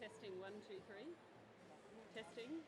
Testing 1, 2, 3. Testing.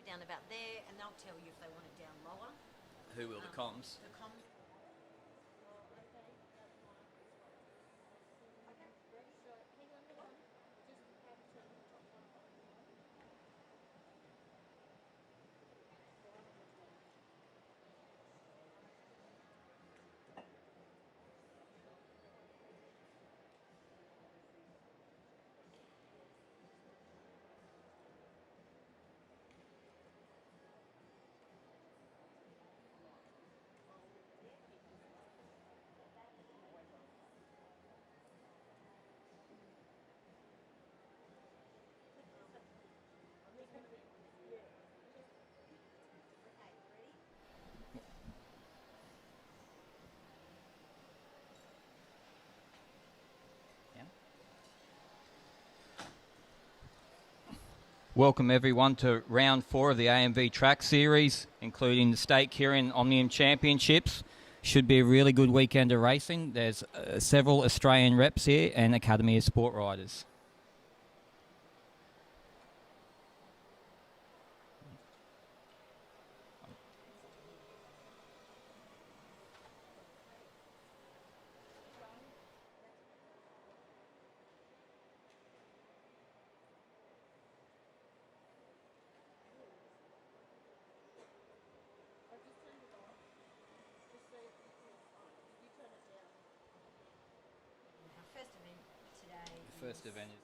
Down about there, and they'll tell you if they want it down lower. Who will, the comms? The comms. Welcome everyone to round 4 of the AMV track series, including the State Keirin Omnium Championships. Should be a really good weekend of racing. There's several Australian reps here and Academy of Sport riders. First event is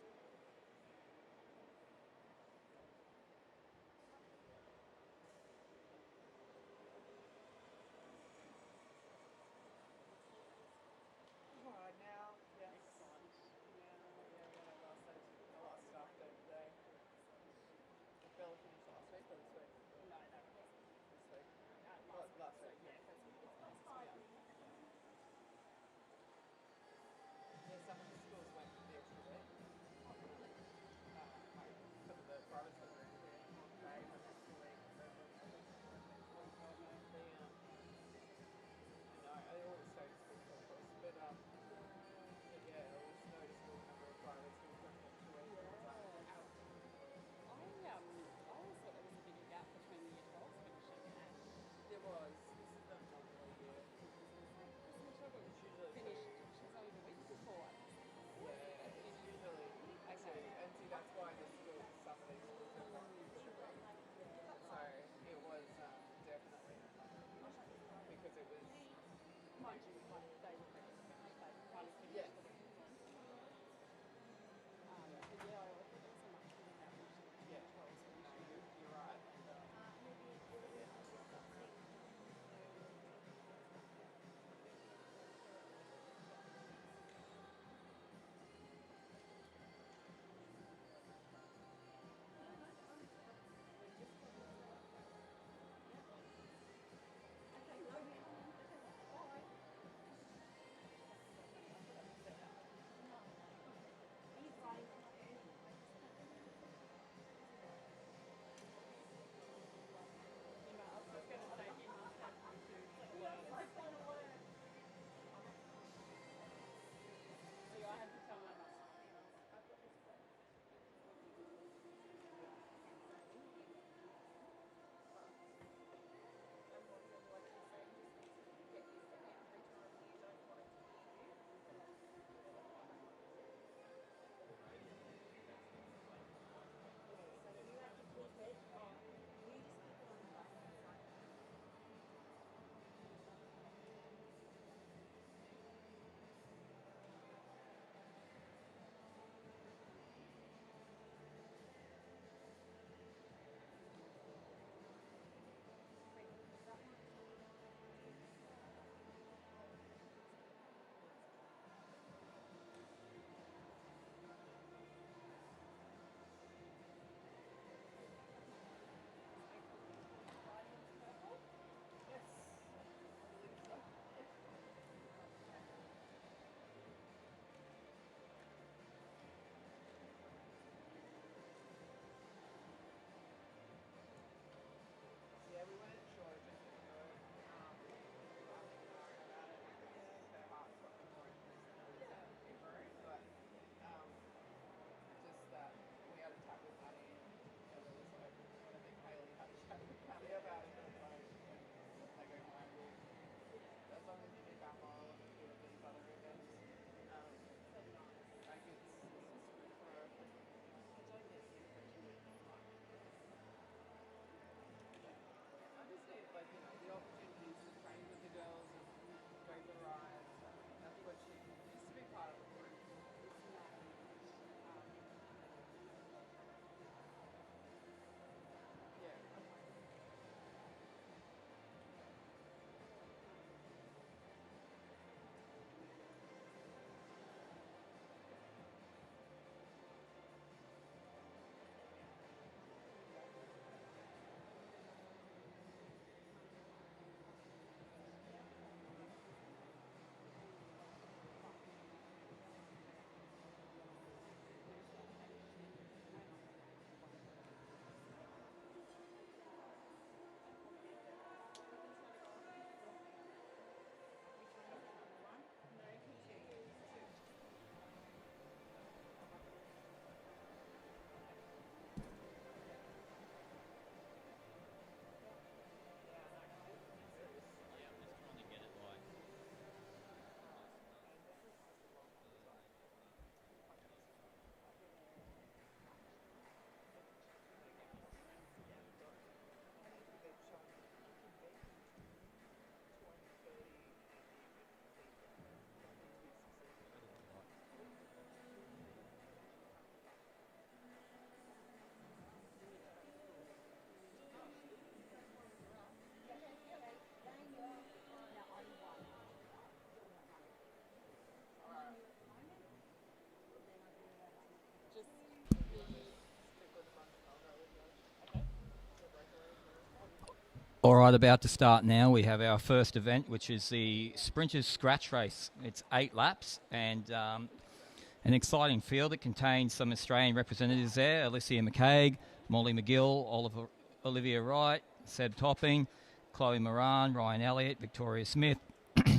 All right, about to start now. We have our first event, which is the Sprinters Scratch Race. It's 8 laps and an exciting field. It contains some Australian representatives there: Alicia McCaig, Molly McGill, Olivia Wright, Seb Topping, Chloe Moran, Ryan Elliott, Victoria Smith,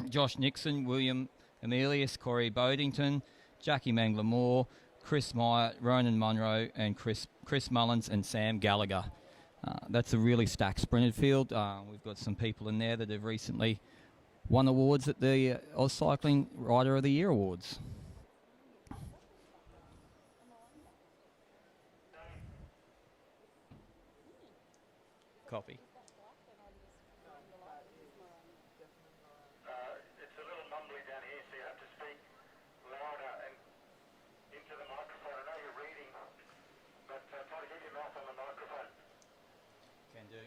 Josh Nixon, William Emilius, Corey Bodington, Jackie Mangler-Moore, Chris Myatt, Ronan Munro, and Chris Mullins and Sam Gallagher. That's a really stacked sprinted field. We've got some people in there that have recently won awards at the Oz Cycling Rider of the Year Awards. Copy. It's a little mumbly down here, so you have to speak louder and into the microphone. I know you're reading, but try to get your mouth on the microphone. Can do.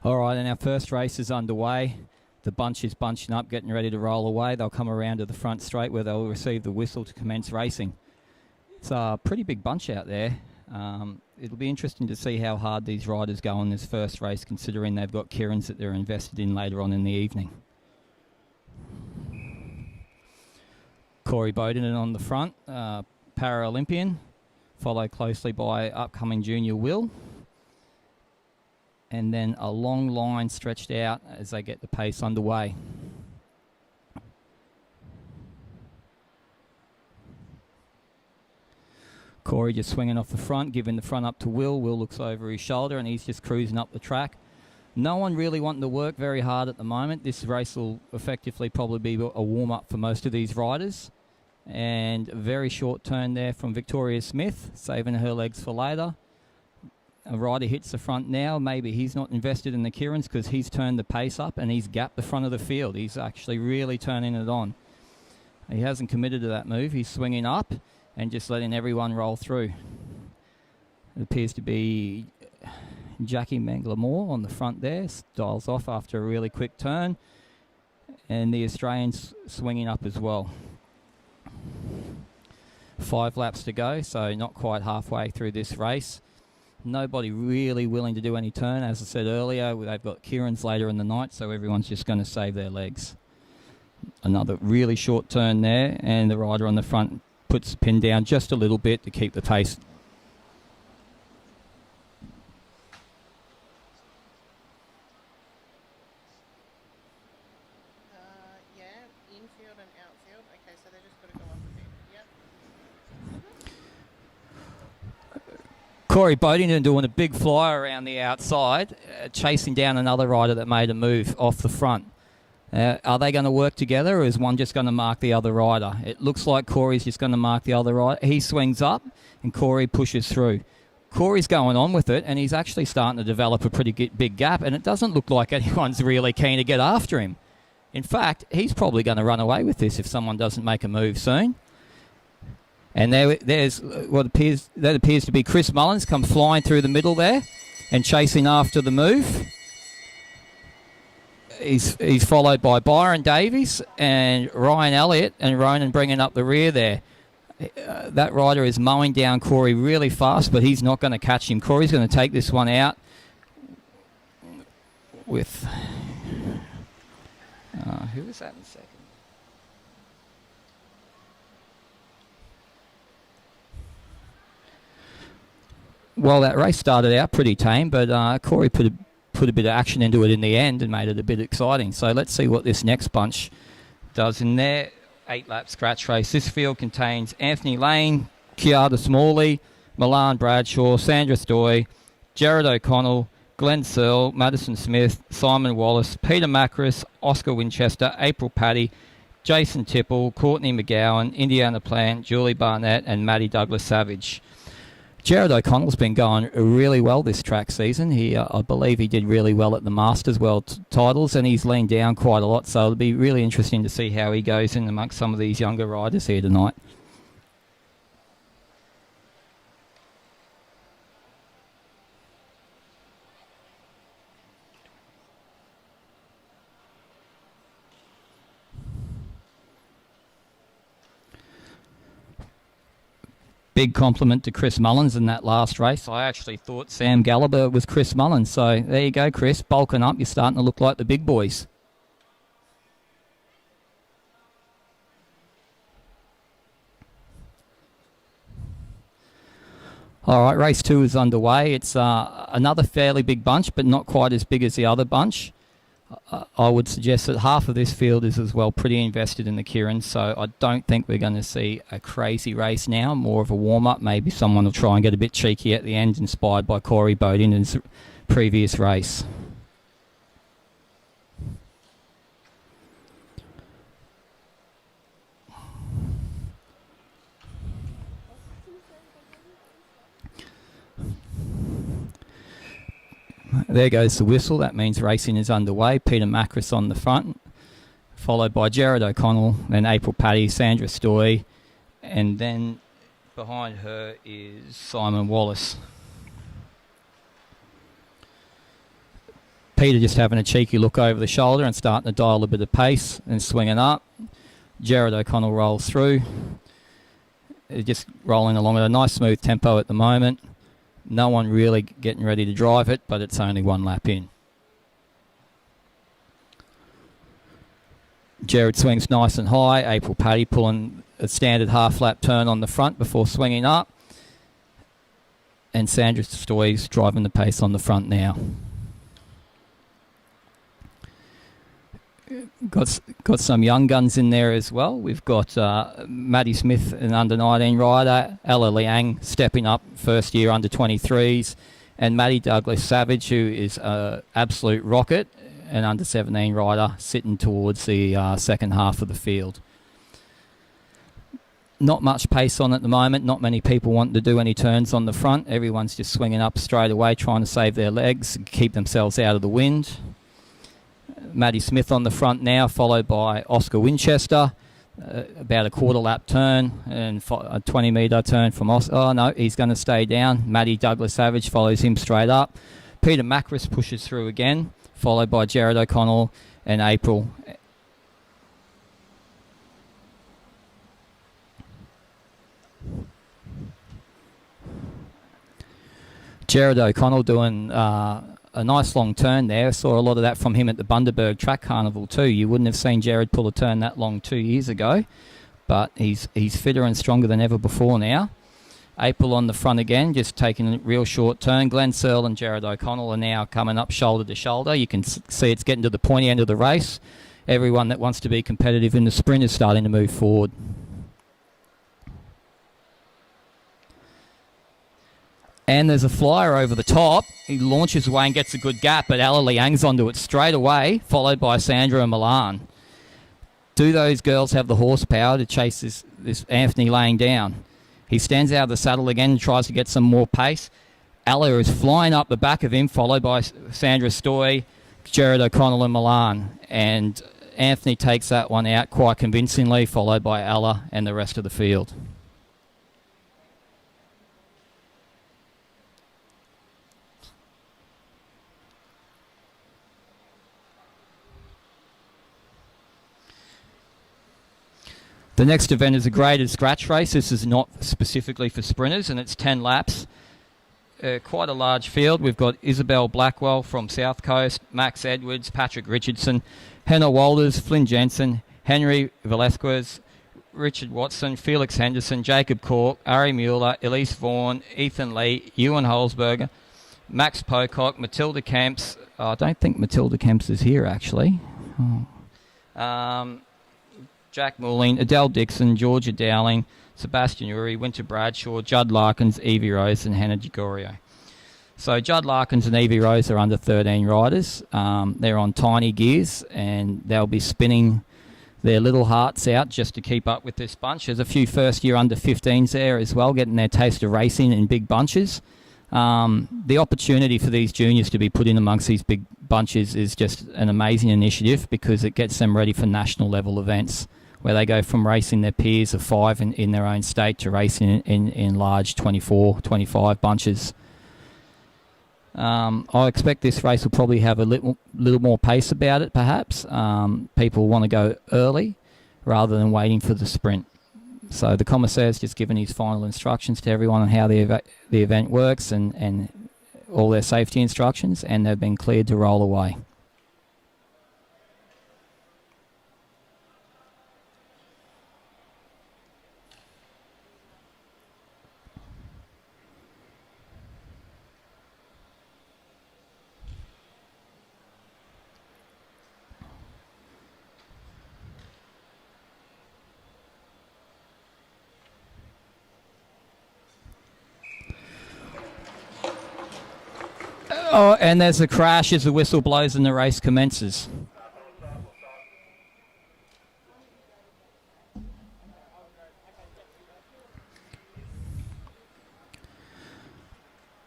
All right, and our first race is underway. The bunch is bunching up, getting ready to roll away. They'll come around to the front straight where they'll receive the whistle to commence racing. It's a pretty big bunch out there. It'll be interesting to see how hard these riders go on this first race, considering they've got Keirins that they're invested in later on in the evening. Corey Bodington on the front, Paralympian, followed closely by upcoming junior Will. And then a long line stretched out as they get the pace underway. Corey just swinging off the front, giving the front up to Will. Will looks over his shoulder and he's just cruising up the track. No one really wanting to work very hard at the moment. This race will effectively probably be a warm-up for most of these riders. And a very short turn there from Victoria Smith, saving her legs for later. A rider hits the front now. Maybe he's not invested in the Keirins because he's turned the pace up and he's gapped the front of the field. He's actually really turning it on. He hasn't committed to that move. He's swinging up and just letting everyone roll through. It appears to be Jackie Mangler-Moore on the front there. Dials off after a really quick turn. And the Australians swinging up as well. 5 laps to go, so not quite halfway through this race. Nobody really willing to do any turn. As I said earlier, they've got Keirins later in the night, so everyone's just going to save their legs. Another really short turn there, and the rider on the front puts the pin down just a little bit to keep the pace. Yeah, infield and outfield. Okay, so they just got to go up a bit. Yep. Corey Bodington doing a big fly around the outside, chasing down another rider that made a move off the front. Are they going to work together, or is one just going to mark the other rider? It looks like Corey's just going to mark the other rider. He swings up, and Corey pushes through. Corey's going on with it, and he's actually starting to develop a pretty big gap, and it doesn't look like anyone's really keen to get after him. In fact, he's probably going to run away with this if someone doesn't make a move soon. And there's what appears to be Chris Mullins come flying through the middle there and chasing after the move. He's followed by Byron Davies and Ryan Elliott, and Ronan bringing up the rear there. That rider is mowing down Corey really fast, but he's not going to catch him. Corey's going to take this one out with... who was that in second? Well, that race started out pretty tame, but Corey put a bit of action into it in the end and made it a bit exciting. So let's see what this next bunch does in their 8-lap scratch race. This field contains Anthony Lane, Kiara Smalley, Milan Bradshaw, Sandra Stoy, Jared O'Connell, Glenn Searle, Madison Smith, Simon Wallace, Peter Macris, Oscar Winchester, April Paddy, Jason Tipple, Courtney McGowan, Indiana Plant, Julie Barnett, and Maddie Douglas Savage. Jared O'Connell's been going really well this track season. I believe he did really well at the Masters World titles, and he's leaned down quite a lot, so it'll be really interesting to see how he goes in amongst some of these younger riders here tonight. Big compliment to Chris Mullins in that last race. I actually thought Sam Gallagher was Chris Mullins. So there you go, Chris. Bulking up. You're starting to look like the big boys. All right, race 2 is underway. It's another fairly big bunch, but not quite as big as the other bunch. I would suggest that half of this field is as well pretty invested in the Keirin, so I don't think we're going to see a crazy race now, more of a warm-up. Maybe someone will try and get a bit cheeky at the end, inspired by Corey Bowden's previous race. There goes the whistle. That means racing is underway. Peter Meares on the front, followed by Jared O'Connell, then April Paddy, Sandra Stoy, and then behind her is Simon Wallace. Peter just having a cheeky look over the shoulder and starting to dial a bit of pace and swinging up. Jared O'Connell rolls through. They're just rolling along at a nice smooth tempo at the moment. No one really getting ready to drive it, but it's only one lap in. Jared swings nice and high. April Paddy pulling a standard half-lap turn on the front before swinging up. And Sandra Stoy's driving the pace on the front now. Got some young guns in there as well. We've got Maddie Smith, an under-19 rider, Ella Liang stepping up first year under-23s, and Maddie Douglas Savage, who is an absolute rocket, an under-17 rider, sitting towards the second half of the field. Not much pace on at the moment, not many people wanting to do any turns on the front. Everyone's just swinging up straight away, trying to save their legs, keep themselves out of the wind. Maddie Smith on the front now, followed by Oscar Winchester. About a quarter lap turn and a 20 metre turn from Oscar. Oh no, he's going to stay down. Maddie Douglas Savage follows him straight up. Peter Meares pushes through again, followed by Jared O'Connell and April. Jared O'Connell doing a nice long turn there. Saw a lot of that from him at the Bundaberg Track Carnival too. You wouldn't have seen Jared pull a turn that long 2 years ago, but he's fitter and stronger than ever before now. April on the front again, just taking a real short turn. Glenn Searle and Jared O'Connell are now coming up shoulder to shoulder. You can see it's getting to the pointy end of the race. Everyone that wants to be competitive in the sprint is starting to move forward. And there's a flyer over the top. He launches away and gets a good gap, but Ella Liang's onto it straight away, followed by Sandra and Milan. Do those girls have the horsepower to chase this Anthony laying down? He stands out of the saddle again and tries to get some more pace. Ella is flying up the back of him, followed by Sandra Stoy, Jared O'Connell and Milan. And Anthony takes that one out quite convincingly, followed by Ella and the rest of the field. The next event is a graded scratch race. This is not specifically for sprinters, and it's 10 laps. Quite a large field. We've got Isabel Blackwell from South Coast, Max Edwards, Patrick Richardson, Henna Walters, Flynn Jensen, Henry Velasquez, Richard Watson, Felix Henderson, Jacob Cork, Ari Mueller, Elise Vaughan, Ethan Lee, Ewan Holzberger, Max Pocock, Matilda Kemps. I don't think Matilda Kemps is here, actually. Jack Moulin, Adele Dixon, Georgia Dowling, Sebastian Uri, Winter Bradshaw, Judd Larkins, Evie Rose and Hannah Gigorio. So Judd Larkins and Evie Rose are under 13 riders. They're on tiny gears and they'll be spinning their little hearts out just to keep up with this bunch. There's a few first-year under-15s there as well, getting their taste of racing in big bunches. The opportunity for these juniors to be put in amongst these big bunches is just an amazing initiative because it gets them ready for national level events where they go from racing their peers of 5 in their own state to racing in large 24, 25 bunches. I expect this race will probably have a little more pace about it, perhaps. People want to go early rather than waiting for the sprint. So the commissaire's just given his final instructions to everyone on how the event works and all their safety instructions, and they've been cleared to roll away. Oh, and there's a crash as the whistle blows and the race commences.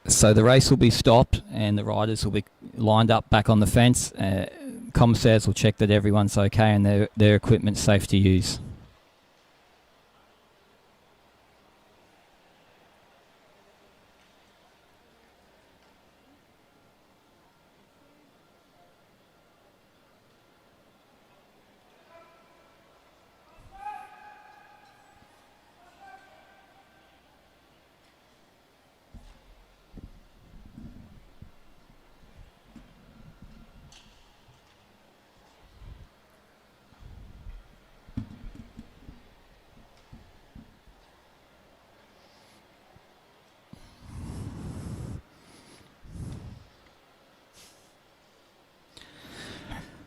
So the race will be stopped and the riders will be lined up back on the fence. Commissaires will check that everyone's okay and their equipment's safe to use.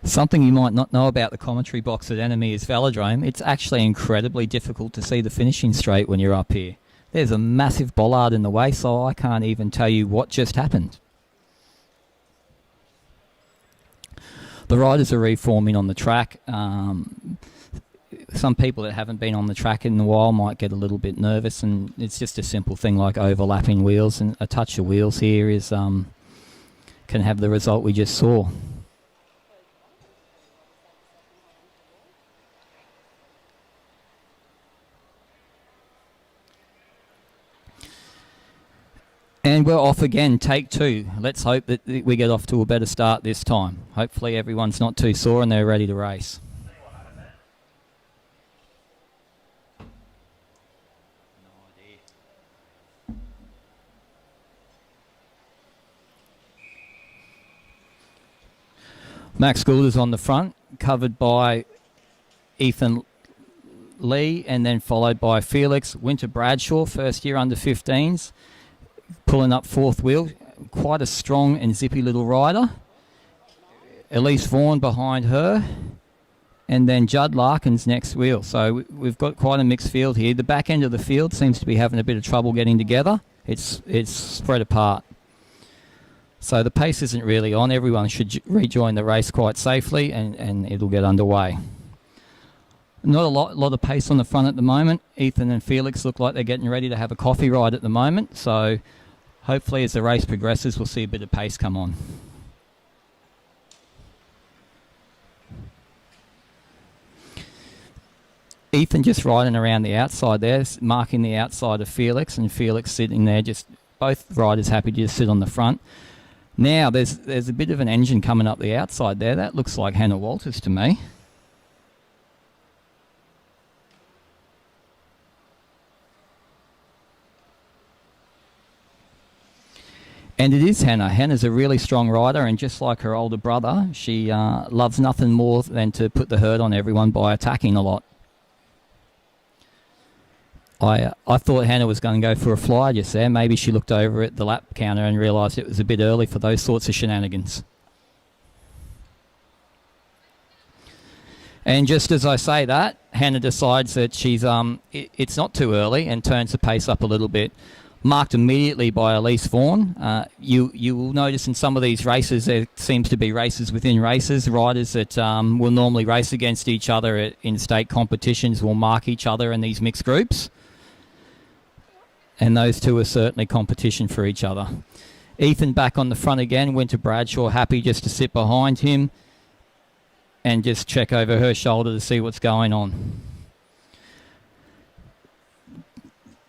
Something you might not know about the commentary box at Meares Velodrome, it's actually incredibly difficult to see the finishing straight when you're up here. There's a massive bollard in the way, so I can't even tell you what just happened. The riders are reforming on the track. Some people that haven't been on the track in a while might get a little bit nervous, and it's just a simple thing like overlapping wheels, and a touch of wheels here is can have the result we just saw. And we're off again, take 2. Let's hope that we get off to a better start this time. Hopefully everyone's not too sore and they're ready to race. Max Goulder's on the front, covered by Ethan Lee, and then followed by Felix Winter Bradshaw, first year under 15s. Pulling up 4th wheel, quite a strong and zippy little rider. Elise Vaughan behind her, and then Judd Larkin's next wheel. So we've got quite a mixed field here. The back end of the field seems to be having a bit of trouble getting together. It's spread apart. So the pace isn't really on. Everyone should rejoin the race quite safely, and it'll get underway. Not a lot of pace on the front at the moment. Ethan and Felix look like they're getting ready to have a coffee ride at the moment. So hopefully as the race progresses, we'll see a bit of pace come on. Ethan just riding around the outside there, marking the outside of Felix, and Felix sitting there, just both riders happy to just sit on the front. Now there's a bit of an engine coming up the outside there. That looks like Hannah Walters to me. And it is Hannah. Hannah's a really strong rider, and just like her older brother, she loves nothing more than to put the hurt on everyone by attacking a lot. I thought Hannah was going to go for a fly just there. Maybe she looked over at the lap counter and realised it was a bit early for those sorts of shenanigans. And just as I say that, Hannah decides that she's it's not too early and turns the pace up a little bit. marked immediately by Elise Vaughan. You will notice in some of these races there seems to be races within races. Riders that will normally race against each other in state competitions will mark each other in these mixed groups. And those two are certainly competition for each other. Ethan back on the front again. Winter Bradshaw happy just to sit behind him and just check over her shoulder to see what's going on.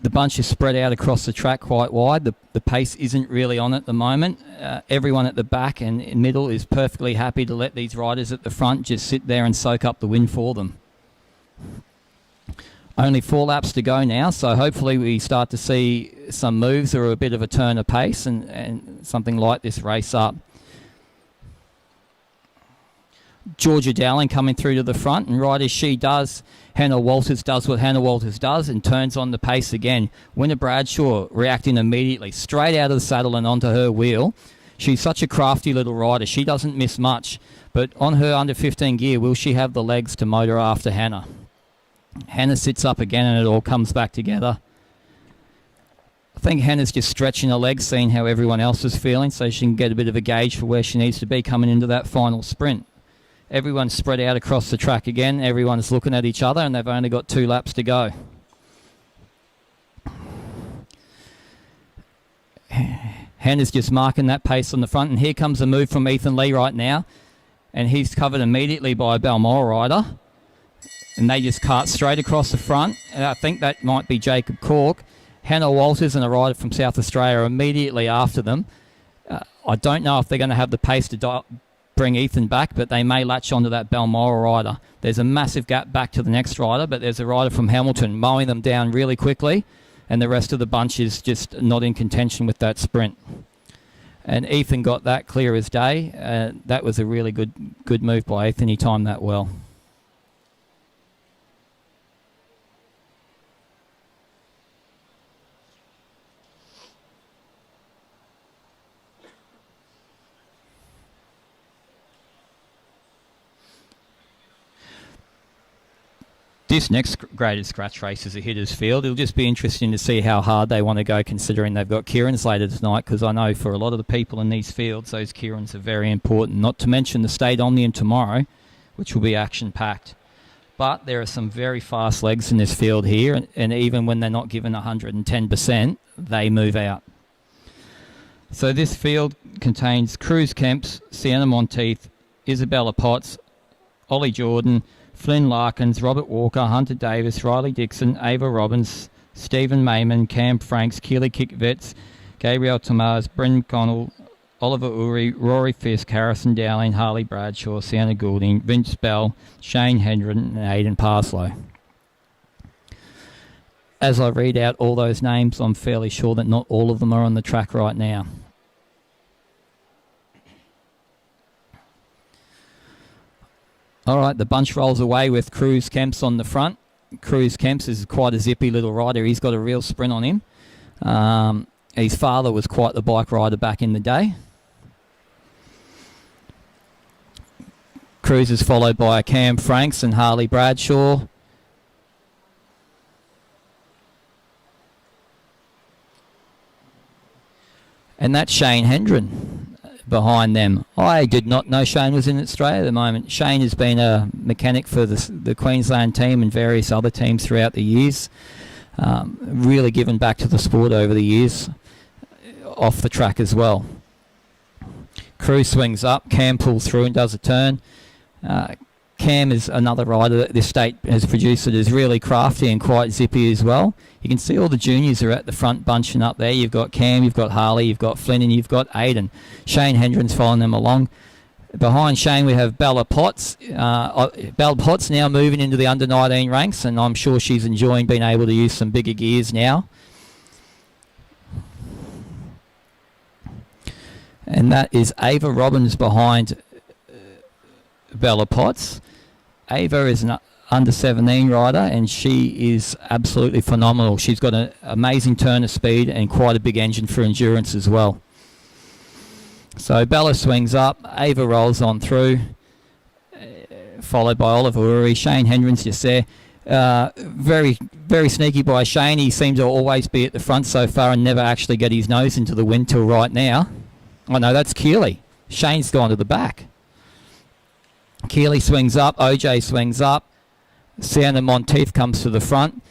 The bunch is spread out across the track quite wide. The pace isn't really on at the moment. Everyone at the back and in middle is perfectly happy to let these riders at the front just sit there and soak up the wind for them. Only 4 laps to go now, so hopefully we start to see some moves or a bit of a turn of pace and something like this race up. Georgia Dowling coming through to the front, and right as she does, Hannah Walters does what Hannah Walters does and turns on the pace again. Winter Bradshaw reacting immediately, straight out of the saddle and onto her wheel. She's such a crafty little rider. She doesn't miss much, but on her under 15 gear, will she have the legs to motor after Hannah? Hannah sits up again and it all comes back together. I think Hannah's just stretching her legs, seeing how everyone else is feeling, so she can get a bit of a gauge for where she needs to be coming into that final sprint. Everyone's spread out across the track again. Everyone's looking at each other and they've only got 2 laps to go. Hannah's just marking that pace on the front, and here comes a move from Ethan Lee right now, and he's covered immediately by a Balmoral rider, and they just cart straight across the front, and I think that might be Jacob Cork. Hannah Walters and a rider from South Australia are immediately after them. I don't know if they're going to have the pace to bring Ethan back, but they may latch onto that Balmoral rider. There's a massive gap back to the next rider, but there's a rider from Hamilton mowing them down really quickly, and the rest of the bunch is just not in contention with that sprint. And Ethan got that clear as day. That was a really good move by Ethan. He timed that well. This next graded scratch race is a hitter's field. It'll just be interesting to see how hard they want to go, considering they've got Keirins later tonight, because I know for a lot of the people in these fields, those Keirins are very important, not to mention the State Omnium tomorrow, which will be action-packed. But there are some very fast legs in this field here, and even when they're not given 110%, they move out. So this field contains Cruz Kemps, Sienna Monteith, Isabella Potts, Ollie Jordan, Flynn Larkins, Robert Walker, Hunter Davis, Riley Dixon, Ava Robbins, Stephen Mayman, Cam Franks, Keely Kickvets, Gabriel Tomaz, Bryn Connell, Oliver Uri, Rory Fisk, Harrison Dowling, Harley Bradshaw, Sienna Goulding, Vince Bell, Shane Hendren and Aidan Parslow. As I read out all those names, I'm fairly sure that not all of them are on the track right now. All right, the bunch rolls away with Cruz Kemps on the front. Cruz Kemps is quite a zippy little rider. He's got a real sprint on him. His father was quite the bike rider back in the day. Cruz is followed by Cam Franks and Harley Bradshaw. And that's Shane Hendren behind them. I did not know Shane was in Australia at the moment. Shane has been a mechanic for the Queensland team and various other teams throughout the years. Really given back to the sport over the years, off the track as well. Cruz swings up, Cam pulls through and does a turn. Cam is another rider that this state has produced that is really crafty and quite zippy as well. You can see all the juniors are at the front bunching up there. You've got Cam, you've got Harley, you've got Flynn and you've got Aidan. Shane Hendren's following them along. Behind Shane we have Bella Potts. Bella Potts now moving into the under-19 ranks, and I'm sure she's enjoying being able to use some bigger gears now. And that is Ava Robbins behind Bella Potts. Ava is an under-17 rider, and she is absolutely phenomenal. She's got an amazing turn of speed and quite a big engine for endurance as well. So Bella swings up, Ava rolls on through, followed by Oliver Uri. Shane Hendren's just there. Very, very sneaky by Shane. He seemed to always be at the front so far and never actually get his nose into the wind till right now. Oh no, that's Keely. Shane's gone to the back. Keely swings up. OJ swings up. Sienna Monteith comes to the front.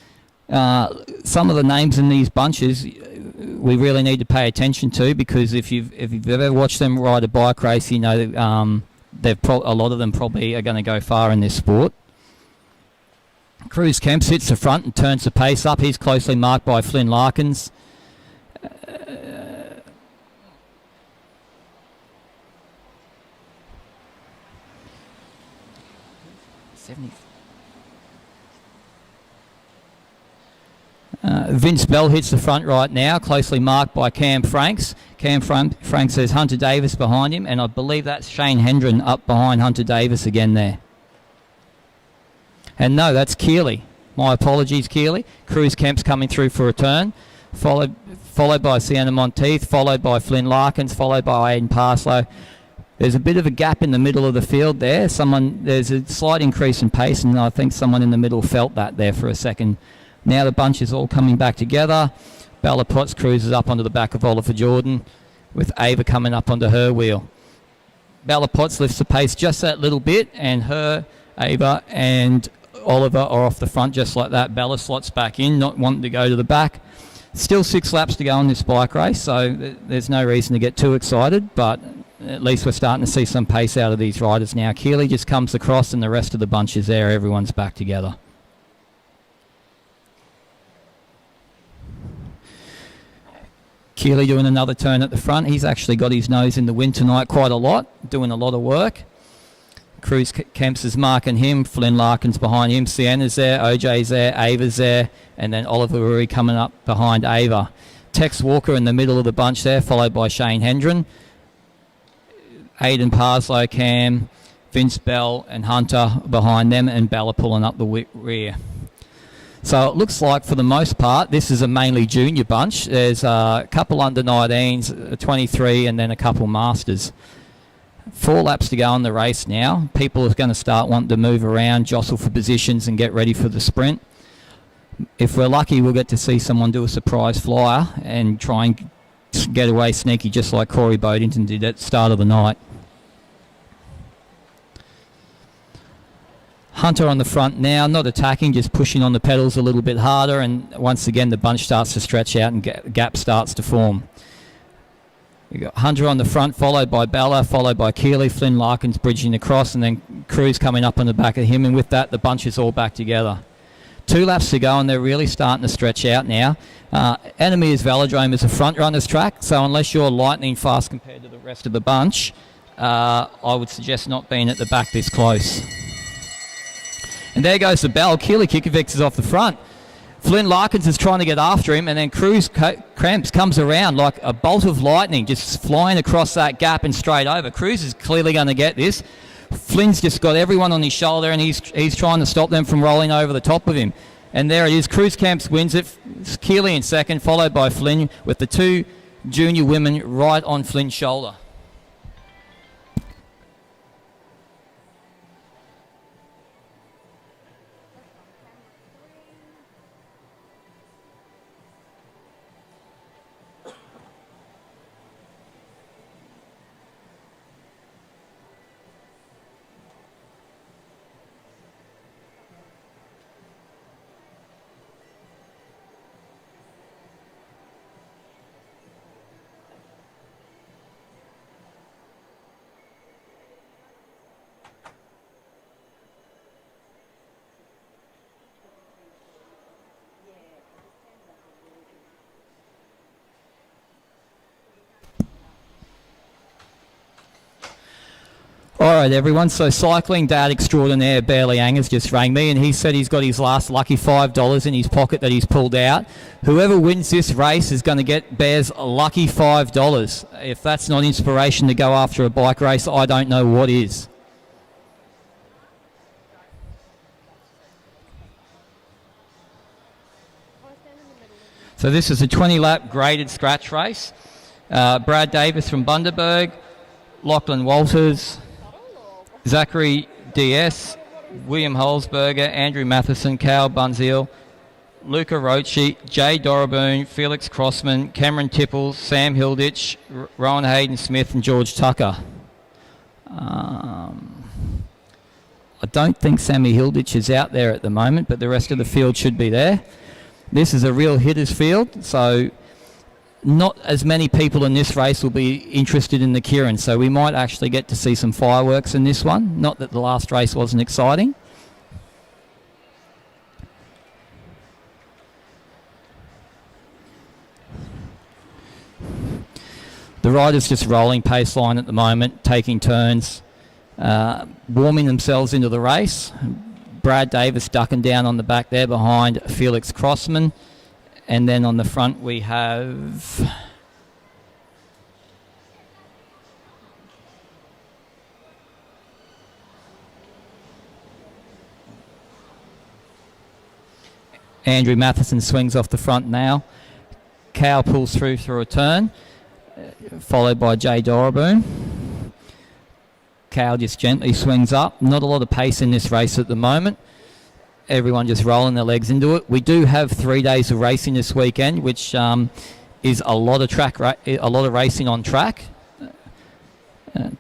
Some of the names in these bunches we really need to pay attention to, because if you've ever watched them ride a bike race, you know a lot of them probably are going to go far in this sport. Cruz Kemp sits the front and turns the pace up. He's closely marked by Flynn Larkins. 70. Vince Bell hits the front right now, closely marked by Cam Franks. Franks says Hunter Davis behind him, and I believe that's Shane Hendren up behind Hunter Davis again there. And no, that's Keely. My apologies, Keely. Cruz Kemp's coming through for a turn, followed by Sienna Monteith, followed by Flynn Larkins, followed by Aidan Parslow. There's a bit of a gap in the middle of the field there. There's a slight increase in pace, and I think someone in the middle felt that there for a second. Now the bunch is all coming back together. Bella Potts cruises up onto the back of Oliver Jordan, with Ava coming up onto her wheel. Bella Potts lifts the pace just that little bit, and her, Ava, and Oliver are off the front just like that. Bella slots back in, not wanting to go to the back. Still 6 laps to go on this bike race, so there's no reason to get too excited, but at least we're starting to see some pace out of these riders now. Keely just comes across and the rest of the bunch is there. Everyone's back together. Keely doing another turn at the front. He's actually got his nose in the wind tonight quite a lot, doing a lot of work. Cruz Kemps is marking him. Flynn Larkins behind him. Sienna's there. OJ's there. Ava's there. And then Oliver Rui coming up behind Ava. Tex Walker in the middle of the bunch there, followed by Shane Hendren. Aidan Parslow, Cam, Vince Bell and Hunter behind them, and Bella pulling up the rear. So it looks like for the most part this is a mainly junior bunch. There's a couple under 19s, a 23 and then a couple masters. 4 laps to go on the race now. People are going to start wanting to move around, jostle for positions and get ready for the sprint. If we're lucky, we'll get to see someone do a surprise flyer and try and get away sneaky, just like Corey Bodington did at the start of the night. Hunter on the front now, not attacking, just pushing on the pedals a little bit harder, and once again the bunch starts to stretch out and gap starts to form. You've got Hunter on the front, followed by Bella, followed by Keely, Flynn Larkins bridging across, and then Cruz coming up on the back of him, and with that the bunch is all back together. 2 laps to go and they're really starting to stretch out now. Meares Velodrome is a front runner's track, so unless you're lightning fast compared to the rest of the bunch, I would suggest not being at the back this close. And there goes the bell. Keely Kikovics is off the front. Flynn Larkins is trying to get after him, and then Cruz Kemps comes around like a bolt of lightning, just flying across that gap and straight over. Cruz is clearly going to get this. Flynn's just got everyone on his shoulder, and he's trying to stop them from rolling over the top of him. And there it is. Cruz Kemps wins it. Keely in second, followed by Flynn, with the 2 junior women right on Flynn's shoulder. All right, everyone. So cycling dad extraordinaire Barely Angers just rang me, and he said he's got his last lucky $5 in his pocket that he's pulled out. Whoever wins this race is going to get Bear's lucky $5. If that's not inspiration to go after a bike race, I don't know what is. So this is a 20-lap graded scratch race. Brad Davis from Bundaberg, Lachlan Walters, Zachary DS, William Holzberger, Andrew Matheson, Cal Bunzeel, Luca Rochi, Jay Dorabune, Felix Crossman, Cameron Tipples, Sam Hilditch, Rowan Hayden-Smith and George Tucker. I don't think Sammy Hilditch is out there at the moment, but the rest of the field should be there. This is a real hitters field, so not as many people in this race will be interested in the Keirin, so we might actually get to see some fireworks in this one. Not that the last race wasn't exciting. The riders just rolling pace line at the moment, taking turns, warming themselves into the race. Brad Davis ducking down on the back there behind Felix Crossman. And then on the front we have Andrew Matheson swings off the front now. Cal pulls through a turn, followed by Jay Dorabune. Cal just gently swings up. Not a lot of pace in this race at the moment. Everyone just rolling their legs into it. We do have 3 days of racing this weekend, which is a lot of racing on track.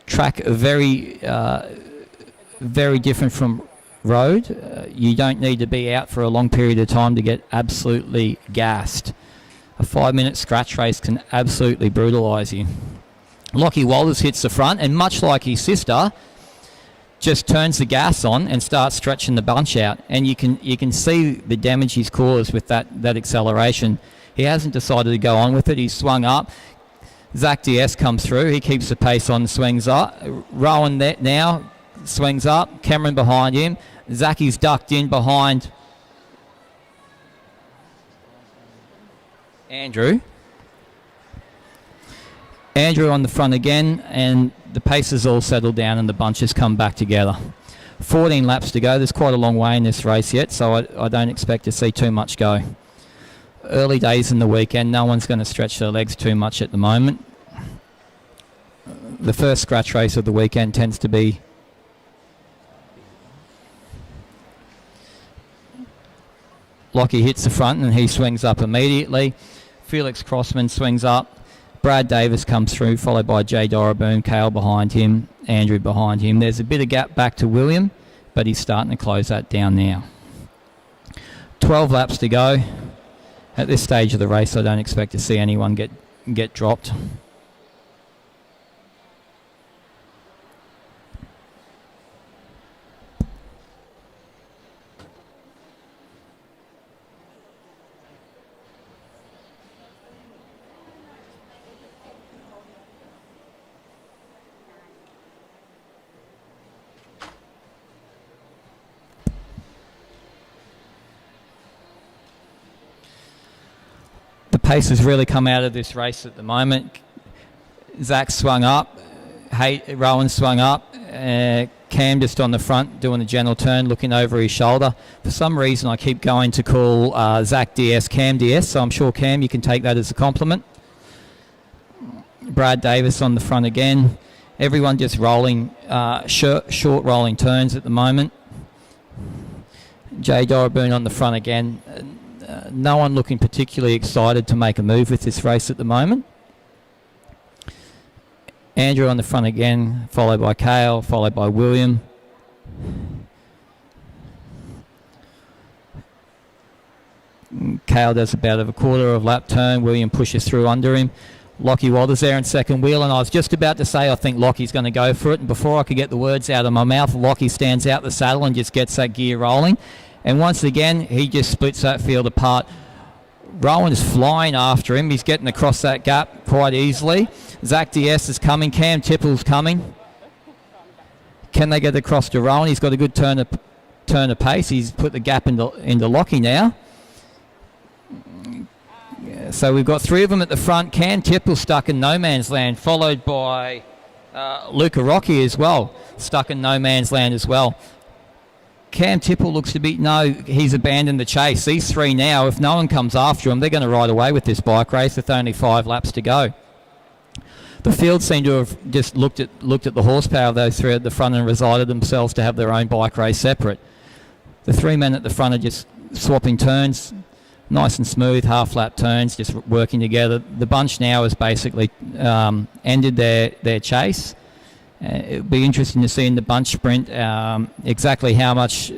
Track very different from road. You don't need to be out for a long period of time to get absolutely gassed. A 5-minute scratch race can absolutely brutalise you. Lockie Walters hits the front, and much like his sister, just turns the gas on and starts stretching the bunch out, and you can see the damage he's caused with that acceleration. He hasn't decided to go on with it. He's swung up. Zach Diaz comes through. He keeps the pace on, swings up. Rowan there now swings up. Cameron behind him. Zacky's ducked in behind Andrew. Andrew on the front again, and the pace has all settled down and the bunches come back together. 14 laps to go. There's quite a long way in this race yet, so I don't expect to see too much go. Early days in the weekend, no one's going to stretch their legs too much at the moment. The first scratch race of the weekend tends to be Lockie hits the front and he swings up immediately. Felix Crossman swings up. Brad Davis comes through, followed by Jay Dorabune, Cale behind him, Andrew behind him. There's a bit of gap back to William, but he's starting to close that down now. 12 laps to go. At this stage of the race, I don't expect to see anyone get dropped. Pace has really come out of this race at the moment. Zach swung up, Rowan swung up, Cam just on the front doing a gentle turn, looking over his shoulder. For some reason I keep going to call Zach DS Cam DS, so I'm sure Cam you can take that as a compliment. Brad Davis on the front again. Everyone just rolling, short rolling turns at the moment. Jay Dorabune on the front again. No one looking particularly excited to make a move with this race at the moment. Andrew on the front again, followed by Cale, followed by William. Cale does about a quarter of lap turn. William pushes through under him. Lockie Walters there in second wheel, and I was just about to say I think Lockie's going to go for it, and before I could get the words out of my mouth, Lockie stands out the saddle and just gets that gear rolling. And once again, he just splits that field apart. Rowan's flying after him. He's getting across that gap quite easily. Zach Diaz is coming. Cam Tipple's coming. Can they get across to Rowan? He's got a good turn of pace. He's put the gap into Lockie now. So we've got three of them at the front. Cam Tipple stuck in no man's land, followed by Luca Rocky as well, stuck in no man's land as well. Cam Tipple looks to be, no, he's abandoned the chase. These three now, if no one comes after him, they're going to ride away with this bike race with only 5 laps to go. The field seemed to have just looked at the horsepower of those three at the front and resided themselves to have their own bike race separate. The three men at the front are just swapping turns, nice and smooth half-lap turns, just working together. The bunch now has basically ended their chase. It would be interesting to see in the bunch sprint exactly how much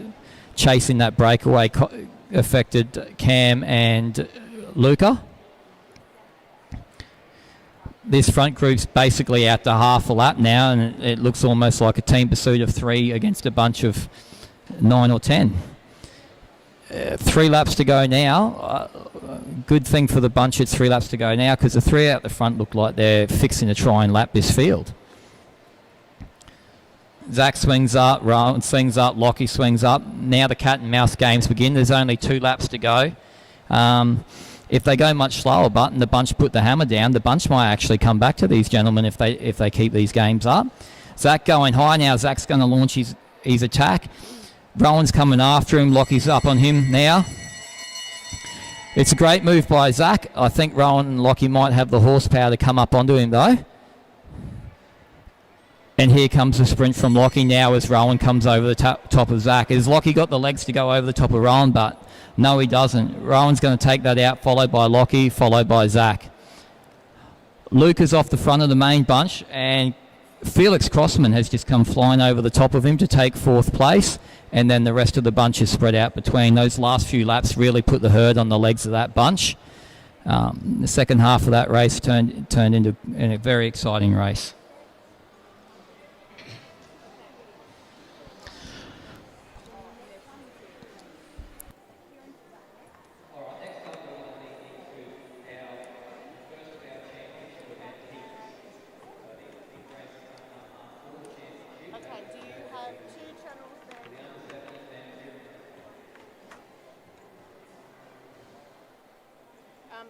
chasing that breakaway affected Cam and Luca. This front group's basically out to half a lap now, and it looks almost like a team pursuit of 3 against a bunch of 9 or 10. 3 laps to go now. Good thing for the bunch, it's 3 laps to go now, because the 3 out the front look like they're fixing to try and lap this field. Zach swings up, Rowan swings up, Lockie swings up. Now the cat and mouse games begin. There's only 2 laps to go. If they go much slower, but and the bunch put the hammer down, the bunch might actually come back to these gentlemen if they keep these games up. Zach going high now. Zach's going to launch his attack. Rowan's coming after him. Lockie's up on him now. It's a great move by Zach. I think Rowan and Lockie might have the horsepower to come up onto him though. And here comes the sprint from Lockie now as Rowan comes over the top of Zach. Has Lockie got the legs to go over the top of Rowan? But no, he doesn't. Rowan's going to take that out, followed by Lockie, followed by Zach. Luke is off the front of the main bunch, and Felix Crossman has just come flying over the top of him to take 4th place, and then the rest of the bunch is spread out between. Those last few laps really put the herd on the legs of that bunch. The second half of that race turned into a very exciting race.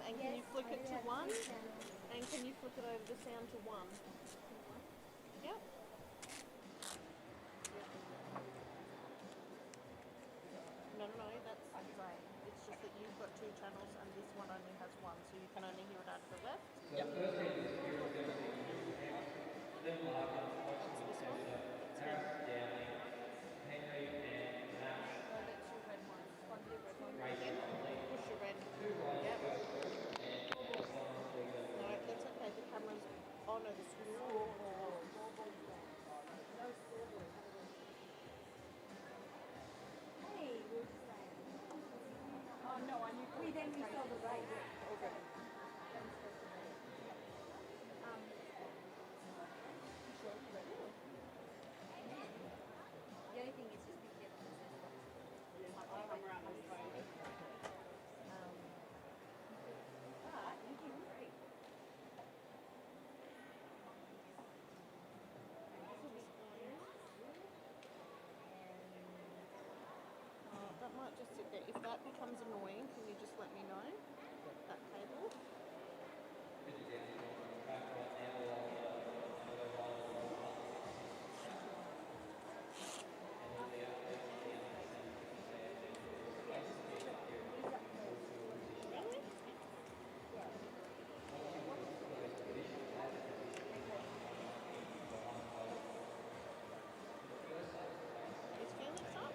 And can you flick it to 1? And can you flick it over the sound to 1? Yep. No, that's right. It's just that you've got 2 channels and this one only has 1, so you can only hear it out of the left. Yep. It's this one. No, that's your red one. Push your red. Yep. No, that's okay. The camera's... Oh, no, the scoreboard. No scoreboard. Hey, oh no, I knew. We saw the race. Okay. The only thing is just be careful. But you can break. That might just sit there. If that becomes annoying, can you just let me know? That cable. Is Felix up?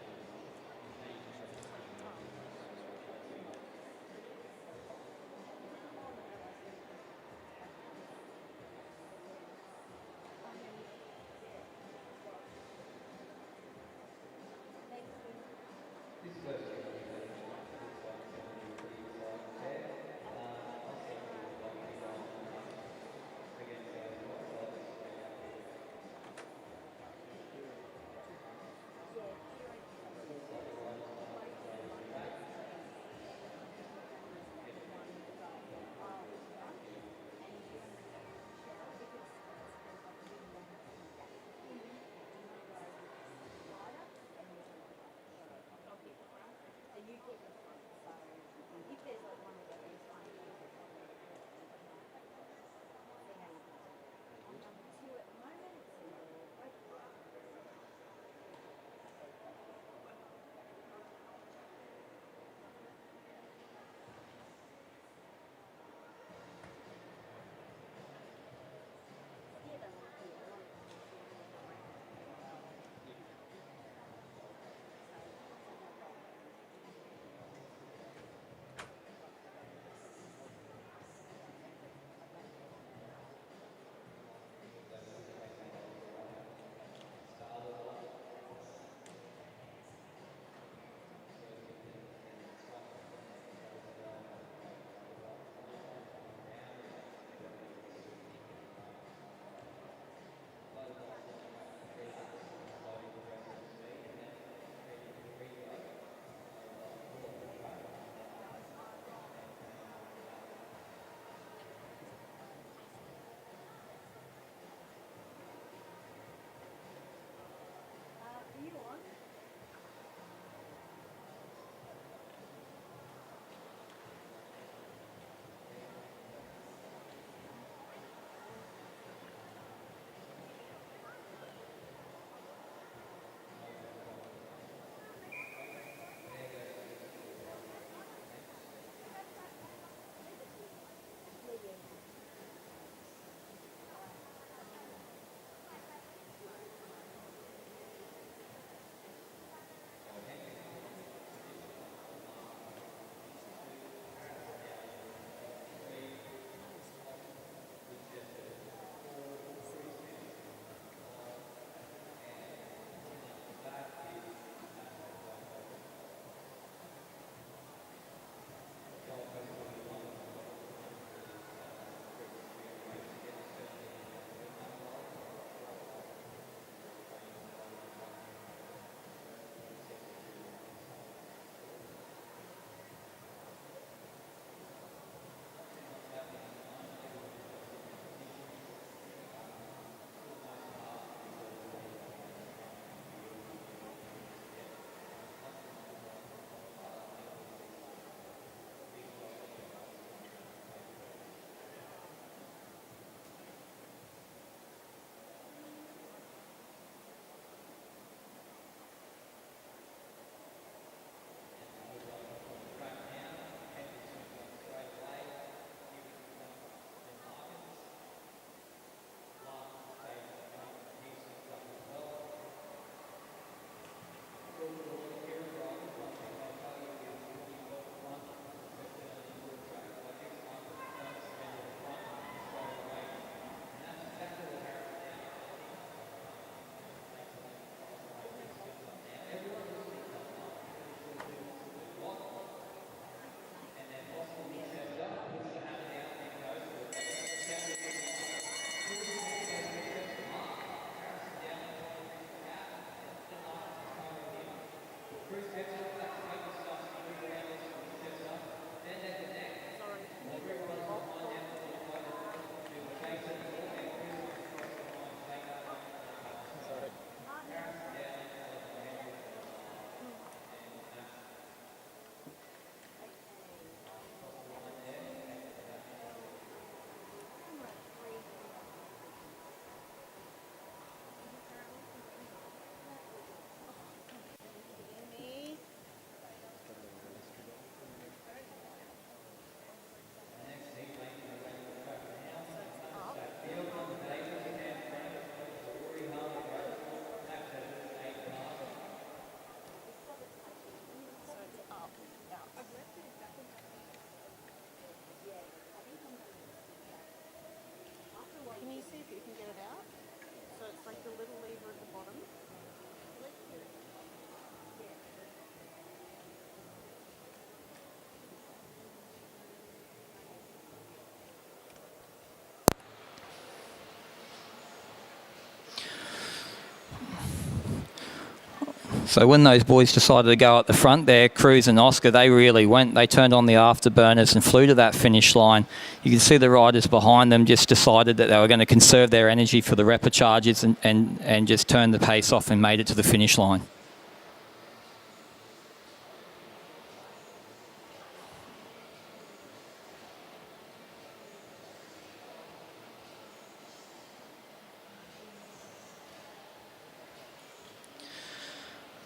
So when those boys decided to go at the front there, Cruz and Oscar, they really went. They turned on the afterburners and flew to that finish line. You can see the riders behind them just decided that they were going to conserve their energy for the repecharges and just turn the pace off and made it to the finish line.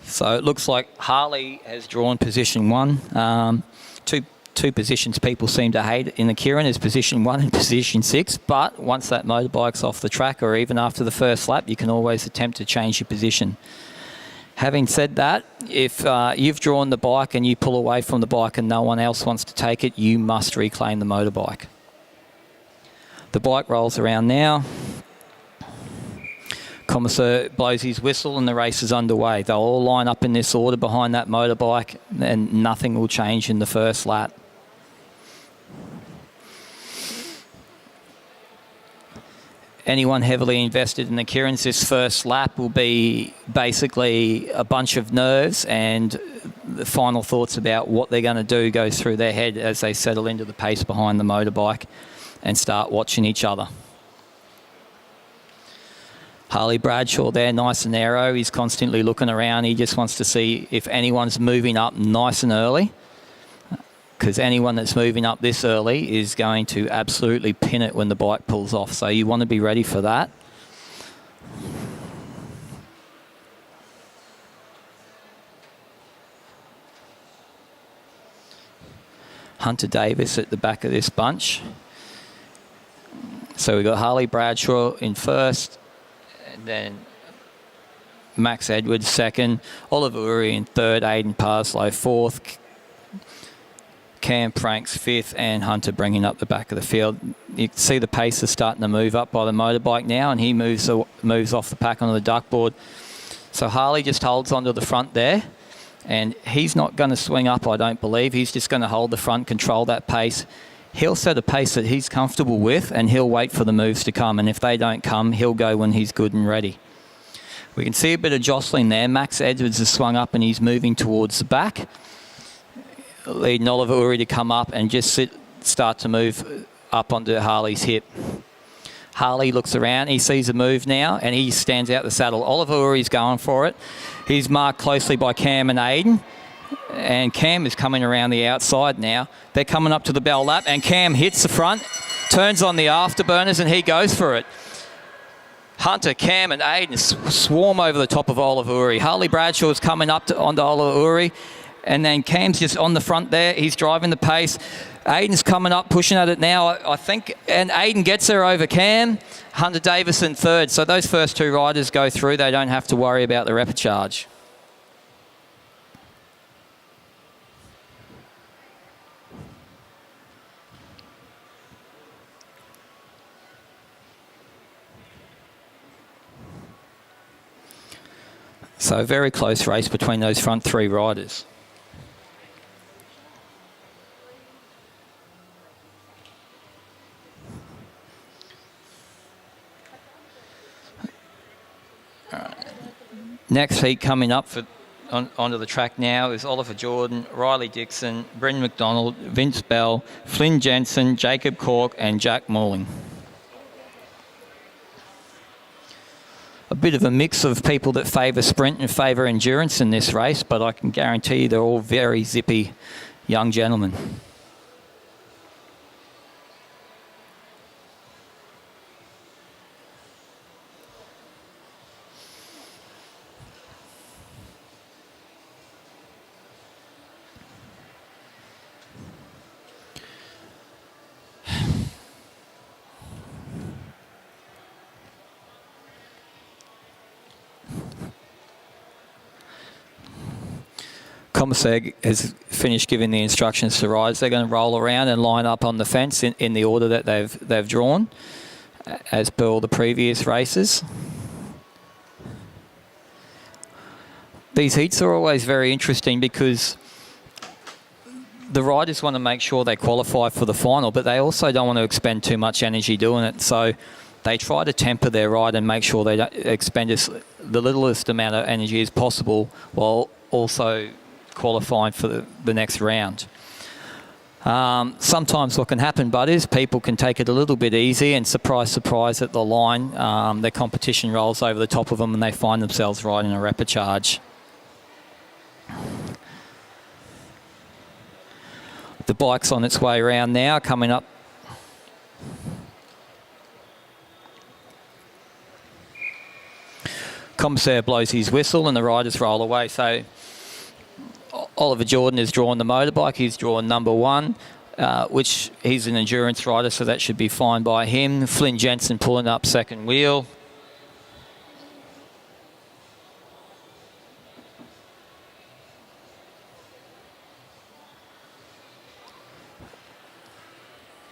So it looks like Harley has drawn position 1. Two positions people seem to hate in the Keirin is position 1 and position 6. But once that motorbike's off the track or even after the first lap, you can always attempt to change your position. Having said that, if you've drawn the bike and you pull away from the bike and no one else wants to take it, you must reclaim the motorbike. The bike rolls around now. Commissar blows his whistle and the race is underway. They'll all line up in this order behind that motorbike and nothing will change in the first lap. Anyone heavily invested in the Keirins, this first lap will be basically a bunch of nerves and the final thoughts about what they're going to do goes through their head as they settle into the pace behind the motorbike and start watching each other. Harley Bradshaw there, nice and narrow. He's constantly looking around. He just wants to see if anyone's moving up nice and early, because anyone that's moving up this early is going to absolutely pin it when the bike pulls off. So you want to be ready for that. Hunter Davis at the back of this bunch. So we've got Harley Bradshaw in first. Then Max Edwards second, Oliver Uri in third, Aidan Parslow fourth, Cam Franks fifth, and Hunter bringing up the back of the field. You can see the pace is starting to move up by the motorbike now, and he moves off the pack onto the duck board. So Harley just holds onto the front there, and he's not going to swing up, I don't believe. He's just going to hold the front, control that pace. He'll set a pace that he's comfortable with and he'll wait for the moves to come. And if they don't come, he'll go when he's good and ready. We can see a bit of jostling there. Max Edwards has swung up and he's moving towards the back, leading Oliver Uri to come up and just start to move up onto Harley's hip. Harley looks around, he sees a move now and he stands out the saddle. Oliver Uri's going for it. He's marked closely by Cam and Aidan. And Cam is coming around the outside now. They're coming up to the bell lap and Cam hits the front, turns on the afterburners and he goes for it. Hunter, Cam and Aidan swarm over the top of Oliver Uri. Harley Bradshaw is coming up onto Oliver Uri and then Cam's just on the front there. He's driving the pace. Aidan's coming up, pushing at it now, I think, and Aidan gets there over Cam. Hunter Davis in third. So those first two riders go through. They don't have to worry about the repecharge. So a very close race between those front three riders. Next heat coming up onto the track now is Oliver Jordan, Riley Dixon, Bryn McDonald, Vince Bell, Flynn Jensen, Jacob Cork and Jack Morling. A bit of a mix of people that favour sprint and favour endurance in this race, but I can guarantee you they're all very zippy young gentlemen. Commissar has finished giving the instructions to riders. They're going to roll around and line up on the fence in the order that they've drawn, as per all the previous races. These heats are always very interesting because the riders want to make sure they qualify for the final, but they also don't want to expend too much energy doing it. So they try to temper their ride and make sure they don't expend the littlest amount of energy as possible while also qualifying for the next round. Sometimes what can happen, Bud, is people can take it a little bit easy and surprise, surprise at the line, their competition rolls over the top of them and they find themselves riding a repechage. The bike's on its way around now, coming up. Commissaire blows his whistle and the riders roll away. So Oliver Jordan has drawn the motorbike. He's drawn number 1, which he's an endurance rider, so that should be fine by him. Flynn Jensen pulling up second wheel.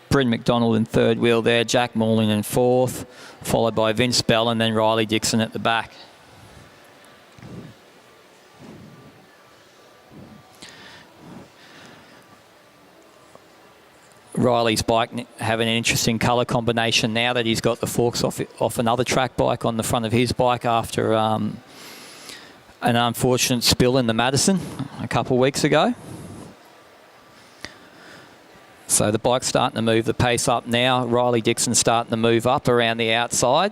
Bryn McDonald in third wheel there, Jack Morling in fourth, followed by Vince Bell and then Riley Dixon at the back. Riley's bike having an interesting colour combination now that he's got the forks off another track bike on the front of his bike after an unfortunate spill in the Madison a couple of weeks ago. So the bike's starting to move the pace up now. Riley Dixon's starting to move up around the outside,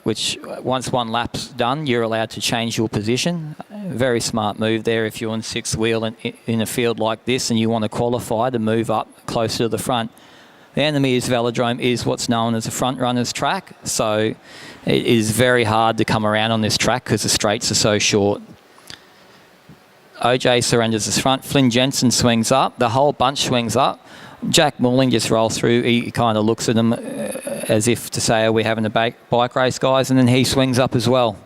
which once one lap's done, you're allowed to change your position. Very smart move there if you're on sixth wheel in a field like this and you want to qualify to move up closer to the front. The Meares Velodrome is what's known as a front runner's track, so it is very hard to come around on this track because the straights are so short. OJ surrenders his front. Flynn Jensen swings up. The whole bunch swings up. Jack Morling just rolls through. He kind of looks at them as if to say, are we having a bike race, guys? And then he swings up as well.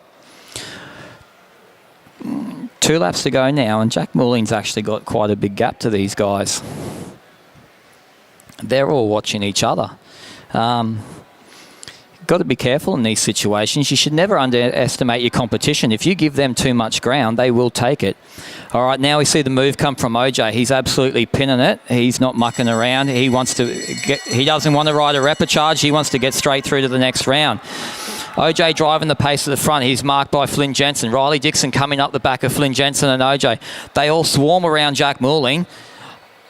2 laps to go now, and Jack Morling's actually got quite a big gap to these guys. They're all watching each other. Got to be careful in these situations. You should never underestimate your competition. If you give them too much ground, they will take it. All right, now we see the move come from OJ. He's absolutely pinning it. He's not mucking around. He doesn't want to ride a repechage. He wants to get straight through to the next round. OJ driving the pace of the front. He's marked by Flynn Jensen. Riley Dixon coming up the back of Flynn Jensen and OJ. They all swarm around Jack Morling.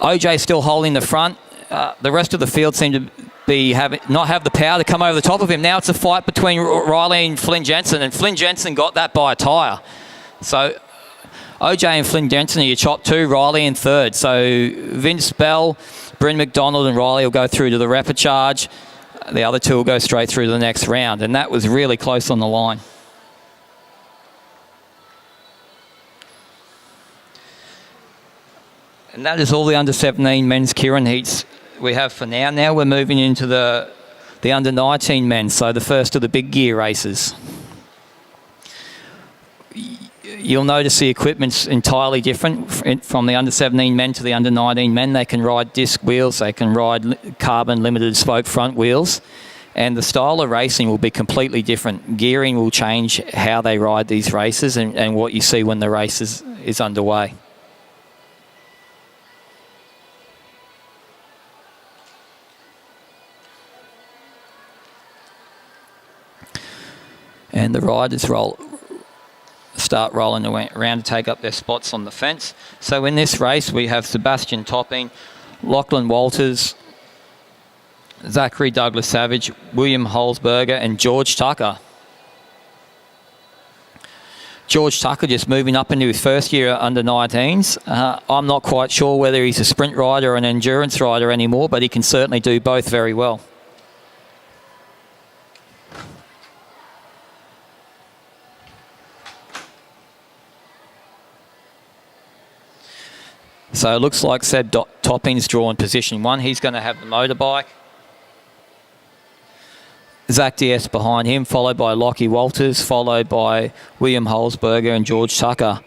OJ still holding the front. The rest of the field seem to not have the power to come over the top of him. Now it's a fight between Riley and Flynn Jensen Flynn Jensen got that by a tyre. So OJ and Flynn Jensen are your top 2, Riley in third. So Vince Bell, Bryn McDonald and Riley will go through to the repechage. The other 2 will go straight through to the next round, and that was really close on the line. And that is all the under-17 men's Keirin heats we have for now. Now we're moving into the under-19 men, so the first of the big gear races. You'll notice the equipment's entirely different from the under-17 men to the under-19 men. They can ride disc wheels, they can ride carbon limited spoke front wheels, and the style of racing will be completely different. Gearing will change how they ride these races and what you see when the race is underway. And the riders start rolling around to take up their spots on the fence. So in this race, we have Sebastian Topping, Lachlan Walters, Zachary Douglas Savage, William Holzberger, and George Tucker. George Tucker just moving up into his first year under 19s. I'm not quite sure whether he's a sprint rider or an endurance rider anymore, but he can certainly do both very well. So it looks like Seb Topping's drawn position 1. He's going to have the motorbike. Zach Diaz behind him, followed by Lockie Walters, followed by William Holzberger and George Tucker.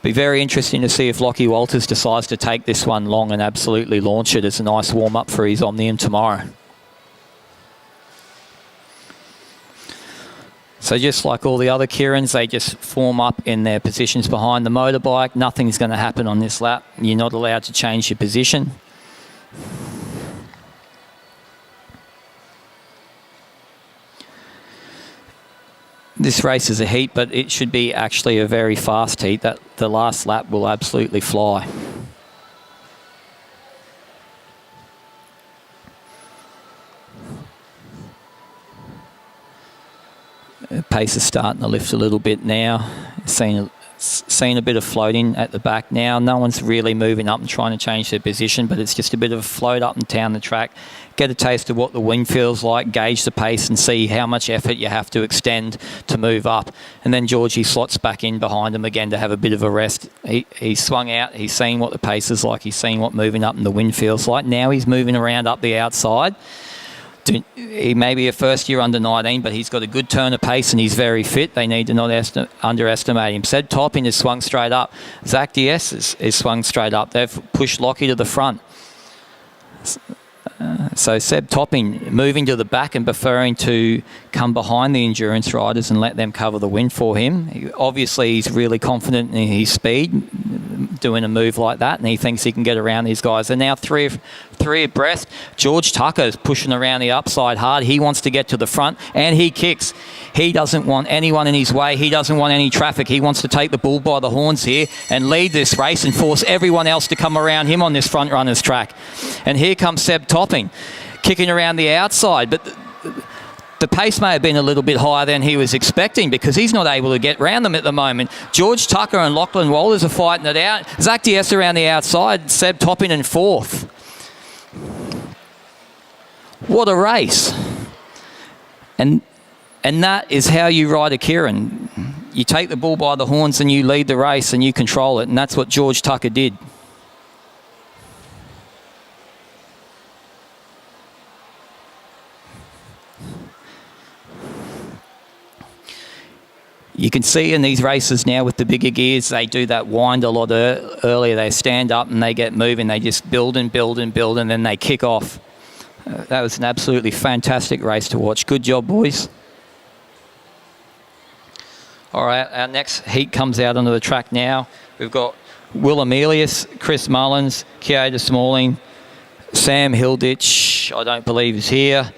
Be very interesting to see if Lockie Walters decides to take this one long and absolutely launch it as a nice warm-up for his Omnium tomorrow. So just like all the other Keirins, they just form up in their positions behind the motorbike. Nothing's going to happen on this lap. You're not allowed to change your position. this race is a heat, but it should be actually a very fast heat. That the last lap will absolutely fly. Pace is starting to lift a little bit now. Seen a bit of floating at the back now. No one's really moving up and trying to change their position, but it's just a bit of a float up and down the track. Get a taste of what the wind feels like, gauge the pace and see how much effort you have to extend to move up. And then Georgie slots back in behind him again to have a bit of a rest. He swung out, he's seen what the pace is like, he's seen what moving up and the wind feels like. Now he's moving around up the outside. He may be a first-year under-19, but he's got a good turn of pace and he's very fit. They need to not underestimate him. Seb Topping has swung straight up. Zach Diaz is swung straight up. They've pushed Lockie to the front. So Seb Topping moving to the back and preferring to come behind the endurance riders and let them cover the wind for him. Obviously, he's really confident in his speed, doing a move like that, and he thinks he can get around these guys. They're now three abreast. George Tucker is pushing around the upside hard. He wants to get to the front, and he kicks. He doesn't want anyone in his way. He doesn't want any traffic. He wants to take the bull by the horns here and lead this race and force everyone else to come around him on this front runners track. And here comes Seb Topping, kicking around the outside, but the pace may have been a little bit higher than he was expecting because he's not able to get round them at the moment. George Tucker and Lachlan Walters are fighting it out. Zach Diaz around the outside, Seb Topping in fourth. What a race. And that is how you ride a Keirin. You take the bull by the horns and you lead the race and you control it, and that's what George Tucker did. You can see in these races now with the bigger gears, they do that wind a lot earlier. They stand up and they get moving. They just build and build and build, and then they kick off. That was an absolutely fantastic race to watch. Good job, boys. All right, our next heat comes out onto the track now. We've got Will Meares, Chris Mullins, Keita Smalling, Sam Hilditch, I don't believe is here,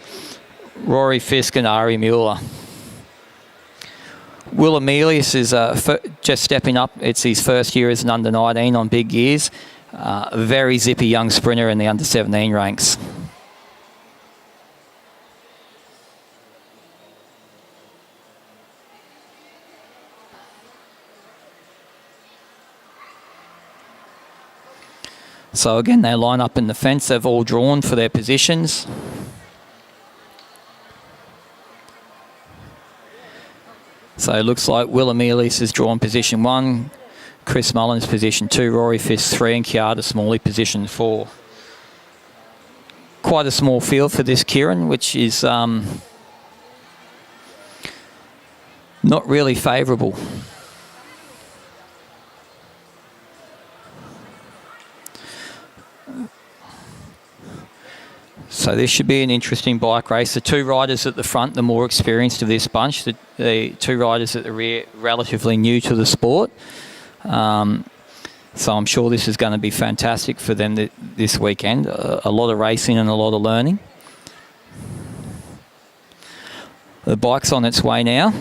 Rory Fisk and Ari Mueller. Will Meares is just stepping up. It's his first year as an under-19 on big gears. A very zippy young sprinter in the under-17 ranks. So again, they line up in the fence. They've all drawn for their positions. So it looks like Will Meares has drawn position 1, Chris Mullins position 2, Rory Fisk 3, and Keita Smalley position 4. Quite a small field for this Keirin, which is not really favourable. So this should be an interesting bike race. The two riders at the front, the more experienced of this bunch. The two riders at the rear, relatively new to the sport. So I'm sure this is going to be fantastic for them this weekend. A lot of racing and a lot of learning. The bike's on its way now.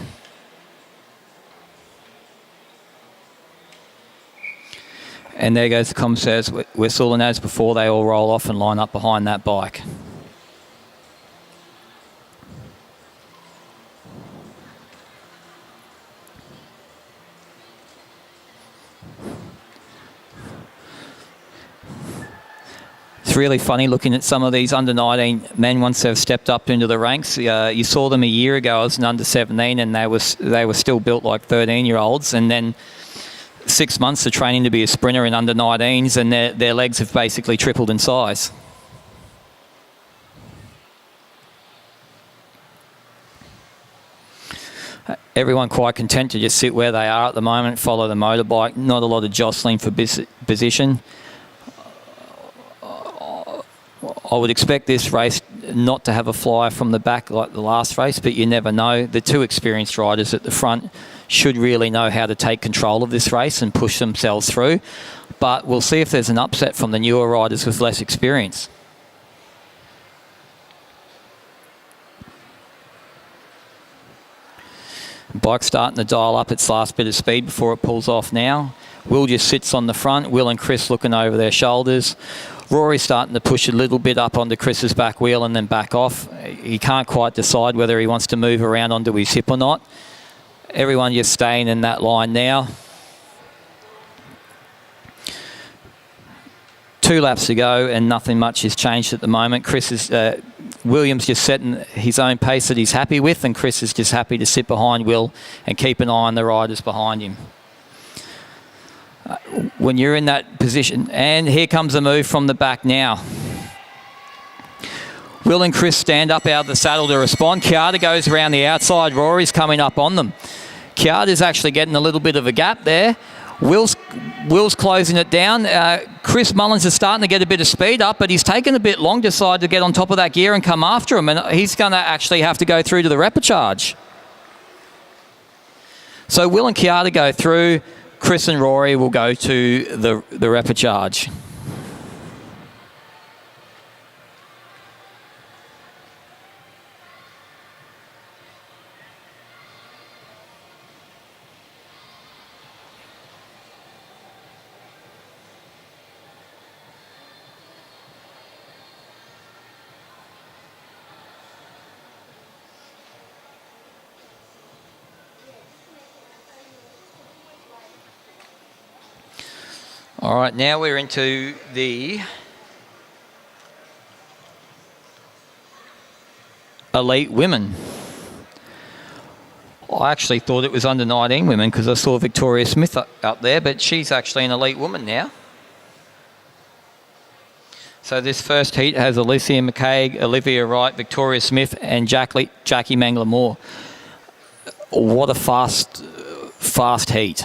And there goes the commissaires whistle, and as before, they all roll off and line up behind that bike. It's really funny looking at some of these under-19 men once they've stepped up into the ranks. You saw them a year ago as an under-17, and they were still built like 13-year-olds, and then 6 months of training to be a sprinter in under-19s, and their legs have basically tripled in size. Everyone quite content to just sit where they are at the moment, follow the motorbike, not a lot of jostling for position. I would expect this race not to have a flyer from the back like the last race, but you never know. The two experienced riders at the front should really know how to take control of this race and push themselves through. But we'll see if there's an upset from the newer riders with less experience. motorbike starting to dial up its last bit of speed before it pulls off now. Will just sits on the front. Will and Chris looking over their shoulders. Rory's starting to push a little bit up onto Chris's back wheel and then back off. He can't quite decide whether he wants to move around onto his hip or not. Everyone just staying in that line now. 2 laps to go and nothing much has changed at the moment. William's just setting his own pace that he's happy with, and Chris is just happy to sit behind Will and keep an eye on the riders behind him. When you're in that position, and here comes a move from the back now. Will and Chris stand up out of the saddle to respond. Kiata goes around the outside. Rory's coming up on them. Kiata's actually getting a little bit of a gap there. Will's closing it down. Chris Mullins is starting to get a bit of speed up, but he's taken a bit long to decide to get on top of that gear and come after him, and he's going to actually have to go through to the repechage. So Will and Kiata go through. Chris and Rory will go to the repechage. All right, now we're into the elite women. I actually thought it was under 19 women because I saw Victoria Smith up there, but she's actually an elite woman now. So this first heat has Alicia McCaig, Olivia Wright, Victoria Smith and Jackie Mangler-Moore. What a fast heat.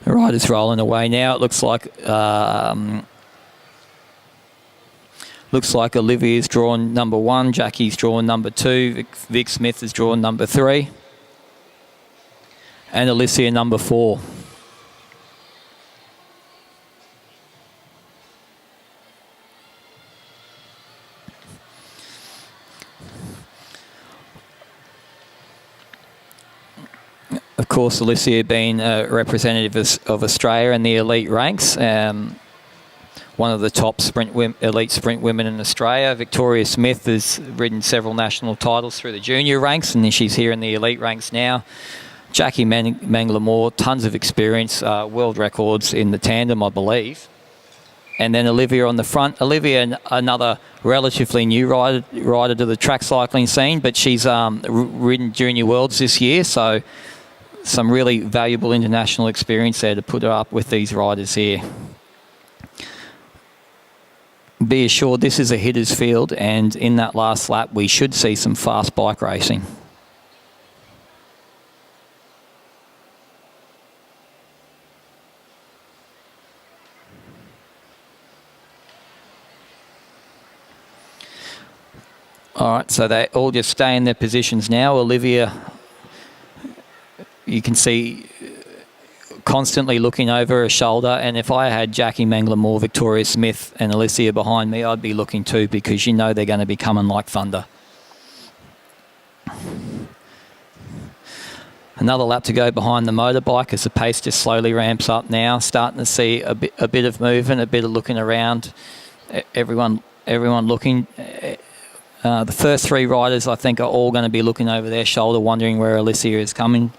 The rider's rolling away now. It looks like Olivia's drawn number 1, Jackie's drawn number 2, Vic Smith has drawn number 3, and Alicia number 4. Of course, Alicia being a representative of Australia in the elite ranks, one of the top elite sprint women in Australia. Victoria Smith has ridden several national titles through the junior ranks, and she's here in the elite ranks now. Jackie Mangler-Moore, tons of experience, world records in the tandem, I believe. And then Olivia on the front. Olivia, another relatively new rider to the track cycling scene, but she's ridden Junior Worlds this year, so some really valuable international experience there to put her up with these riders here. Be assured this is a hitter's field, and in that last lap we should see some fast bike racing. All right, so they all just stay in their positions now. Olivia, you can see constantly looking over her shoulder, and if I had Jackie Mangler-Moore, Victoria Smith and Alicia behind me, I'd be looking too, because you know they're going to be coming like thunder. Another lap to go behind the motorbike as the pace just slowly ramps up now. Starting to see a bit of movement, a bit of looking around. Everyone looking. The first 3 riders, I think, are all going to be looking over their shoulder, wondering where Alicia is coming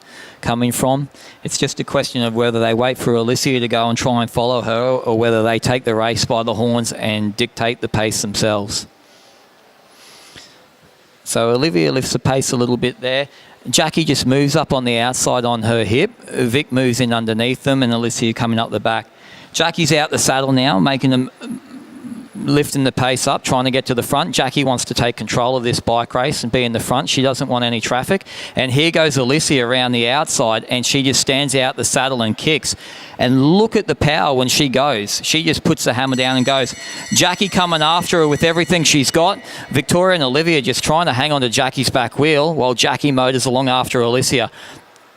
from. It's just a question of whether they wait for Alicia to go and try and follow her, or whether they take the race by the horns and dictate the pace themselves. So Olivia lifts the pace a little bit there. Jackie just moves up on the outside on her hip. Vic moves in underneath them, and Alicia coming up the back. Jackie's out the saddle now, making them lifting the pace up, trying to get to the front. Jackie wants to take control of this bike race and be in the front. She doesn't want any traffic. And here goes Alicia around the outside, and she just stands out the saddle and kicks. And look at the power when she goes. She just puts the hammer down and goes. Jackie coming after her with everything she's got. Victoria and Olivia just trying to hang on to Jackie's back wheel while Jackie motors along after Alicia.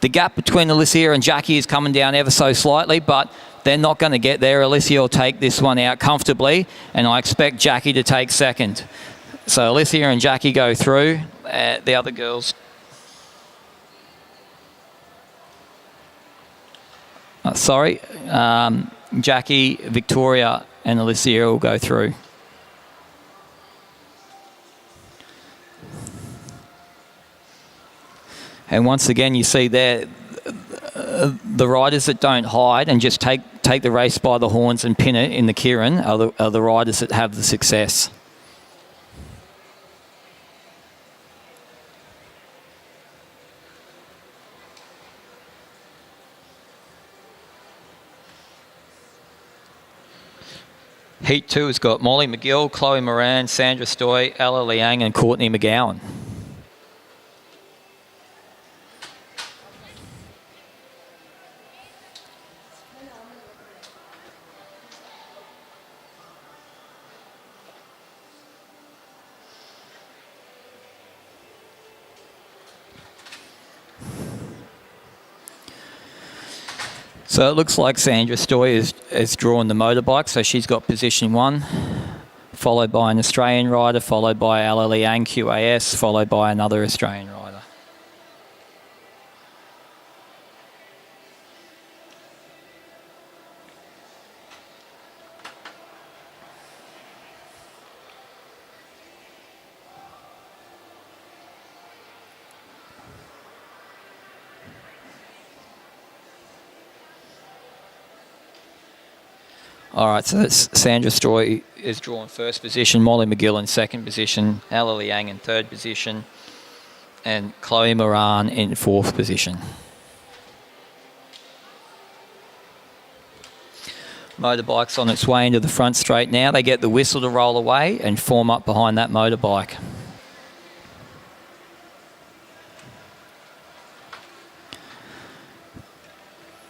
The gap between Alicia and Jackie is coming down ever so slightly, but they're not going to get there. Alicia will take this one out comfortably, and I expect Jackie to take second. So Alicia and Jackie go through. The other girls... Jackie, Victoria and Alicia will go through. And once again, you see there, the riders that don't hide and just take the race by the horns and pin it in the Keirin are the riders that have the success. Heat 2 has got Molly McGill, Chloe Moran, Sandra Stoy, Ella Liang and Courtney McGowan. So it looks like Sandra Stoy is drawn the motorbike, so she's got position 1, followed by an Australian rider, followed by Ella Liang QAS, followed by another Australian rider. All right, so that's Sandra Stoy is drawn first position, Molly McGill in second position, Ella Liang in third position, and Chloe Moran in fourth position. Motorbike's on its way into the front straight now. They get the whistle to roll away and form up behind that motorbike.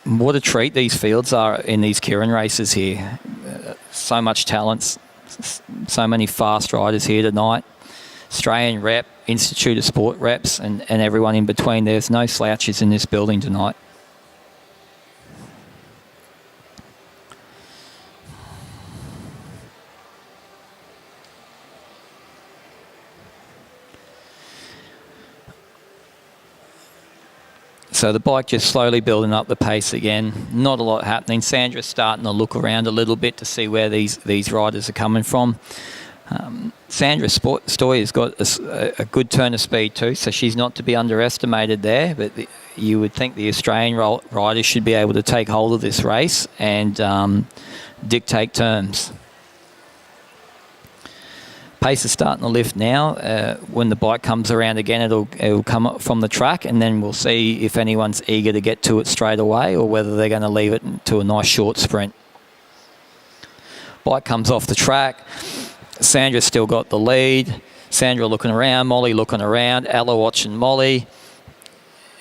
What a treat these fields are in these Keirin races here. So much talent, so many fast riders here tonight. Australian rep, Institute of Sport reps, and everyone in between. There's no slouches in this building tonight. So the bike just slowly building up the pace again. Not a lot happening. Sandra's starting to look around a little bit to see where these riders are coming from. Sandra Stoy has got a good turn of speed too, so she's not to be underestimated there. But you would think the Australian riders should be able to take hold of this race and dictate terms. Pace is starting to lift now. When the bike comes around again, it'll come up from the track, and then we'll see if anyone's eager to get to it straight away or whether they're going to leave it to a nice short sprint. Bike comes off the track. Sandra's still got the lead. Sandra looking around, Molly looking around, Ella watching Molly,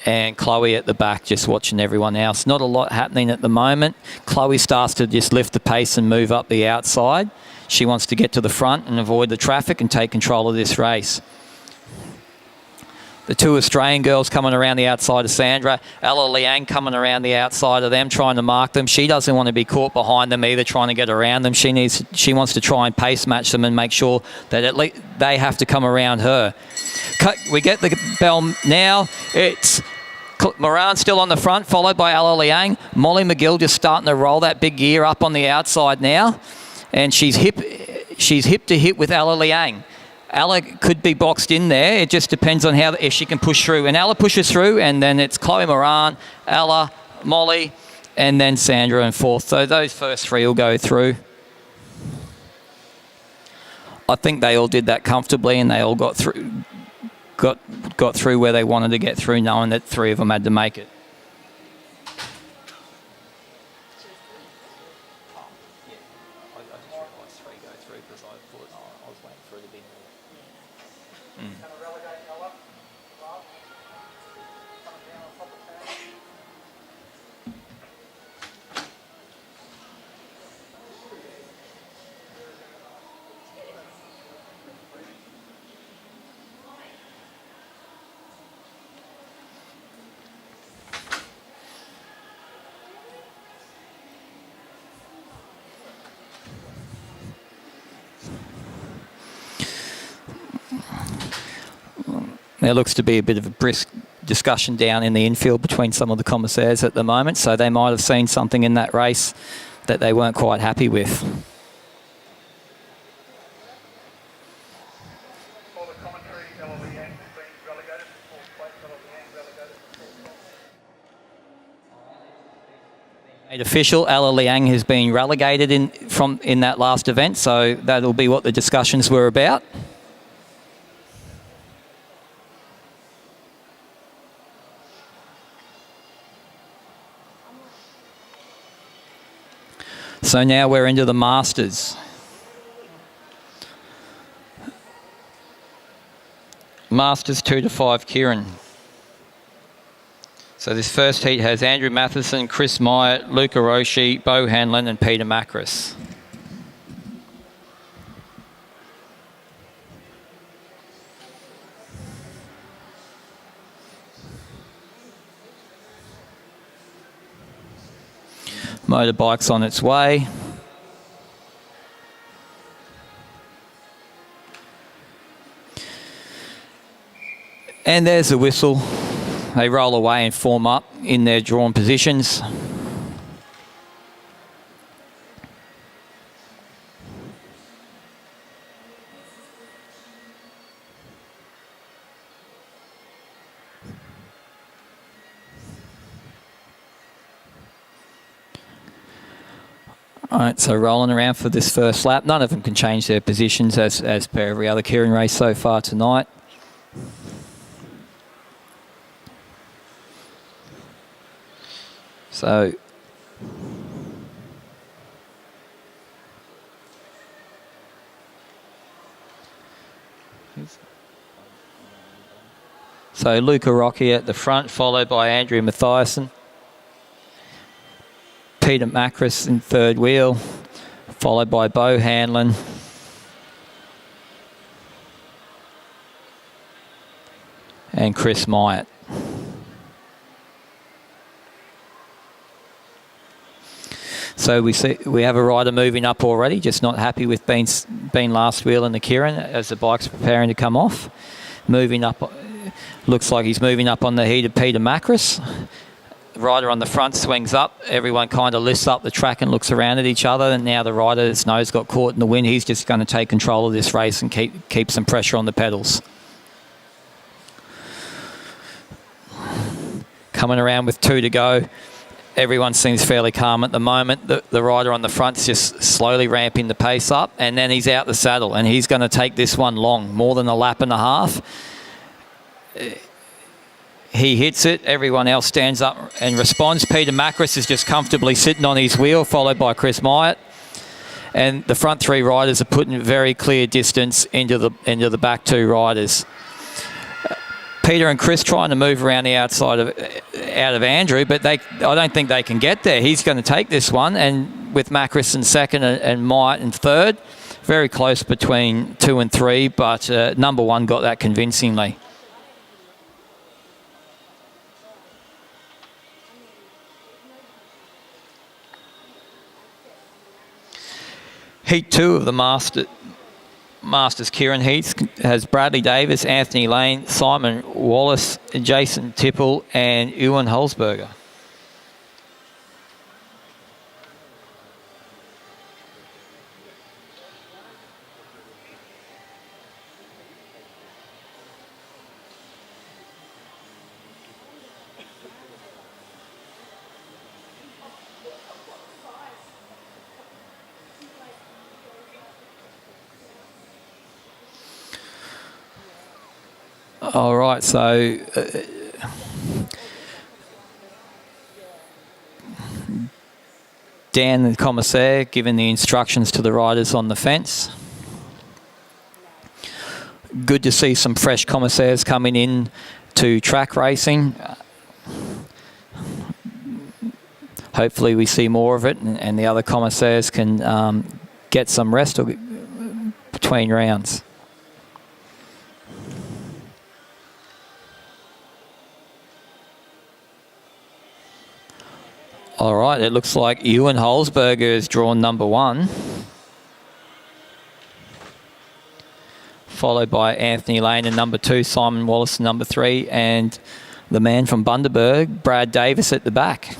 and Chloe at the back just watching everyone else. Not a lot happening at the moment. Chloe starts to just lift the pace and move up the outside. She wants to get to the front and avoid the traffic and take control of this race. The two Australian girls coming around the outside of Sandra. Ella Liang coming around the outside of them, trying to mark them. She doesn't want to be caught behind them either, trying to get around them. She wants to try and pace match them and make sure that at least they have to come around her. We get the bell now. It's Moran still on the front, followed by Ella Liang. Molly McGill just starting to roll that big gear up on the outside now. And she's hip to hip with Ella Liang. Ella could be boxed in there. It just depends on if she can push through. And Ella pushes through, and then it's Chloe Moran, Ella, Molly, and then Sandra in fourth. So those first three will go through. I think they all did that comfortably, and they all got through where they wanted to get through, knowing that three of them had to make it. There looks to be a bit of a brisk discussion down in the infield between some of the commissaires at the moment, so they might have seen something in that race that they weren't quite happy with. For the commentary, LLE Yang has been relegated to fourth place. LLE Yang relegated to fourth place. Made official, Ella Liang has been relegated in that last event, so that'll be what the discussions were about. So now we're into the Masters. Masters 2 to 5 Keirin. So this first heat has Andrew Matheson, Chris Myatt, Luca Roshi, Bo Hanlon and Peter Meares. Motorbike's on its way. And there's the whistle. They roll away and form up in their drawn positions. All right, so rolling around for this first lap. None of them can change their positions as per every other Keirin race so far tonight. So Luca Rocky at the front, followed by Andrew Mathiasen. Peter Meares in third wheel, followed by Bo Hanlon. And Chris Myatt. So we have a rider moving up already, just not happy with being last wheel in the Keirin as the bike's preparing to come off. Moving up, looks like he's moving up on the heat of Peter Meares. Rider on the front swings up. Everyone kind of lifts up the track and looks around at each other. And now the rider's nose got caught in the wind. He's just going to take control of this race and keep some pressure on the pedals. Coming around with 2 to go. Everyone seems fairly calm at the moment. The rider on the front's just slowly ramping the pace up. And then he's out the saddle. And he's going to take this one long, more than a lap and a half. He hits it. Everyone else stands up and responds. Peter Meares is just comfortably sitting on his wheel, followed by Chris Myatt. And the front 3 riders are putting very clear distance into the back 2 riders. Peter and Chris trying to move around the outside out of Andrew, but I don't think they can get there. He's going to take this one, and with Meares in second and Myatt in third, very close between 2 and 3, but number 1 got that convincingly. Heat 2 of the Masters Keirin heats has Bradley Davis, Anthony Lane, Simon Wallace, Jason Tipple and Ewan Holzberger. All right, so Dan, the commissaire, giving the instructions to the riders on the fence. Good to see some fresh commissaires coming in to track racing. Hopefully we see more of it and the other commissaires can get some rest between rounds. All right, it looks like Ewan Holzberger is drawn number 1. followed by Anthony Lane in number 2, Simon Wallace in number 3, and the man from Bundaberg, Brad Davis at the back.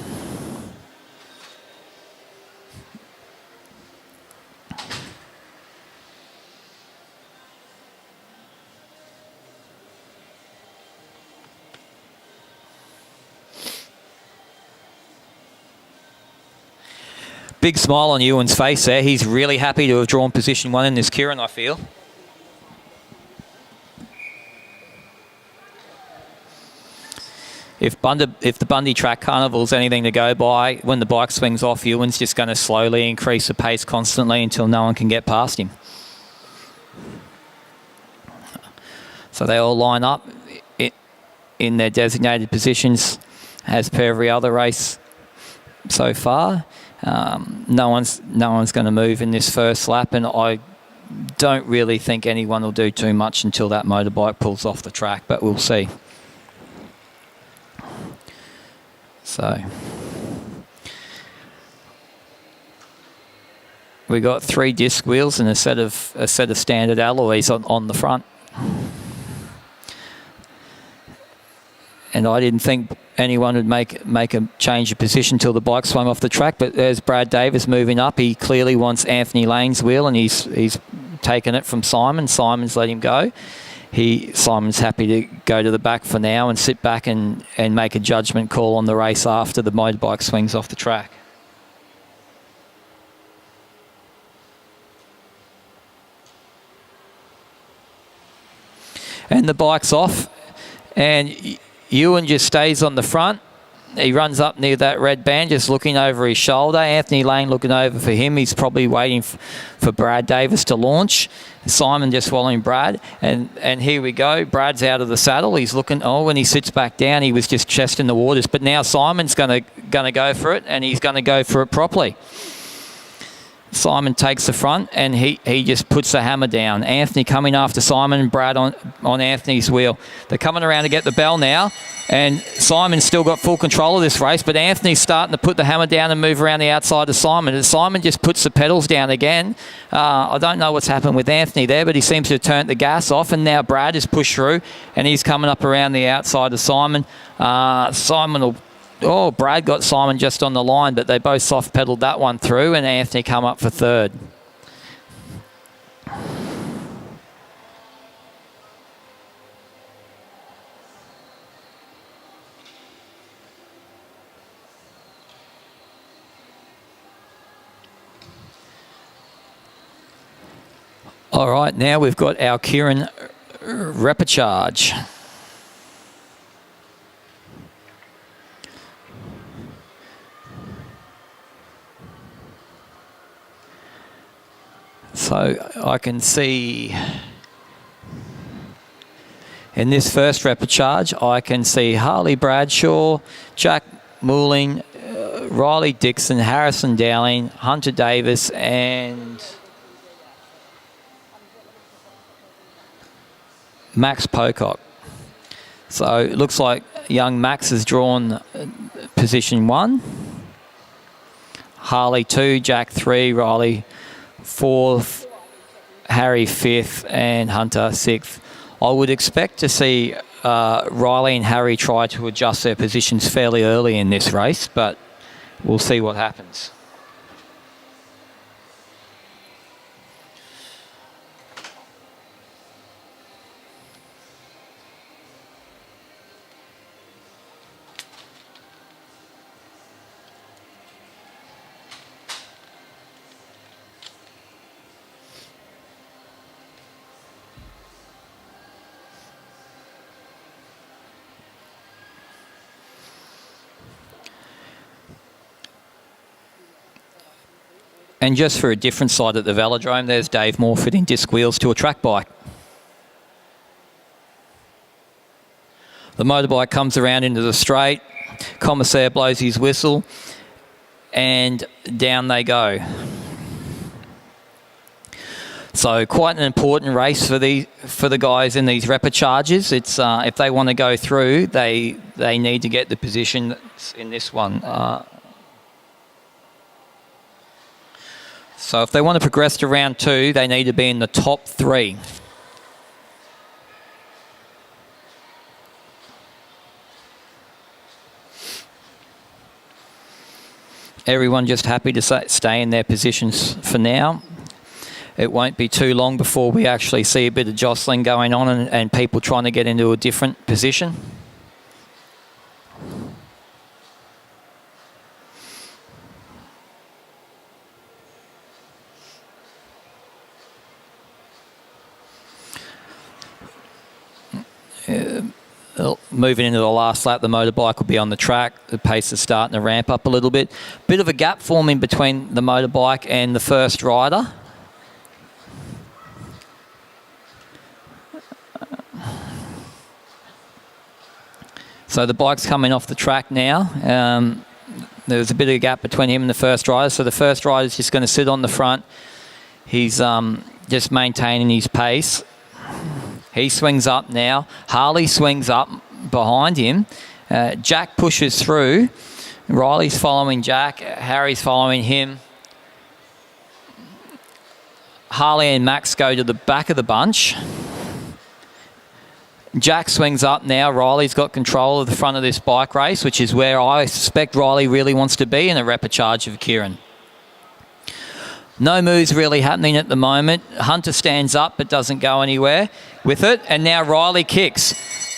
Big smile on Ewan's face there. He's really happy to have drawn position 1 in this Keirin, I feel. If the Bundy Track Carnival's anything to go by, when the bike swings off, Ewan's just going to slowly increase the pace constantly until no one can get past him. So they all line up in their designated positions as per every other race so far. No one's going to move in this first lap, and I don't really think anyone will do too much until that motorbike pulls off the track, but we'll see. So we got 3 disc wheels and a set of standard alloys on the front. And I didn't think anyone would make a change of position till the bike swung off the track, but there's Brad Davis moving up. He clearly wants Anthony Lane's wheel, and he's taken it from Simon. Simon's let him go. Simon's happy to go to the back for now and sit back and make a judgment call on the race after the motorbike swings off the track. And the bike's off, and Ewan just stays on the front. He runs up near that red band, just looking over his shoulder. Anthony Lane looking over for him. He's probably waiting for Brad Davis to launch. Simon just following Brad. And here we go. Brad's out of the saddle. He's looking, when he sits back down, he was just chest in the waters. But now Simon's going to go for it, and he's going to go for it properly. Simon takes the front, and he just puts the hammer down. Anthony coming after Simon, and Brad on Anthony's wheel. They're coming around to get the bell now, and Simon's still got full control of this race, but Anthony's starting to put the hammer down and move around the outside of Simon. And Simon just puts the pedals down again. I don't know what's happened with Anthony there, but he seems to have turned the gas off, and now Brad is pushed through, and he's coming up around the outside of Simon. Brad got Simon just on the line, but they both soft pedaled that one through, and Anthony come up for third. All right, now we've got our Keirin repecharge. So I can see in this first repecharge, I can see Harley Bradshaw, Jack Mooling, Riley Dixon, Harrison Dowling, Hunter Davis, and Max Pocock. So it looks like young Max has drawn position 1, Harley 2, Jack 3, Riley 4th, Harry 5th, and Hunter 6th. I would expect to see Riley and Harry try to adjust their positions fairly early in this race, but we'll see what happens. And just for a different side at the Velodrome, there's Dave Moore fitting disc wheels to a track bike. The motorbike comes around into the straight, Commissaire blows his whistle, and down they go. So quite an important race for the guys in these repecharges. It's if they want to go through, they need to get the position in this one. So if they want to progress to round 2, they need to be in the top 3. Everyone just happy to stay in their positions for now. It won't be too long before we actually see a bit of jostling going on and people trying to get into a different position. Moving into the last lap, the motorbike will be on the track. The pace is starting to ramp up a little bit. Bit of a gap forming between the motorbike and the first rider. So the bike's coming off the track now. There's a bit of a gap between him and the first rider. So the first rider is just going to sit on the front. He's just maintaining his pace. He swings up now. Harley swings up behind him. Jack pushes through. Riley's following Jack. Harry's following him. Harley and Max go to the back of the bunch. Jack swings up now. Riley's got control of the front of this bike race, which is where I suspect Riley really wants to be in a repechage of Keirin. No moves really happening at the moment. Hunter stands up but doesn't go anywhere with it. And now Riley kicks.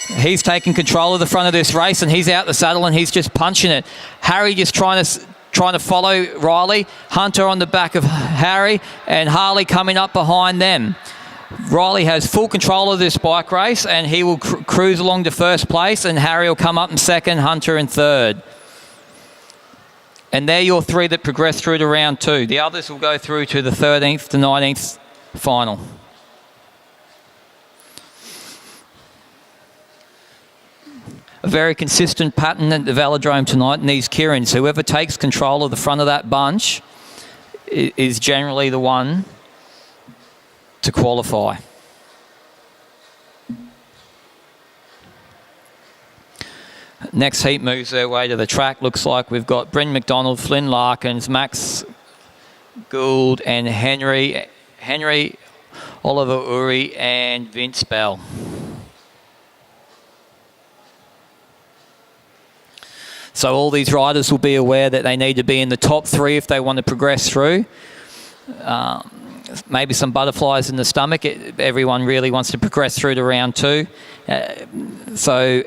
He's taking control of the front of this race and he's out the saddle and he's just punching it. Harry just trying to follow Riley. Hunter on the back of Harry and Harley coming up behind them. Riley has full control of this bike race and he will cruise along to first place and Harry will come up in second, Hunter in third. And they're your three that progress through to round two. The others will go through to the 13th to 19th final. A very consistent pattern at the Velodrome tonight in these Keirins. Whoever takes control of the front of that bunch is generally the one to qualify. Next heat moves their way to the track. Looks like we've got Bryn McDonald, Flynn Larkins, Max Gould and Henry, Oliver Uri and Vince Bell. So all these riders will be aware that they need to be in the top three if they want to progress through. Maybe some butterflies in the stomach. Everyone really wants to progress through to round two. So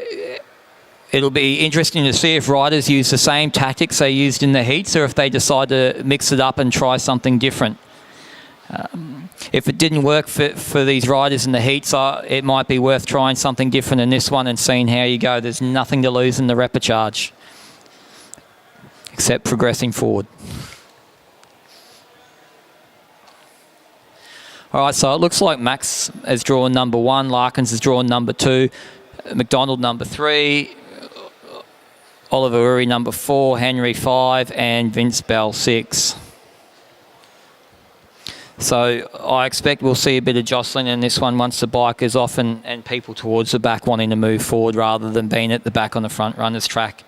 it'll be interesting to see if riders use the same tactics they used in the heats or if they decide to mix it up and try something different. If it didn't work for these riders in the heats, it might be worth trying something different in this one and seeing how you go. There's nothing to lose in the repechage except progressing forward. All right, so it looks like Max has drawn number one, Larkins has drawn number two, McDonald number three, Oliver Uri number four, Henry 5, and Vince Bell 6. So I expect we'll see a bit of jostling in this one once the bike is off and people towards the back wanting to move forward rather than being at the back on the front runners track.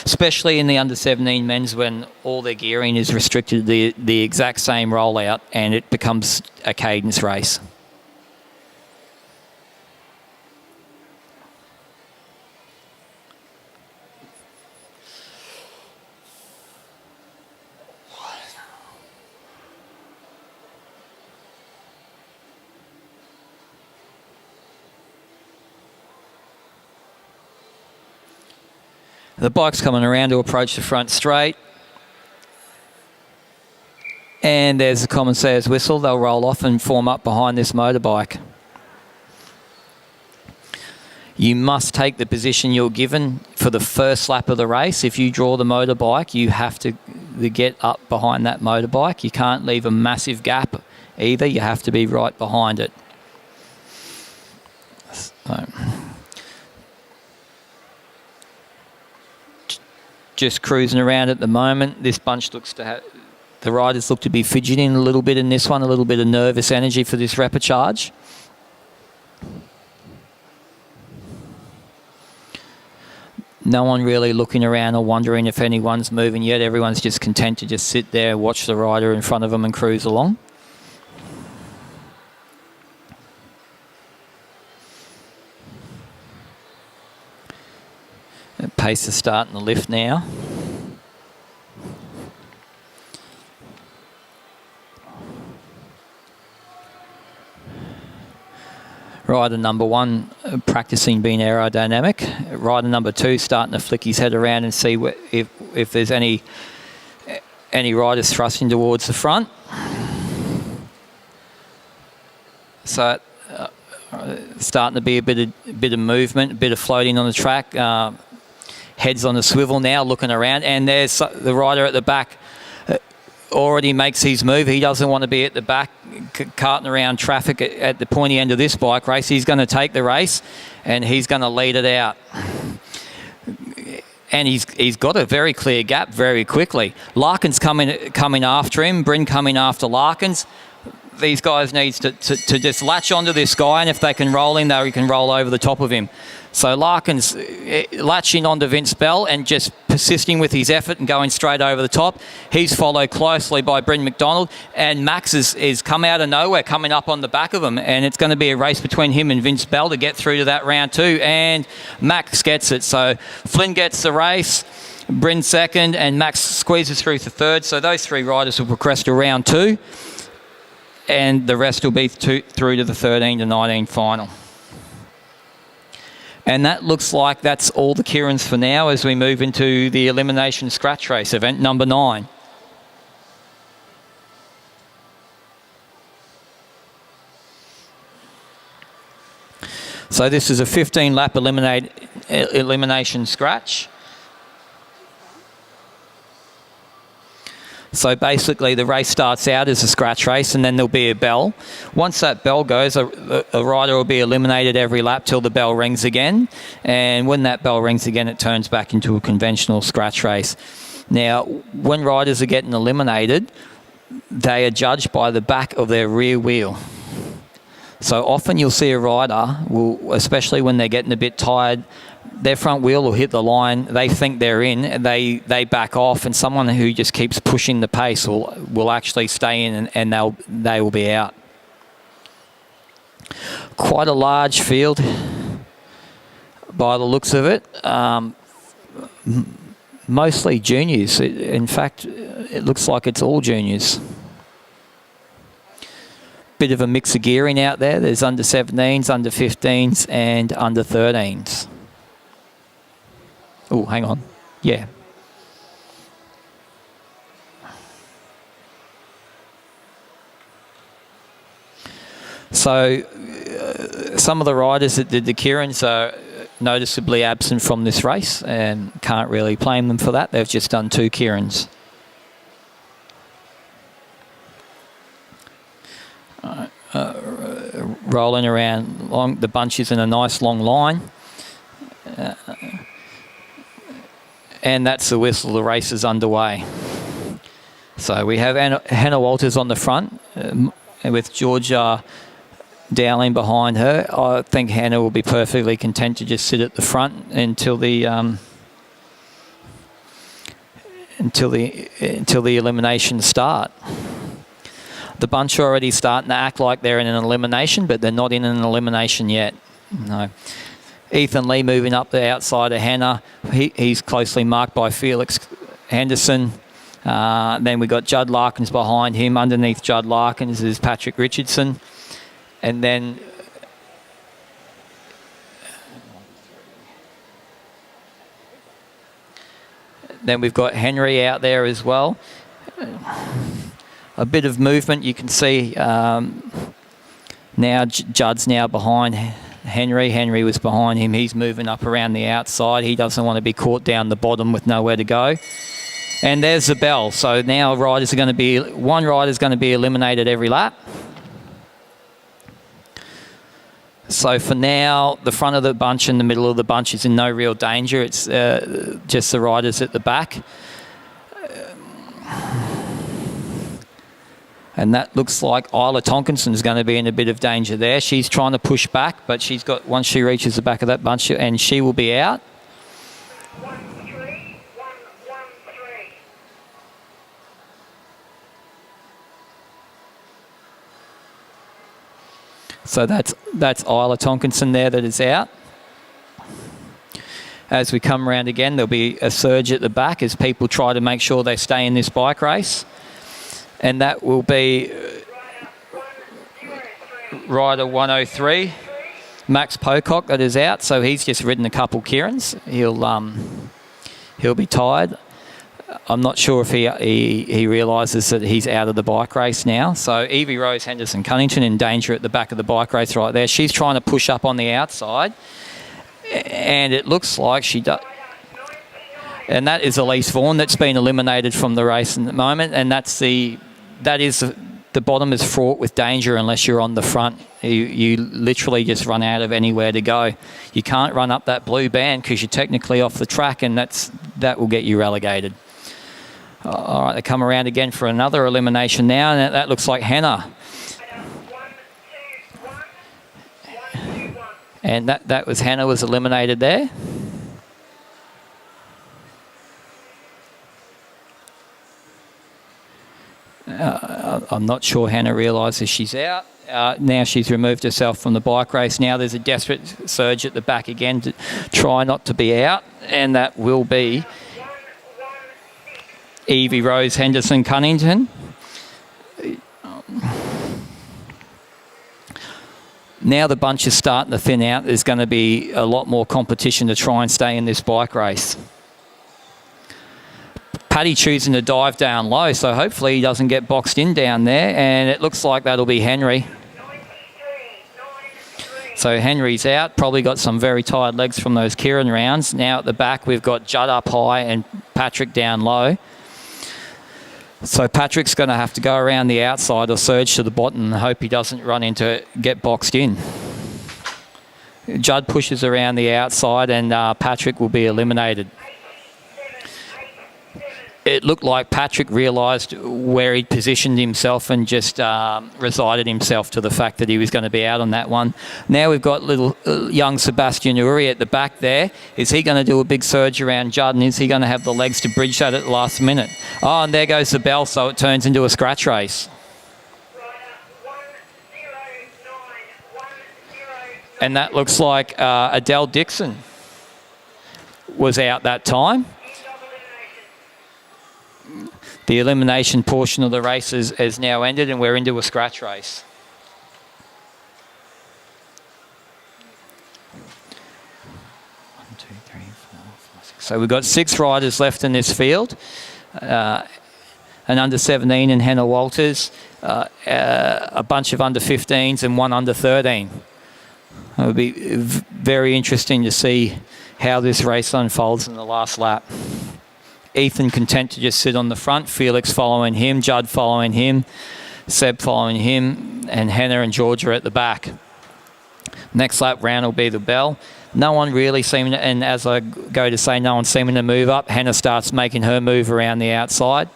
Especially in the under-17 men's when all their gearing is restricted to the exact same rollout and it becomes a cadence race. The bike's coming around to approach the front straight. And there's the commentator's whistle. They'll roll off and form up behind this motorbike. You must take the position you're given for the first lap of the race. If you draw the motorbike, you have to get up behind that motorbike. You can't leave a massive gap either. You have to be right behind it. So, just cruising around at the moment. This bunch looks to have, the riders look to be fidgeting a little bit in this one, a little bit of nervous energy for this repechage. No one really looking around or wondering if anyone's moving yet. Everyone's just content to just sit there, watch the rider in front of them and cruise along. Pace is starting to lift now. Rider number 1 practicing being aerodynamic. Rider number 2 starting to flick his head around and see if there's any riders thrusting towards the front. So starting to be a bit of movement, a bit of floating on the track. Heads on the swivel now, looking around, and there's the rider at the back. Already makes his move. He doesn't want to be at the back carting around traffic at the pointy end of this bike race. He's going to take the race and he's going to lead it out. And he's got a very clear gap very quickly. Larkin's coming after him. Bryn coming after Larkins. These guys need to just latch onto this guy, and if they can roll him, they can roll over the top of him. So Larkin's latching onto Vince Bell and just persisting with his effort and going straight over the top. He's followed closely by Bryn McDonald, and Max is come out of nowhere, coming up on the back of him, and it's going to be a race between him and Vince Bell to get through to that round 2, and Max gets it. So Flynn gets the race, Bryn second, and Max squeezes through to third. So those 3 riders will progress to round 2, and the rest will be through to the 13 to 19 final. And that looks like that's all the Keirins for now as we move into the elimination scratch race, event number 9. So this is a 15-lap elimination scratch. So basically the race starts out as a scratch race, and then there'll be a bell. Once that bell goes, a rider will be eliminated every lap till the bell rings again. And when that bell rings again, it turns back into a conventional scratch race. Now, when riders are getting eliminated, they are judged by the back of their rear wheel. So often you'll see a rider, especially when they're getting a bit tired, their front wheel will hit the line, they think they're in, and they back off, and someone who just keeps pushing the pace will actually stay in, and they will be out. Quite a large field by the looks of it. Mostly juniors. In fact, it looks like it's all juniors. Bit of a mix of gearing out there. There's under 17s, under 15s, and under 13s. Oh, hang on. Yeah. So some of the riders that did the Keirins are noticeably absent from this race, and can't really blame them for that. They've just done 2 Keirins. Rolling around the bunches in a nice long line. And that's the whistle. The race is underway. So we have Hannah Walters on the front with Georgia Dowling behind her. I think Hannah will be perfectly content to just sit at the front until the eliminations start. The bunch are already starting to act like they're in an elimination, but they're not in an elimination yet. No. Ethan Lee moving up the outside of Hannah. He's closely marked by Felix Henderson. Then we've got Judd Larkins behind him. Underneath Judd Larkins is Patrick Richardson. And then we've got Henry out there as well. A bit of movement you can see. Now Judd's now behind Henry. Henry was behind him. He's moving up around the outside. He doesn't want to be caught down the bottom with nowhere to go. And there's the bell. So now one rider's going to be eliminated every lap. So for now, the front of the bunch and the middle of the bunch is in no real danger. It's just the riders at the back. And that looks like Isla Tonkinson's going to be in a bit of danger there. She's trying to push back, but once she reaches the back of that bunch, and she will be out. 1-3-1-1-3. So that's Isla Tonkinson there that is out. As we come around again, there'll be a surge at the back as people try to make sure they stay in this bike race. And that will be rider 103. Max Pocock that is out, so he's just ridden a couple Keirins. He'll be tired. I'm not sure if he realises that he's out of the bike race now. So Evie Rose Henderson Cunnington in danger at the back of the bike race right there. She's trying to push up on the outside, and it looks like she does. And that is Elise Vaughan that's been eliminated from the race at the moment, and the bottom is fraught with danger unless you're on the front. You literally just run out of anywhere to go. You can't run up that blue band because you're technically off the track, and that will get you relegated. All right, they come around again for another elimination now, and that looks like Hannah. And that was Hannah was eliminated there. I'm not sure Hannah realises she's out. Now she's removed herself from the bike race. Now there's a desperate surge at the back again to try not to be out, and that will be Evie Rose Henderson Cunnington. Now the bunch is starting to thin out. There's going to be a lot more competition to try and stay in this bike race. Paddy choosing to dive down low, so hopefully he doesn't get boxed in down there, and it looks like that'll be Henry. So Henry's out, probably got some very tired legs from those Keirin rounds. Now at the back we've got Judd up high and Patrick down low. So Patrick's going to have to go around the outside or surge to the bottom and hope he doesn't get boxed in. Judd pushes around the outside, and Patrick will be eliminated. It looked like Patrick realised where he'd positioned himself and just resigned himself to the fact that he was going to be out on that one. Now we've got little young Sebastian Uri at the back there. Is he going to do a big surge around Judd, and is he going to have the legs to bridge that at the last minute? Oh, and there goes the bell, so it turns into a scratch race. And that looks like Adele Dixon was out that time. The elimination portion of the race has now ended, and we're into a scratch race. So we've got 6 riders left in this field. An under 17 in Hannah Walters, a bunch of under 15s and one under 13. It would be very interesting to see how this race unfolds in the last lap. Ethan content to just sit on the front, Felix following him, Judd following him, Seb following him, and Hannah and Georgia at the back. Next lap round will be the bell. No one really seeming to, and as I go to say, no one seeming to move up. Hannah starts making her move around the outside.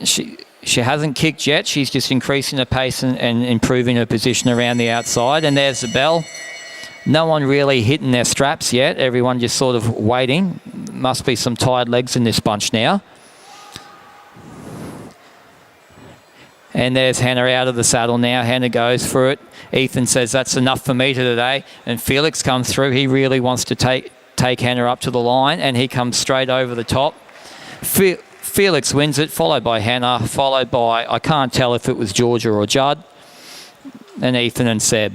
She hasn't kicked yet. She's just increasing her pace and improving her position around the outside. And there's the bell. No one really hitting their straps yet. Everyone just sort of waiting. Must be some tired legs in this bunch now. And there's Hannah out of the saddle now. Hannah goes for it. Ethan says, that's enough for me today. And Felix comes through. He really wants to take Hannah up to the line, and he comes straight over the top. Felix wins it, followed by Hannah, followed by, I can't tell if it was Georgia or Judd, and Ethan and Seb.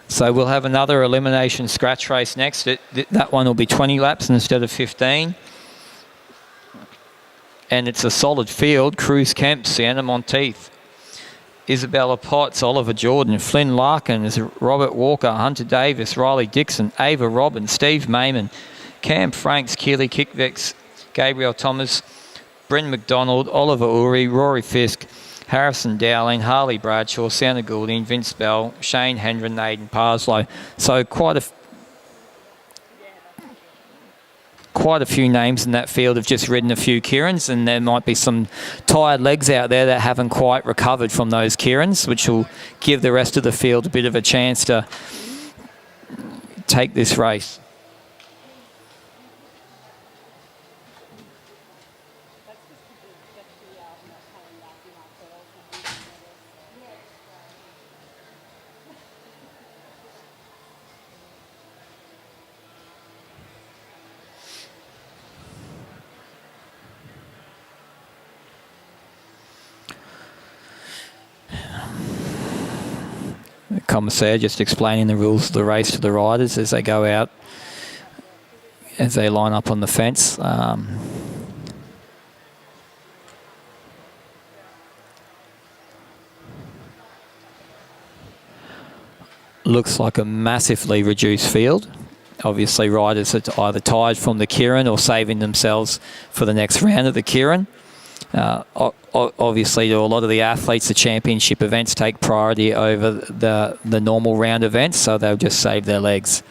So we'll have another elimination scratch race next. That one will be 20 laps instead of 15. And it's a solid field. Cruz Kemp, Sienna Monteith, Isabella Potts, Oliver Jordan, Flynn Larkins, Robert Walker, Hunter Davis, Riley Dixon, Ava Robbins, Steve Mayman, Cam Franks, Keely Kickvex, Gabriel Thomas, Bryn McDonald, Oliver Uri, Rory Fisk, Harrison Dowling, Harley Bradshaw, Santa Goulding, Vince Bell, Shane Hendren, Aidan Parslow. So quite a few names in that field have just ridden a few Keirins, and there might be some tired legs out there that haven't quite recovered from those Keirins, which will give the rest of the field a bit of a chance to take this race. commissaire just explaining the rules of the race to the riders as they go out, as they line up on the fence. Looks like a massively reduced field. Obviously, riders are either tired from the Keirin or saving themselves for the next round of the Keirin. Obviously, to a lot of the athletes, the championship events take priority over the normal round events, so they'll just save their legs.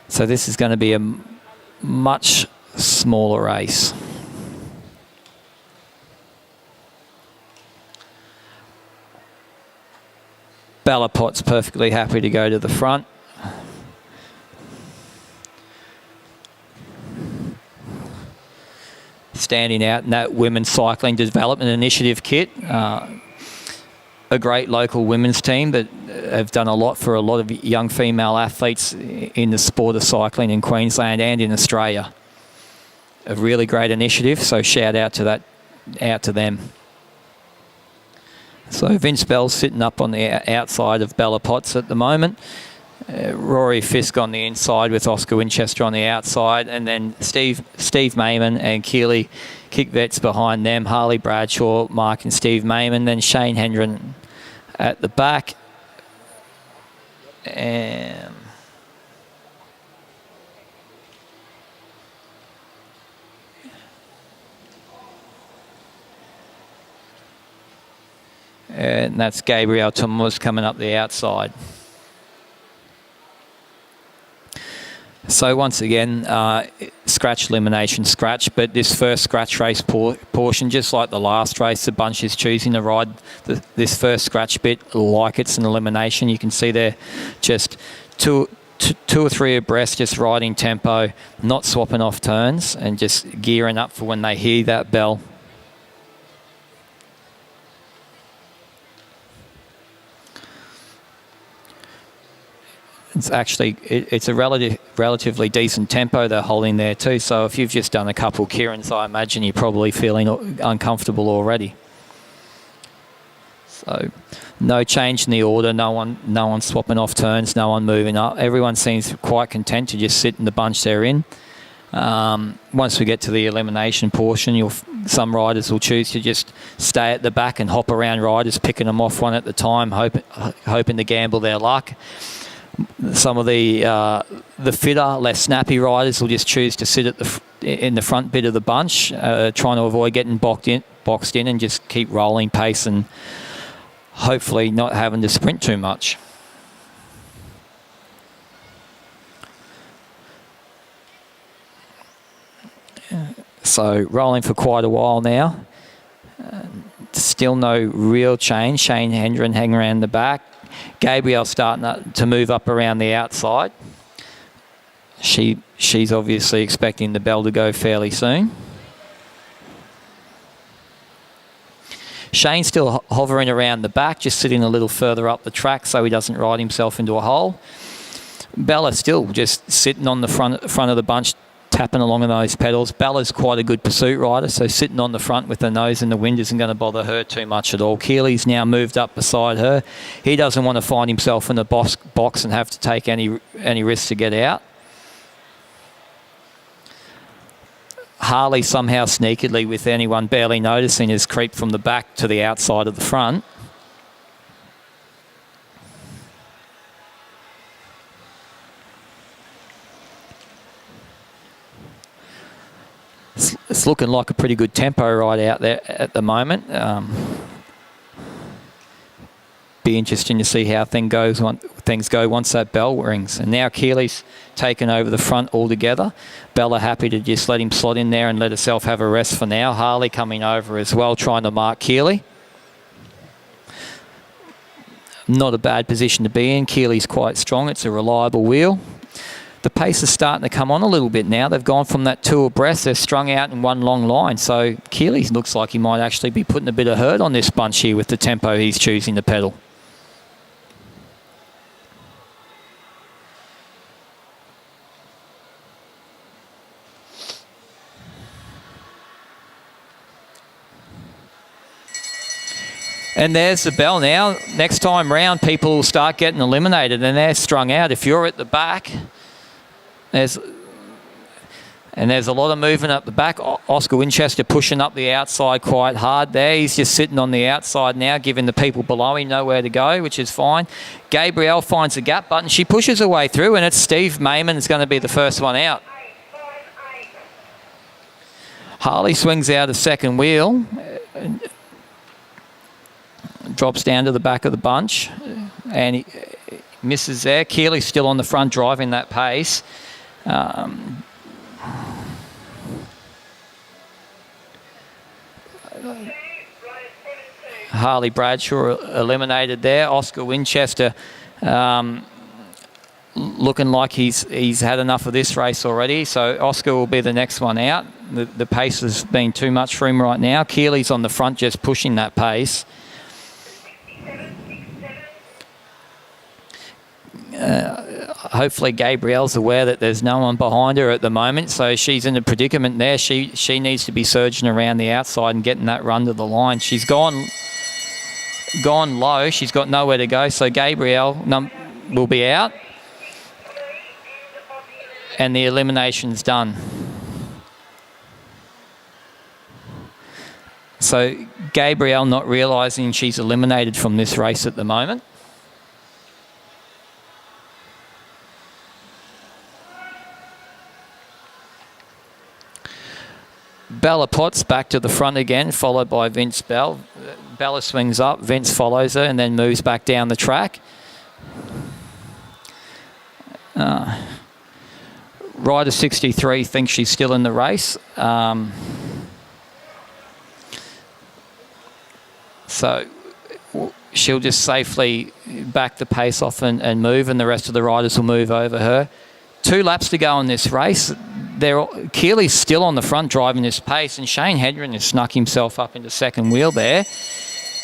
So this is going to be a much smaller race. Ballapot's perfectly happy to go to the front. Standing out in that Women's Cycling Development Initiative kit. A great local women's team that have done a lot for a lot of young female athletes in the sport of cycling in Queensland and in Australia. A really great initiative, so shout out to them. So Vince Bell's sitting up on the outside of Ballapot's at the moment. Rory Fisk on the inside with Oscar Winchester on the outside, and then Steve Mayman and Keely Kickvets behind them. Harley Bradshaw, Mark and Steve Mayman, then Shane Hendren at the back. And that's Gabriel Thomas coming up the outside. So once again, scratch, elimination, scratch. But this first scratch race portion, just like the last race, the bunch is choosing to ride this first scratch bit like it's an elimination. You can see they're just two or three abreast, just riding tempo, not swapping off turns, and just gearing up for when they hear that bell. It's actually, it's a relatively decent tempo they're holding there too. So if you've just done a couple Keirins, I imagine you're probably feeling uncomfortable already. So no change in the order, no one swapping off turns, no one moving up. Everyone seems quite content to just sit in the bunch they're in. Once we get to the elimination portion, some riders will choose to just stay at the back and hop around riders, picking them off one at a time, hoping to gamble their luck. Some of the fitter, less snappy riders will just choose to sit in the front bit of the bunch, trying to avoid getting boxed in and just keep rolling pace and hopefully not having to sprint too much. So rolling for quite a while now. Still no real change. Shane Hendren hanging around the back. Gabrielle starting to move up around the outside. She's obviously expecting the bell to go fairly soon. Shane's still hovering around the back, just sitting a little further up the track so he doesn't ride himself into a hole. Bella's still just sitting on the front of the bunch, tapping along on those pedals. Bella's quite a good pursuit rider, so sitting on the front with her nose in the wind isn't going to bother her too much at all. Keely's now moved up beside her. He doesn't want to find himself in the box and have to take any risks to get out. Harley somehow sneakily, with anyone barely noticing, has creeped from the back to the outside of the front. It's looking like a pretty good tempo ride out there at the moment. Be interesting to see how things go once that bell rings. And now Keely's taken over the front altogether. Bella happy to just let him slot in there and let herself have a rest for now. Harley coming over as well, trying to mark Keely. Not a bad position to be in. Keely's quite strong. It's a reliable wheel. The pace is starting to come on a little bit now. They've gone from that two abreast. They're strung out in one long line. So Keely looks like he might actually be putting a bit of hurt on this bunch here with the tempo he's choosing to pedal. And there's the bell now. Next time round, people will start getting eliminated, and they're strung out. If you're at the back, there's a lot of movement up the back. Oscar Winchester pushing up the outside quite hard there. He's just sitting on the outside now, giving the people below him nowhere to go, which is fine. Gabrielle finds the gap button. She pushes her way through, and it's Steve Mayman is going to be the first one out. Harley swings out a second wheel, drops down to the back of the bunch, and he misses there. Keely's still on the front driving that pace. Harley Bradshaw eliminated there. Oscar Winchester looking like he's had enough of this race already. So Oscar will be the next one out. The pace has been too much for him right now. Keely's on the front just pushing that pace. Hopefully Gabrielle's aware that there's no one behind her at the moment, so she's in a predicament there. She needs to be surging around the outside and getting that run to the line. She's gone low. She's got nowhere to go, so Gabrielle will be out, and the elimination's done. So Gabrielle not realising she's eliminated from this race at the moment. Bella Potts back to the front again, followed by Vince Bell. Bella swings up, Vince follows her and then moves back down the track. Rider 63 thinks she's still in the race. So she'll just safely back the pace off and move, and the rest of the riders will move over her. 2 laps to go in this race. Keely's still on the front driving this pace, and Shane Hedren has snuck himself up into second wheel there.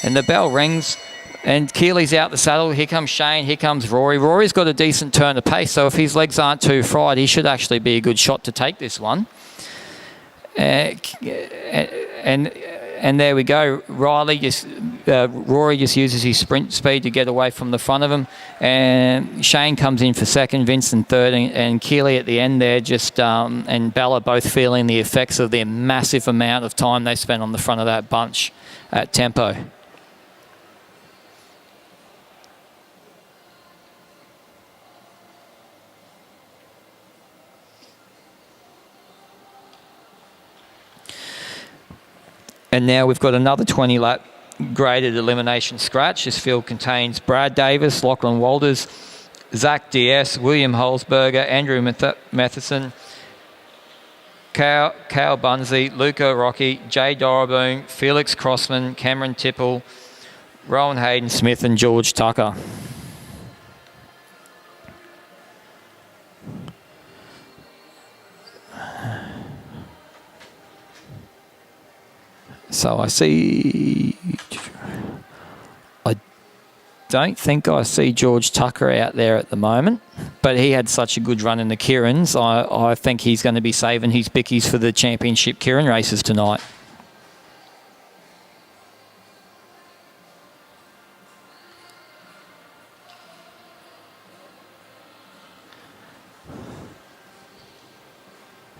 And the bell rings, and Keely's out the saddle. Here comes Shane, here comes Rory. Rory's got a decent turn of pace, so if his legs aren't too fried, he should actually be a good shot to take this one. And there we go. Rory just uses his sprint speed to get away from the front of him. And Shane comes in for second, Vincent third, and Keely at the end there and Bella both feeling the effects of their massive amount of time they spent on the front of that bunch at tempo. And now we've got another 20-lap graded elimination scratch. This field contains Brad Davis, Lachlan Walters, Zach Diaz, William Holzberger, Andrew Matheson, Kyle Bunzy, Luca Rocky, Jay Dorraboom, Felix Crossman, Cameron Tipple, Rowan Hayden Smith and George Tucker. So I don't think I see George Tucker out there at the moment, but he had such a good run in the Keirins. I think he's going to be saving his bickies for the championship Keirin races tonight.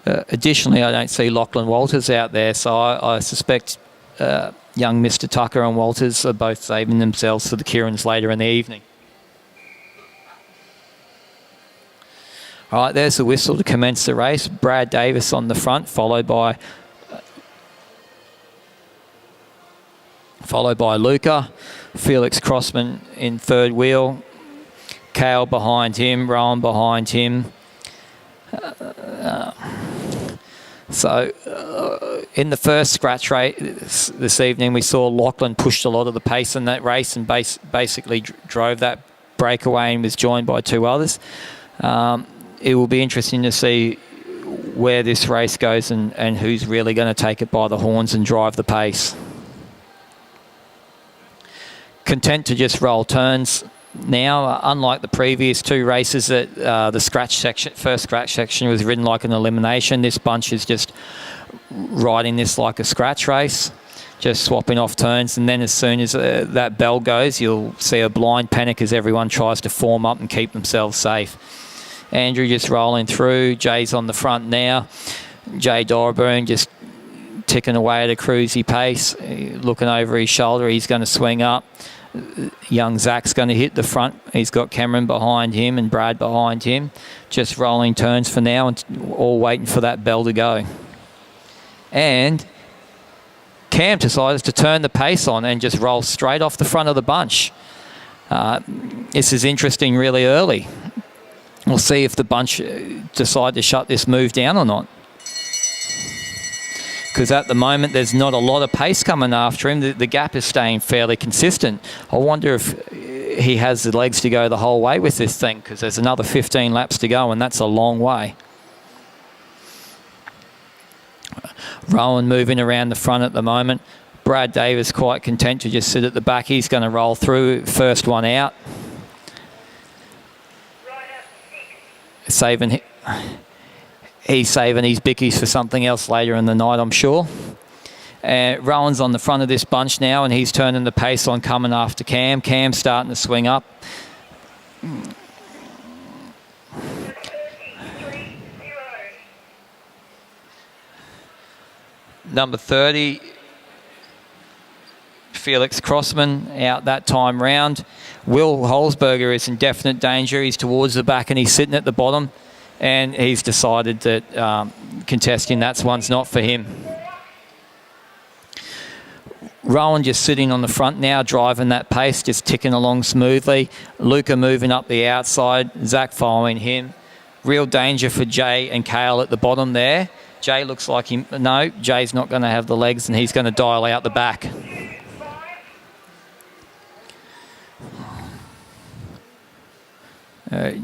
Additionally, I don't see Lachlan Walters out there, so I suspect young Mr. Tucker and Walters are both saving themselves for the Keirins later in the evening. All right, there's the whistle to commence the race. Brad Davis on the front, followed by Luca. Felix Crossman in third wheel. Kale behind him, Rowan behind him. In the first scratch race this evening, we saw Lachlan pushed a lot of the pace in that race and basically drove that breakaway and was joined by 2 others. It will be interesting to see where this race goes and who's really going to take it by the horns and drive the pace. Content to just roll turns now, unlike the previous 2 races that the first scratch section was ridden like an elimination. This bunch is just riding this like a scratch race. just swapping off turns. And then as soon as that bell goes, you'll see a blind panic as everyone tries to form up and keep themselves safe. Andrew just rolling through. Jay's on the front now. Jay Dorburn just ticking away at a cruisy pace, looking over his shoulder. He's going to swing up. Young Zach's going to hit the front. He's got Cameron behind him and Brad behind him. Just rolling turns for now and all waiting for that bell to go. And Cam decides to turn the pace on and just roll straight off the front of the bunch. This is interesting really early. We'll see if the bunch decide to shut this move down or not. Because at the moment, there's not a lot of pace coming after him. The gap is staying fairly consistent. I wonder if he has the legs to go the whole way with this thing, because there's another 15 laps to go, and that's a long way. Rowan moving around the front at the moment. Brad Davis quite content to just sit at the back. He's going to roll through. First one out. He's saving his bickies for something else later in the night, I'm sure. Rowan's on the front of this bunch now, and he's turning the pace on coming after Cam. Cam's starting to swing up. Number 30, Felix Crossman, out that time round. Will Holzberger is in definite danger. He's towards the back and he's sitting at the bottom. And he's decided that contesting that one's not for him. Rowan just sitting on the front now, driving that pace, just ticking along smoothly. Luca moving up the outside, Zach following him. Real danger for Jay and Kale at the bottom there. Jay looks like him. No, Jay's not going to have the legs and he's going to dial out the back.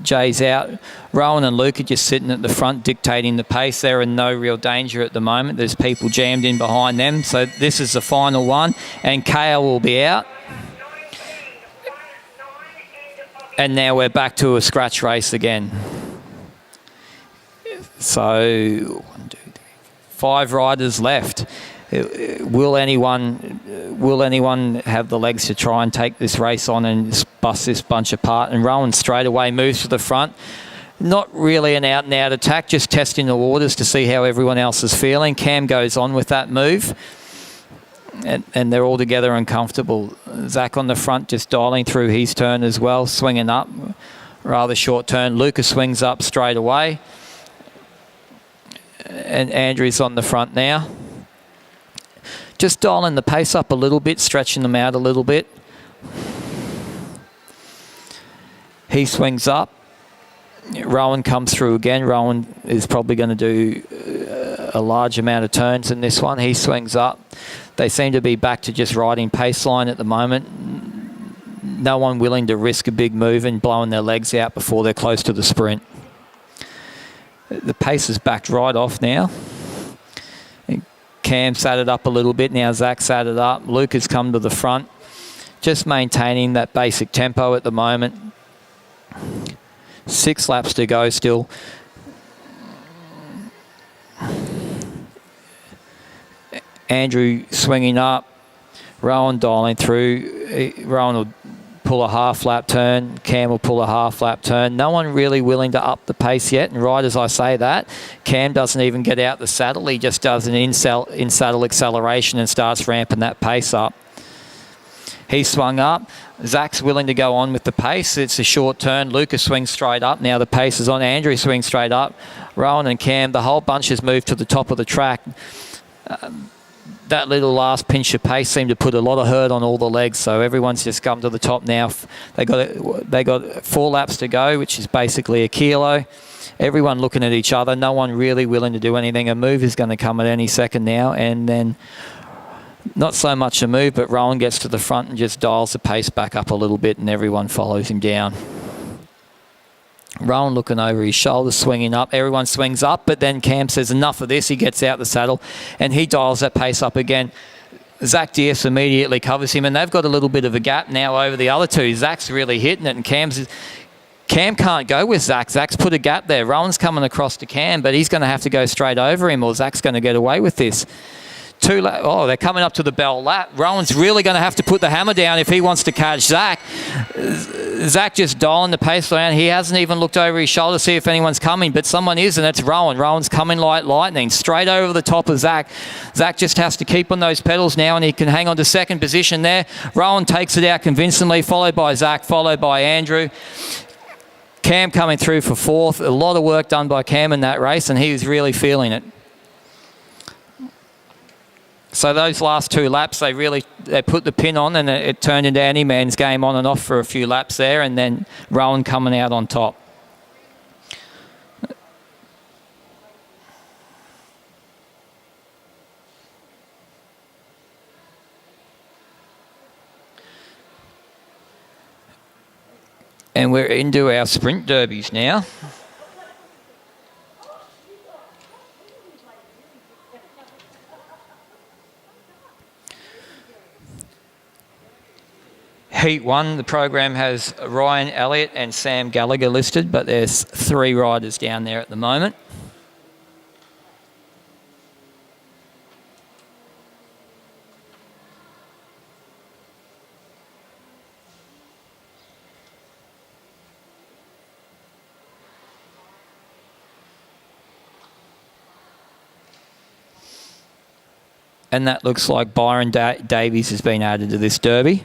Jay's out. Rowan and Luke are just sitting at the front dictating the pace. They're in no real danger at the moment. There's people jammed in behind them. So this is the final one. And Kale will be out. And now we're back to a scratch race again. So 5 riders left. Will anyone have the legs to try and take this race on and bust this bunch apart? And Rowan straight away moves to the front. Not really an out-and-out attack, just testing the waters to see how everyone else is feeling. Cam goes on with that move. And they're all together and comfortable. Zach on the front just dialing through his turn as well, swinging up. Rather short turn. Lucas swings up straight away. And Andrew's on the front now. Just dialing the pace up a little bit, stretching them out a little bit. He swings up. Rowan comes through again. Rowan is probably going to do a large amount of turns in this one. He swings up. They seem to be back to just riding pace line at the moment. No one willing to risk a big move and blowing their legs out before they're close to the sprint. The pace is backed right off now. Cam sat it up a little bit. Now Zach sat it up. Luke has come to the front. Just maintaining that basic tempo at the moment. 6 laps to go still. Andrew swinging up. Rowan dialing through. Rowan will pull a half-lap turn. Cam will pull a half-lap turn. No one really willing to up the pace yet. And right as I say that, Cam doesn't even get out the saddle. He just does an in-saddle acceleration and starts ramping that pace up. He swung up. Zach's willing to go on with the pace. It's a short turn. Lucas swings straight up. Now the pace is on. Andrew swings straight up. Rowan and Cam, the whole bunch has moved to the top of the track. That little last pinch of pace seemed to put a lot of hurt on all the legs, so everyone's just come to the top now. They got 4 laps to go, which is basically a kilo. Everyone looking at each other, no one really willing to do anything. A move is going to come at any second now, and then not so much a move, but Rowan gets to the front and just dials the pace back up a little bit, and everyone follows him down. Rowan looking over his shoulder, swinging up. Everyone swings up, but then Cam says enough of this. He gets out the saddle and he dials that pace up again. Zach Diaz immediately covers him, and they've got a little bit of a gap now over the other two. Zach's really hitting it, and Cam can't go with Zach. Zach's put a gap there. Rowan's coming across to Cam, but he's going to have to go straight over him, or Zach's going to get away with this. Oh, they're coming up to the bell lap. Rowan's really going to have to put the hammer down if he wants to catch Zach. Zach just dialing the pace around. He hasn't even looked over his shoulder to see if anyone's coming, but someone is, and it's Rowan. Rowan's coming like lightning, straight over the top of Zach. Zach just has to keep on those pedals now, and he can hang on to second position there. Rowan takes it out convincingly, followed by Zach, followed by Andrew. Cam coming through for fourth. A lot of work done by Cam in that race, and he was really feeling it. So those last 2 laps, they put the pin on, and it turned into any man's game on and off for a few laps there, and then Rowan coming out on top. And we're into our sprint derbies now. Heat 1, the program has Ryan Elliott and Sam Gallagher listed, but there's 3 riders down there at the moment. And that looks like Byron Davies has been added to this derby.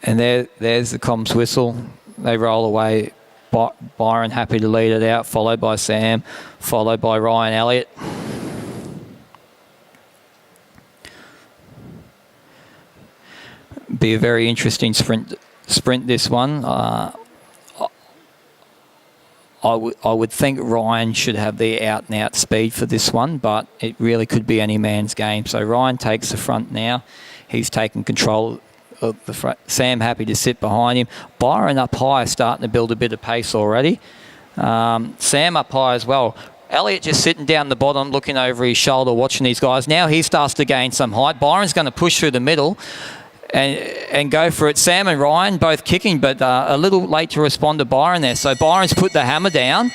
And there's the comms whistle. They roll away. Byron happy to lead it out, followed by Sam, followed by Ryan Elliott. Be a very interesting sprint this one. I would think Ryan should have the out-and-out speed for this one, but it really could be any man's game. So Ryan takes the front now. He's taken control of the front. Sam happy to sit behind him. Byron up high, starting to build a bit of pace already. Sam up high as well. Elliott just sitting down the bottom, looking over his shoulder, watching these guys. Now he starts to gain some height. Byron's going to push through the middle and go for it. Sam and Ryan both kicking, but a little late to respond to Byron there. So Byron's put the hammer down,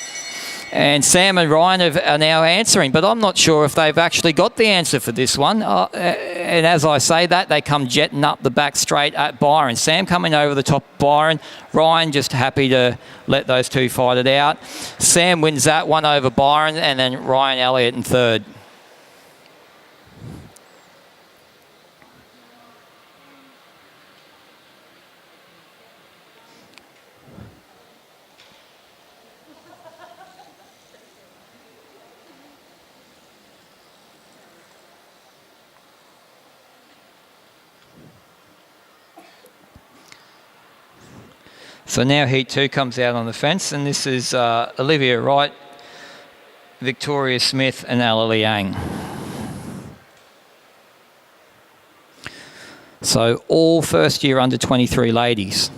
and Sam and Ryan are now answering, but I'm not sure if they've actually got the answer for this one. And as I say that, they come jetting up the back straight at Byron. Sam coming over the top of Byron. Ryan just happy to let those 2 fight it out. Sam wins that one over Byron, and then Ryan Elliott in third. So now Heat 2 comes out on the fence, and this is Olivia Wright, Victoria Smith and Ella Liang. So all first year under 23 ladies.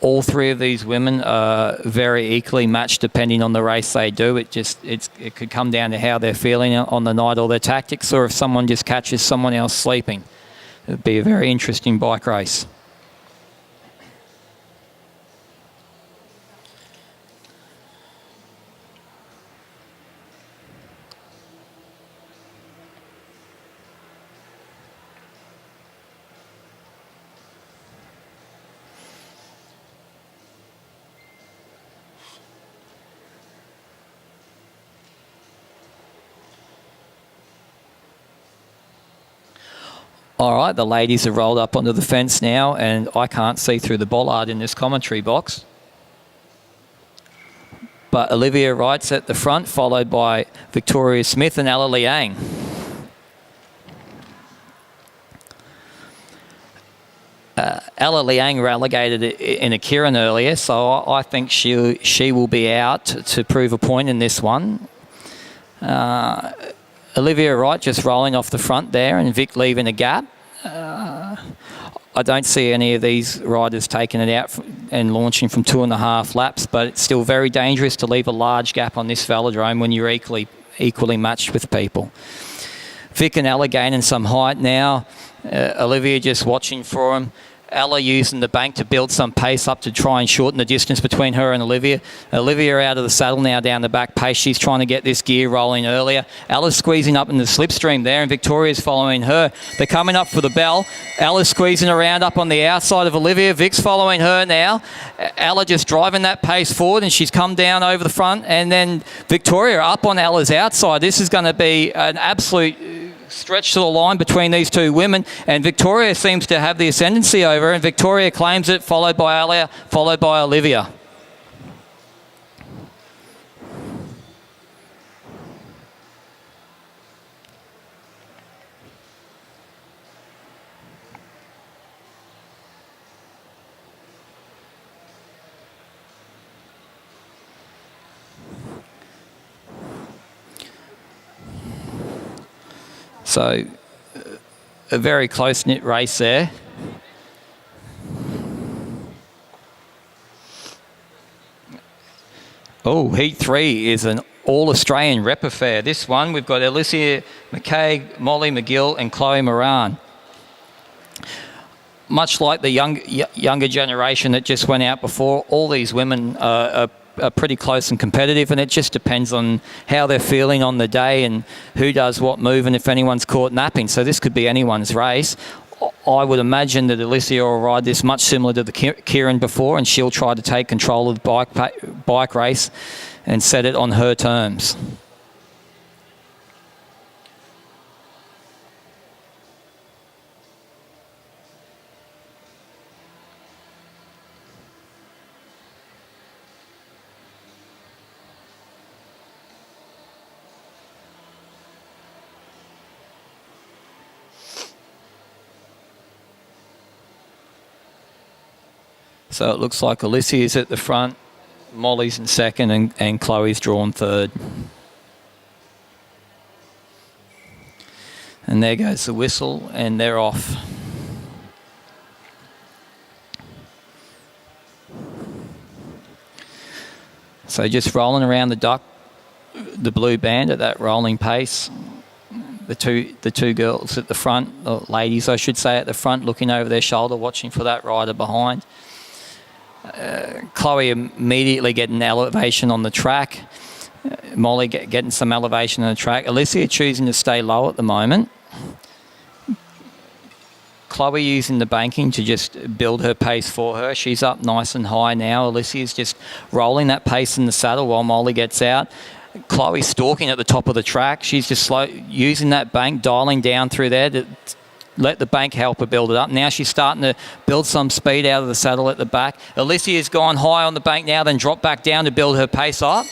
All 3 of these women are very equally matched depending on the race they do. It could come down to how they're feeling on the night or their tactics, or if someone just catches someone else sleeping. It'd be a very interesting bike race. All right, the ladies have rolled up onto the fence now, and I can't see through the bollard in this commentary box. But Olivia Wright's at the front, followed by Victoria Smith and Ella Liang. Ella Liang relegated in a Keirin earlier, so I think she will be out to prove a point in this one. Olivia Wright just rolling off the front there, and Vic leaving a gap. I don't see any of these riders taking it out and launching from 2.5 laps, but it's still very dangerous to leave a large gap on this velodrome when you're equally matched with people. Vic and Ella gaining some height now. Olivia just watching for him. Ella using the bank to build some pace up to try and shorten the distance between her and Olivia. Olivia out of the saddle now down the back pace. She's trying to get this gear rolling earlier. Ella's squeezing up in the slipstream there, and Victoria's following her. They're coming up for the bell. Ella's squeezing around up on the outside of Olivia. Vic's following her now. Ella just driving that pace forward, and she's come down over the front. And then Victoria up on Ella's outside. This is going to be an absolute stretch to the line between these two women, and Victoria seems to have the ascendancy over her, and Victoria claims it, followed by Ella, followed by Olivia. So, a very close-knit race there. Oh, Heat 3 is an all-Australian rep affair. This one, we've got Alicia McKay, Molly McGill and Chloe Moran. Much like the younger generation that just went out before, all these women are pretty close and competitive, and it just depends on how they're feeling on the day and who does what move and if anyone's caught napping. So this could be anyone's race. I would imagine that Alicia will ride this much similar to the Keirin before, and she'll try to take control of the bike race and set it on her terms. So it looks like Alicia's at the front, Molly's in second, and Chloe's drawn third. And there goes the whistle, and they're off. So just rolling around the blue band at that rolling pace. The two girls at the front, or ladies I should say, at the front, looking over their shoulder, watching for that rider behind. Chloe immediately getting elevation on the track. Molly getting some elevation on the track. Alicia choosing to stay low at the moment. Chloe using the banking to just build her pace for her. She's up nice and high now. Alicia's just rolling that pace in the saddle while Molly gets out. Chloe stalking at the top of the track. She's just slow, using that bank, dialing down through there to let the bank help her build it up. Now she's starting to build some speed out of the saddle at the back. Alicia's gone high on the bank now, then dropped back down to build her pace up.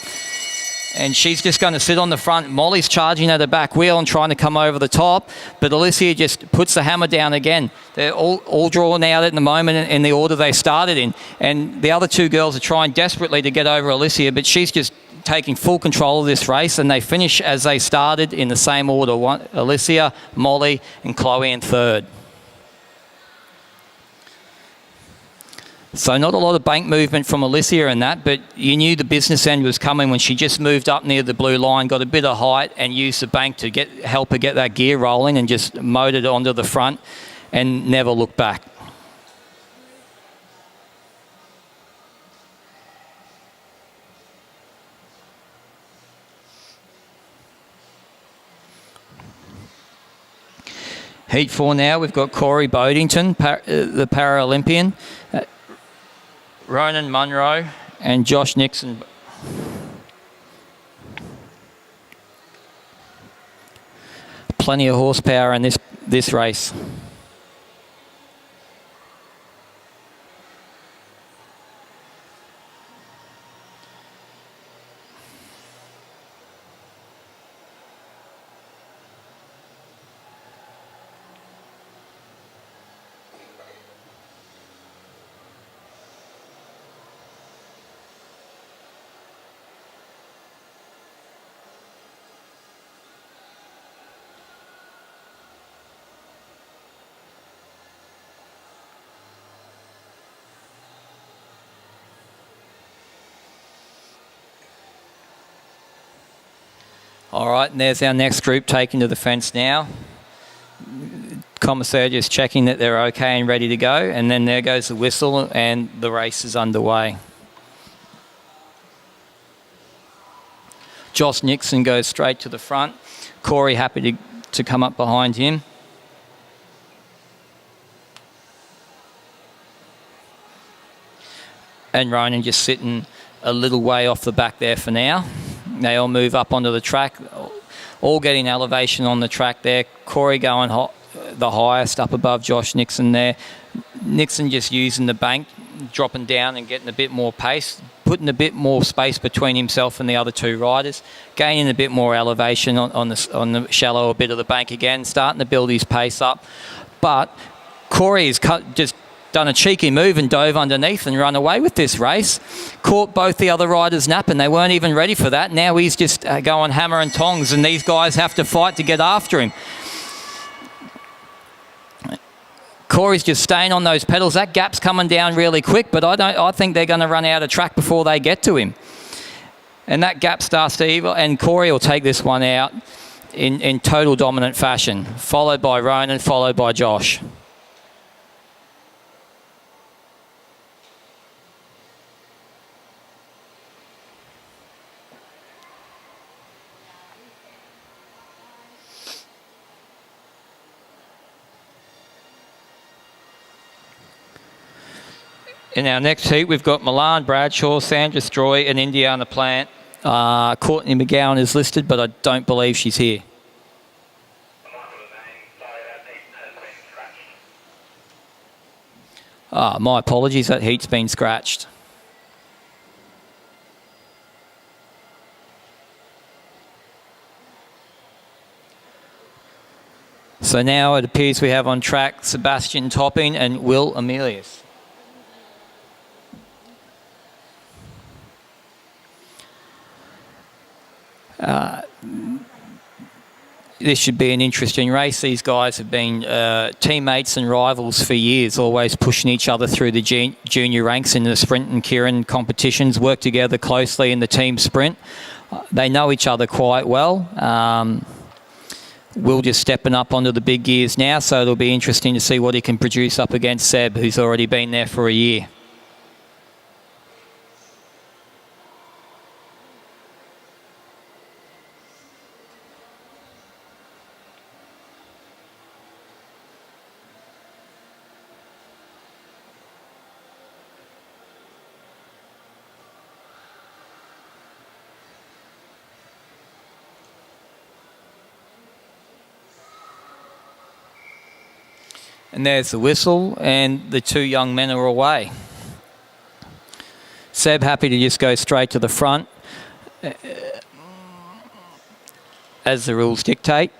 And she's just going to sit on the front. Molly's charging at the back wheel and trying to come over the top, but Alicia just puts the hammer down again. They're all drawn out at the moment in the order they started in. And the other two girls are trying desperately to get over Alicia, but she's just taking full control of this race, and they finish as they started in the same order. Alicia, Molly and Chloe in third. So not a lot of bank movement from Alicia in that, but you knew the business end was coming when she just moved up near the blue line, got a bit of height and used the bank to help her get that gear rolling, and just motored onto the front and never looked back. Heat 4 now, we've got Corey Bodington, the Paralympian, Ronan Munro and Josh Nixon. Plenty of horsepower in this race. All right, and there's our next group taken to the fence now. Commissaire just checking that they're okay and ready to go, and then there goes the whistle and the race is underway. Josh Nixon goes straight to the front. Corey happy to come up behind him. And Ronan just sitting a little way off the back there for now. They all move up onto the track, all getting elevation on the track there. Corey going the highest up above Josh Nixon there. Nixon just using the bank, dropping down and getting a bit more pace, putting a bit more space between himself and the other two riders, gaining a bit more elevation on the shallower bit of the bank again, starting to build his pace up. But Corey has just done a cheeky move and dove underneath and run away with this race. Caught both the other riders napping. They weren't even ready for that. Now he's just going hammer and tongs, and these guys have to fight to get after him. Corey's just staying on those pedals. That gap's coming down really quick, but I think they're going to run out of track before they get to him. And that gap starts to evil, and Corey will take this one out in total dominant fashion, followed by Ronan, followed by Josh. In our next heat, we've got Milan Bradshaw, Sandra Stroy and Indiana Plant. Courtney McGowan is listed, but I don't believe she's here. My apologies, that heat's been scratched. So now it appears we have on track Sebastian Topping and Will Emilius. This should be an interesting race. These guys have been teammates and rivals for years, always pushing each other through the junior ranks in the sprint and Keirin competitions, work together closely in the team sprint. They know each other quite well. Will just stepping up onto the big gears now, so it'll be interesting to see what he can produce up against Seb, who's already been there for a year. And there's the whistle, and the two young men are away. Seb happy to just go straight to the front, as the rules dictate.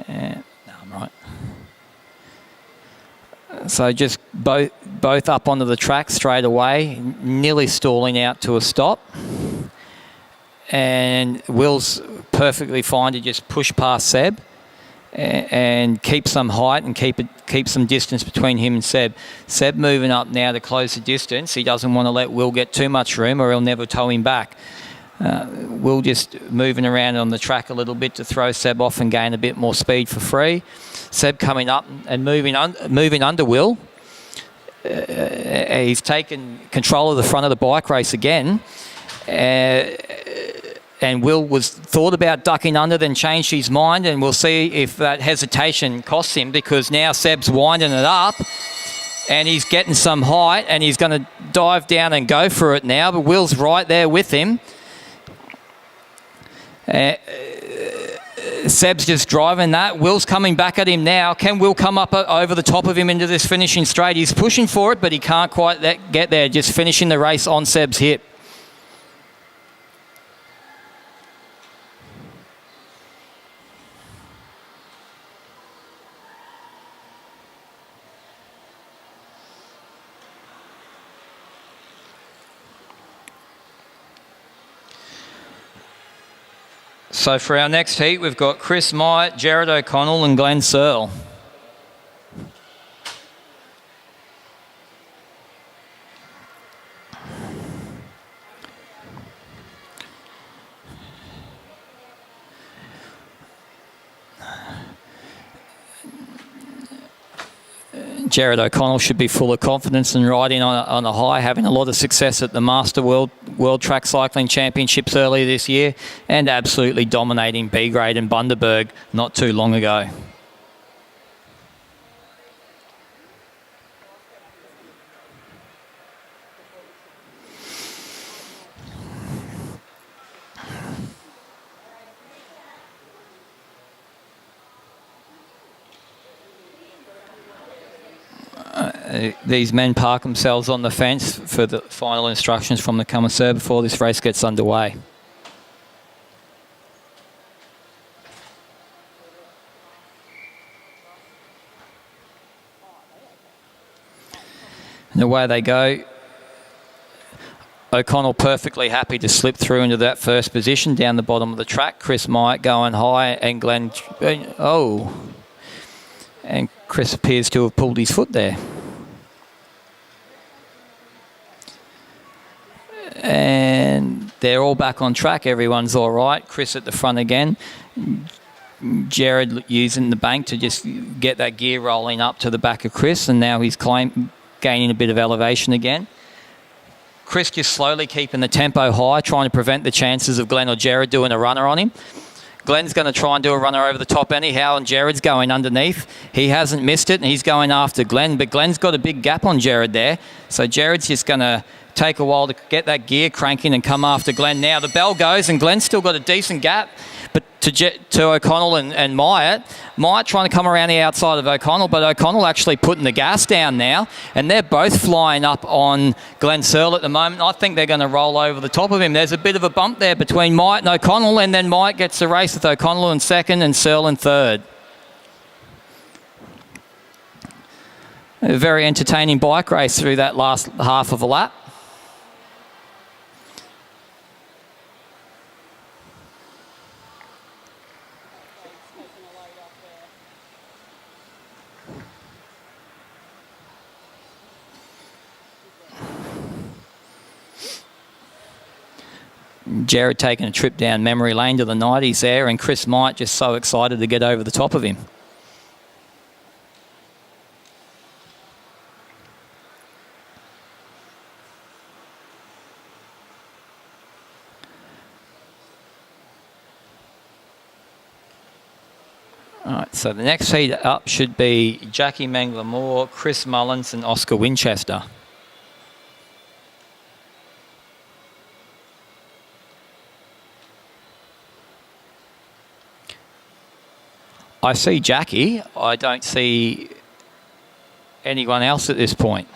No, I'm right. So just both up onto the track straight away, nearly stalling out to a stop. And Will's perfectly fine to just push past Seb and keep some height and keep some distance between him and Seb. Seb moving up now to close the distance. He doesn't want to let Will get too much room or he'll never tow him back. Will just moving around on the track a little bit to throw Seb off and gain a bit more speed for free. Seb coming up and moving under Will. He's taken control of the front of the bike race again. And Will was thought about ducking under, then changed his mind, and we'll see if that hesitation costs him, because now Seb's winding it up and he's getting some height and he's going to dive down and go for it now, but Will's right there with him. Seb's just driving that. Will's coming back at him now. Can Will come up over the top of him into this finishing straight? He's pushing for it, but he can't quite get there, just finishing the race on Seb's hip. So for our next heat, we've got Chris Myatt, Jared O'Connell and Glenn Searle. Jared O'Connell should be full of confidence and riding on a high, having a lot of success at the Master World Track Cycling Championships earlier this year, and absolutely dominating B-grade and Bundaberg not too long ago. These men park themselves on the fence for the final instructions from the commissaire before this race gets underway. And away they go. O'Connell perfectly happy to slip through into that first position down the bottom of the track. Chris Myatt going high, and Glenn... Oh! And Chris appears to have pulled his foot there. And they're all back on track. Everyone's all right. Chris at the front again. Jared using the bank to just get that gear rolling up to the back of Chris, and now he's gaining a bit of elevation again. Chris just slowly keeping the tempo high, trying to prevent the chances of Glenn or Jared doing a runner on him. Glenn's going to try and do a runner over the top anyhow, and Jared's going underneath. He hasn't missed it, and he's going after Glenn, but Glenn's got a big gap on Jared there. So Jared's just going to take a while to get that gear cranking and come after Glenn now. The bell goes, and Glenn's still got a decent gap, but to O'Connell and Myatt. Myatt trying to come around the outside of O'Connell, but O'Connell actually putting the gas down now, and they're both flying up on Glenn Searle at the moment. I think they're going to roll over the top of him. There's a bit of a bump there between Myatt and O'Connell, and then Myatt gets the race with O'Connell in second and Searle in third. A very entertaining bike race through that last half of a lap. Jared taking a trip down memory lane to the 90s there, and Chris Myatt just so excited to get over the top of him. All right, so the next heat up should be Jackie Mangler-Moore, Chris Mullins and Oscar Winchester. I see Jackie. I don't see anyone else at this point.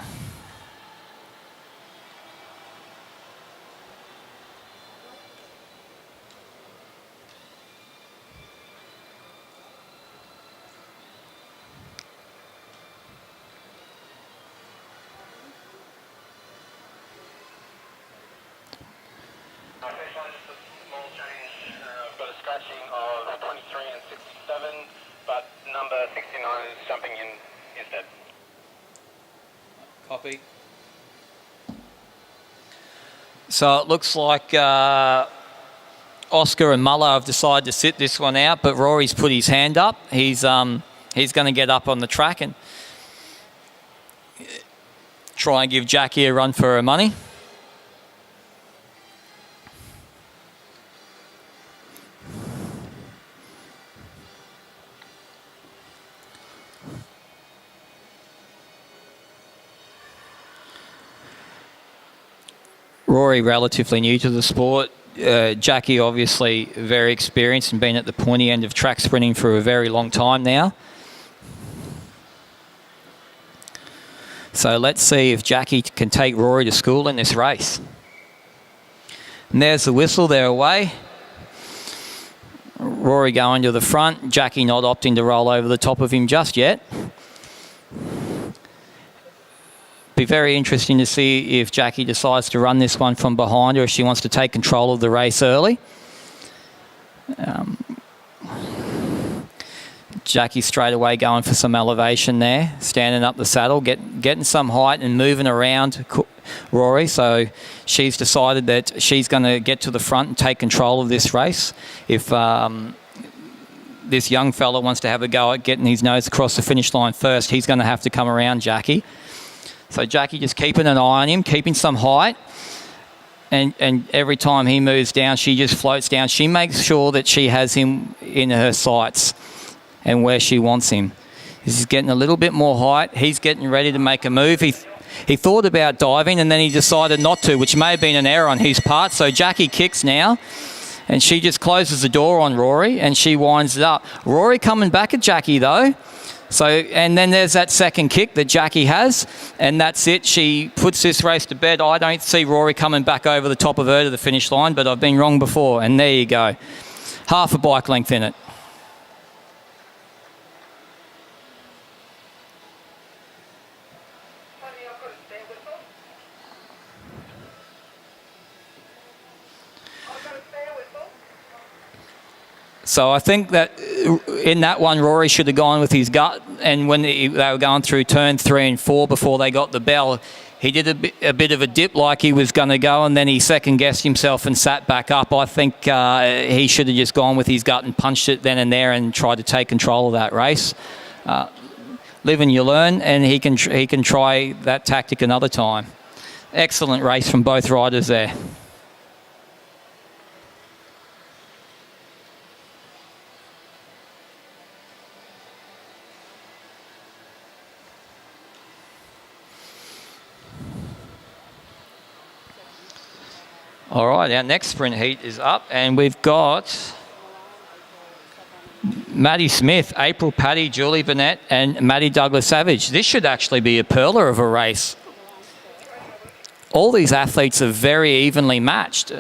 Copy. So it looks like Oscar and Muller have decided to sit this one out, but Rory's put his hand up. He's going to get up on the track and try and give Jackie a run for her money. Rory relatively new to the sport. Jackie obviously very experienced and been at the pointy end of track sprinting for a very long time now. So let's see if Jackie can take Rory to school in this race. And there's the whistle, they're away. Rory going to the front, Jackie not opting to roll over the top of him just yet. Be very interesting to see if Jackie decides to run this one from behind or if she wants to take control of the race early. Jackie straight away going for some elevation there, standing up the saddle, getting some height and moving around Rory. So she's decided that she's going to get to the front and take control of this race. If this young fella wants to have a go at getting his nose across the finish line first, he's going to have to come around Jackie. So Jackie just keeping an eye on him, keeping some height. And every time he moves down, she just floats down. She makes sure that she has him in her sights and where she wants him. He's getting a little bit more height. He's getting ready to make a move. He thought about diving and then he decided not to, which may have been an error on his part. So Jackie kicks now and she just closes the door on Rory and she winds it up. Rory coming back at Jackie though. So, and then there's that second kick that Jackie has, and that's it. She puts this race to bed. I don't see Rory coming back over the top of her to the finish line, but I've been wrong before, and there you go. Half a bike length in it. So I think that in that one, Rory should have gone with his gut. And when they were going through turn 3 and 4 before they got the bell, he did a bit of a dip like he was going to go, and then he second-guessed himself and sat back up. I think he should have just gone with his gut and punched it then and there and tried to take control of that race. Live and you learn, and he can try that tactic another time. Excellent race from both riders there. All right, our next sprint heat is up, and we've got Maddie Smith, April Paddy, Julie Burnett, and Maddie Douglas-Savage. This should actually be a pearler of a race. All these athletes are very evenly matched.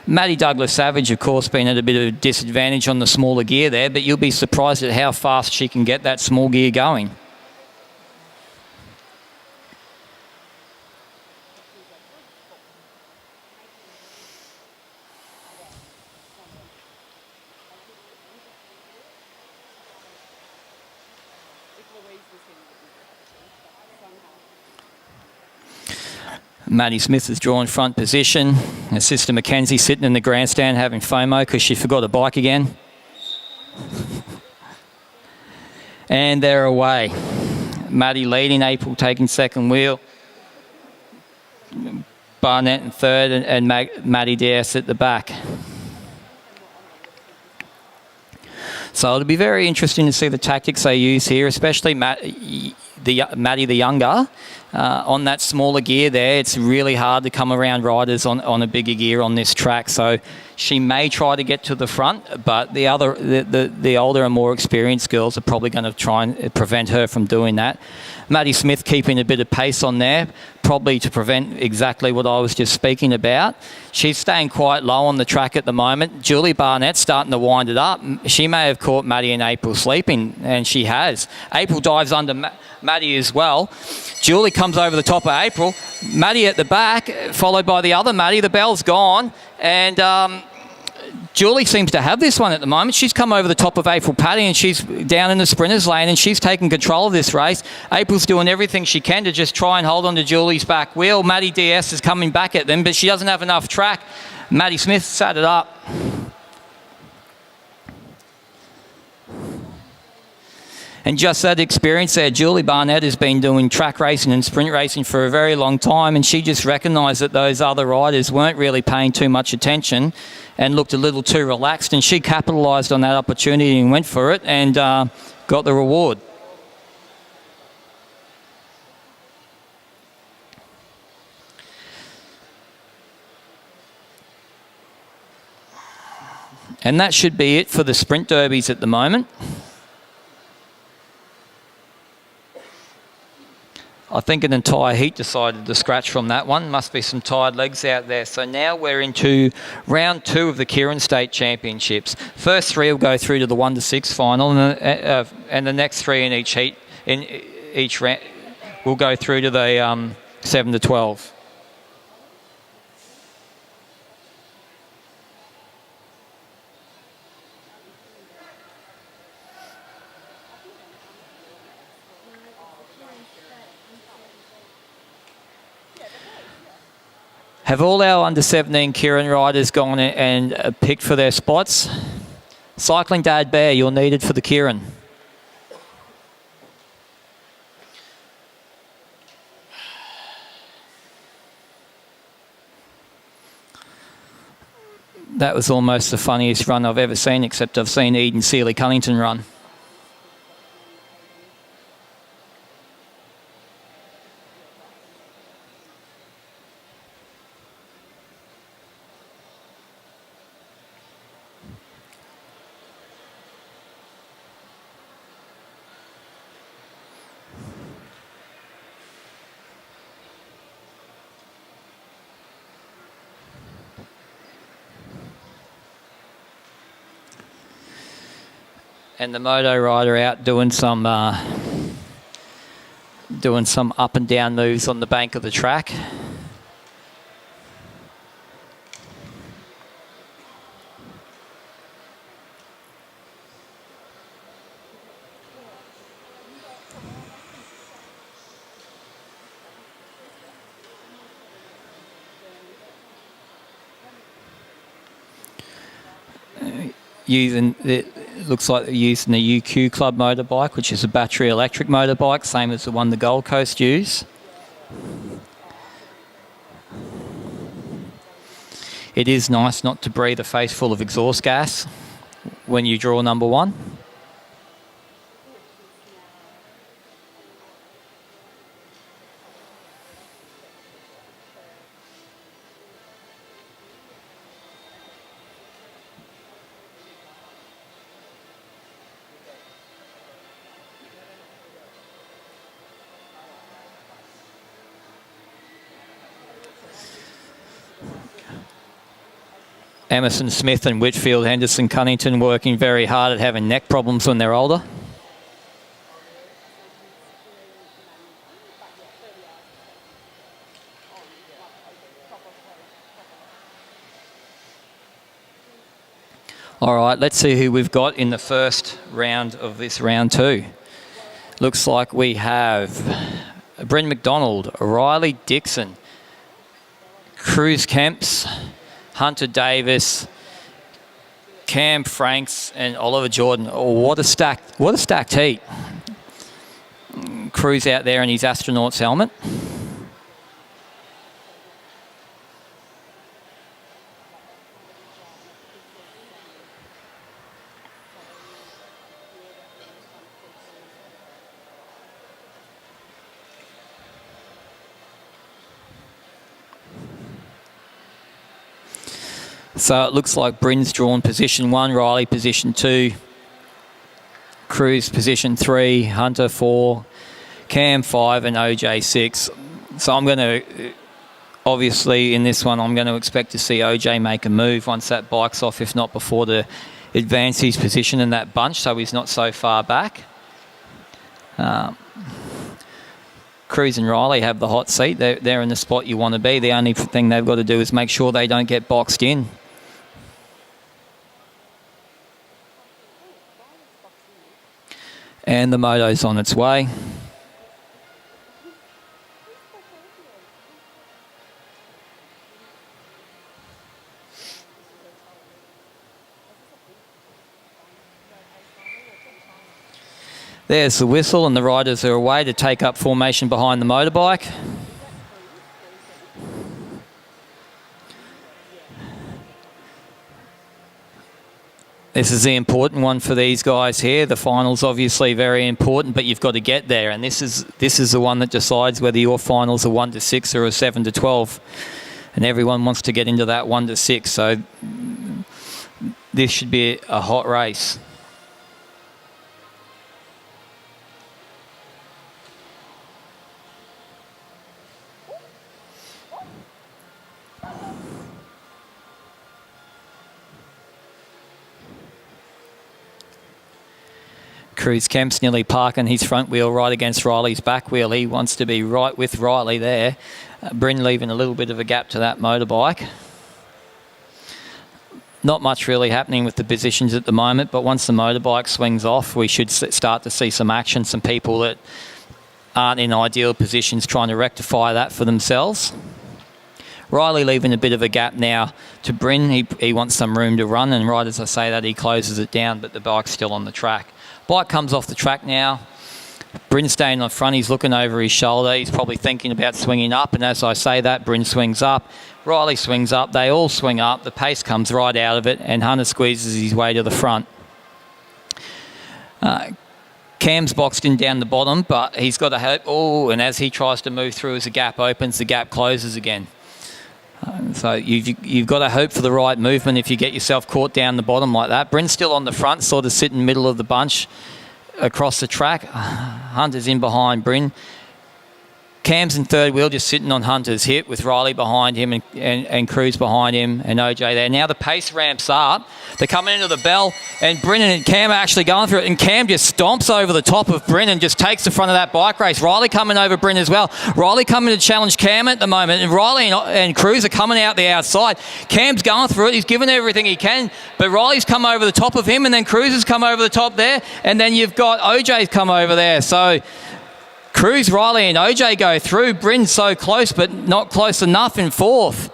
Maddie Douglas-Savage, of course, been at a bit of a disadvantage on the smaller gear there, but you'll be surprised at how fast she can get that small gear going. Maddie Smith has drawn front position. Her sister Mackenzie sitting in the grandstand having FOMO because she forgot a bike again. And they're away. Maddie leading, April taking second wheel. Barnett in third and Maddie DS at the back. So it'll be very interesting to see the tactics they use here, especially Maddie the younger. On that smaller gear there, it's really hard to come around riders on a bigger gear on this track. So she may try to get to the front, but the older and more experienced girls are probably going to try and prevent her from doing that. Maddie Smith keeping a bit of pace on there, probably to prevent exactly what I was just speaking about. She's staying quite low on the track at the moment. Julie Barnett's starting to wind it up. She may have caught Maddie and April sleeping, and she has. April dives under Maddie as well. Julie comes over the top of April. Maddie at the back, followed by the other Maddie. The bell's gone, and Julie seems to have this one at the moment. She's come over the top of April Paddy and she's down in the sprinters lane and she's taking control of this race. April's doing everything she can to just try and hold on to Julie's back wheel. Maddie DS is coming back at them, but she doesn't have enough track. Maddie Smith sat it up. And just that experience there, Julie Barnett has been doing track racing and sprint racing for a very long time, and she just recognised that those other riders weren't really paying too much attention and looked a little too relaxed, and she capitalised on that opportunity and went for it and got the reward. And that should be it for the sprint derbies at the moment. I think an entire heat decided to scratch from that one. Must be some tired legs out there. So now we're into round 2 of the Keirin State Championships. First 3 will go through to the 1 to 6 final, and the next 3 in each heat, in each round, will go through to the 7 to 12. Have all our under-17 Keirin riders gone and picked for their spots? Cycling Dad Bear, you're needed for the Keirin. That was almost the funniest run I've ever seen, except I've seen Eden Sealy-Cunnington run. And the moto rider out doing some up and down moves on the bank of the track. It looks like they're using the UQ Club motorbike, which is a battery electric motorbike, same as the one the Gold Coast use. It is nice not to breathe a face full of exhaust gas when you draw number one. Emerson Smith and Whitfield Henderson Cunnington working very hard at having neck problems when they're older. All right, let's see who we've got in the first round of this round two. Looks like we have Bryn McDonald, Riley Dixon, Cruz Kemps, Hunter Davis, Cam Franks, and Oliver Jordan. Oh, what a stacked heat. Cruz out there in his astronaut's helmet. So it looks like Bryn's drawn position 1, Riley position 2, Cruz position 3, Hunter 4, Cam 5 and OJ 6. So I'm going to, obviously in this one, I'm going to expect to see OJ make a move once that bike's off, if not before, to advance his position in that bunch so he's not so far back. Cruz and Riley have the hot seat. They're in the spot you want to be. The only thing they've got to do is make sure they don't get boxed in. And the moto's on its way. There's the whistle, and the riders are away to take up formation behind the motorbike. This is the important one for these guys here. The final's obviously very important, but you've got to get there, and this is the one that decides whether your final's a 1 to 6 or a 7 to 12. And everyone wants to get into that 1 to 6, so this should be a hot race. Cruz Kemp's nearly parking his front wheel right against Riley's back wheel. He wants to be right with Riley there. Bryn leaving a little bit of a gap to that motorbike. Not much really happening with the positions at the moment, but once the motorbike swings off, we should start to see some action, some people that aren't in ideal positions trying to rectify that for themselves. Riley leaving a bit of a gap now to Bryn. He wants some room to run, and right as I say that, he closes it down, but the bike's still on the track. Bike comes off the track now. Bryn staying on front. He's looking over his shoulder. He's probably thinking about swinging up, and as I say that, Bryn swings up. Riley swings up. They all swing up. The pace comes right out of it, and Hunter squeezes his way to the front. Cam's boxed in down the bottom, but he's got a hope. Oh, and as he tries to move through, as the gap opens, the gap closes again. So you've got to hope for the right movement if you get yourself caught down the bottom like that. Bryn's still on the front, sort of sitting middle of the bunch across the track. Hunter's in behind Bryn. Cam's in third wheel, just sitting on Hunter's hip with Riley behind him and Cruz behind him and OJ there. Now the pace ramps up. They're coming into the bell, and Bryn and Cam are actually going through it, and Cam just stomps over the top of Bryn and just takes the front of that bike race. Riley coming over Bryn as well. Riley coming to challenge Cam at the moment, and Riley and Cruz are coming out the outside. Cam's going through it. He's given everything he can, but Riley's come over the top of him, and then Cruz has come over the top there, and then you've got OJ's come over there. So Cruz, Riley and OJ go through. Bryn's so close, but not close enough in fourth.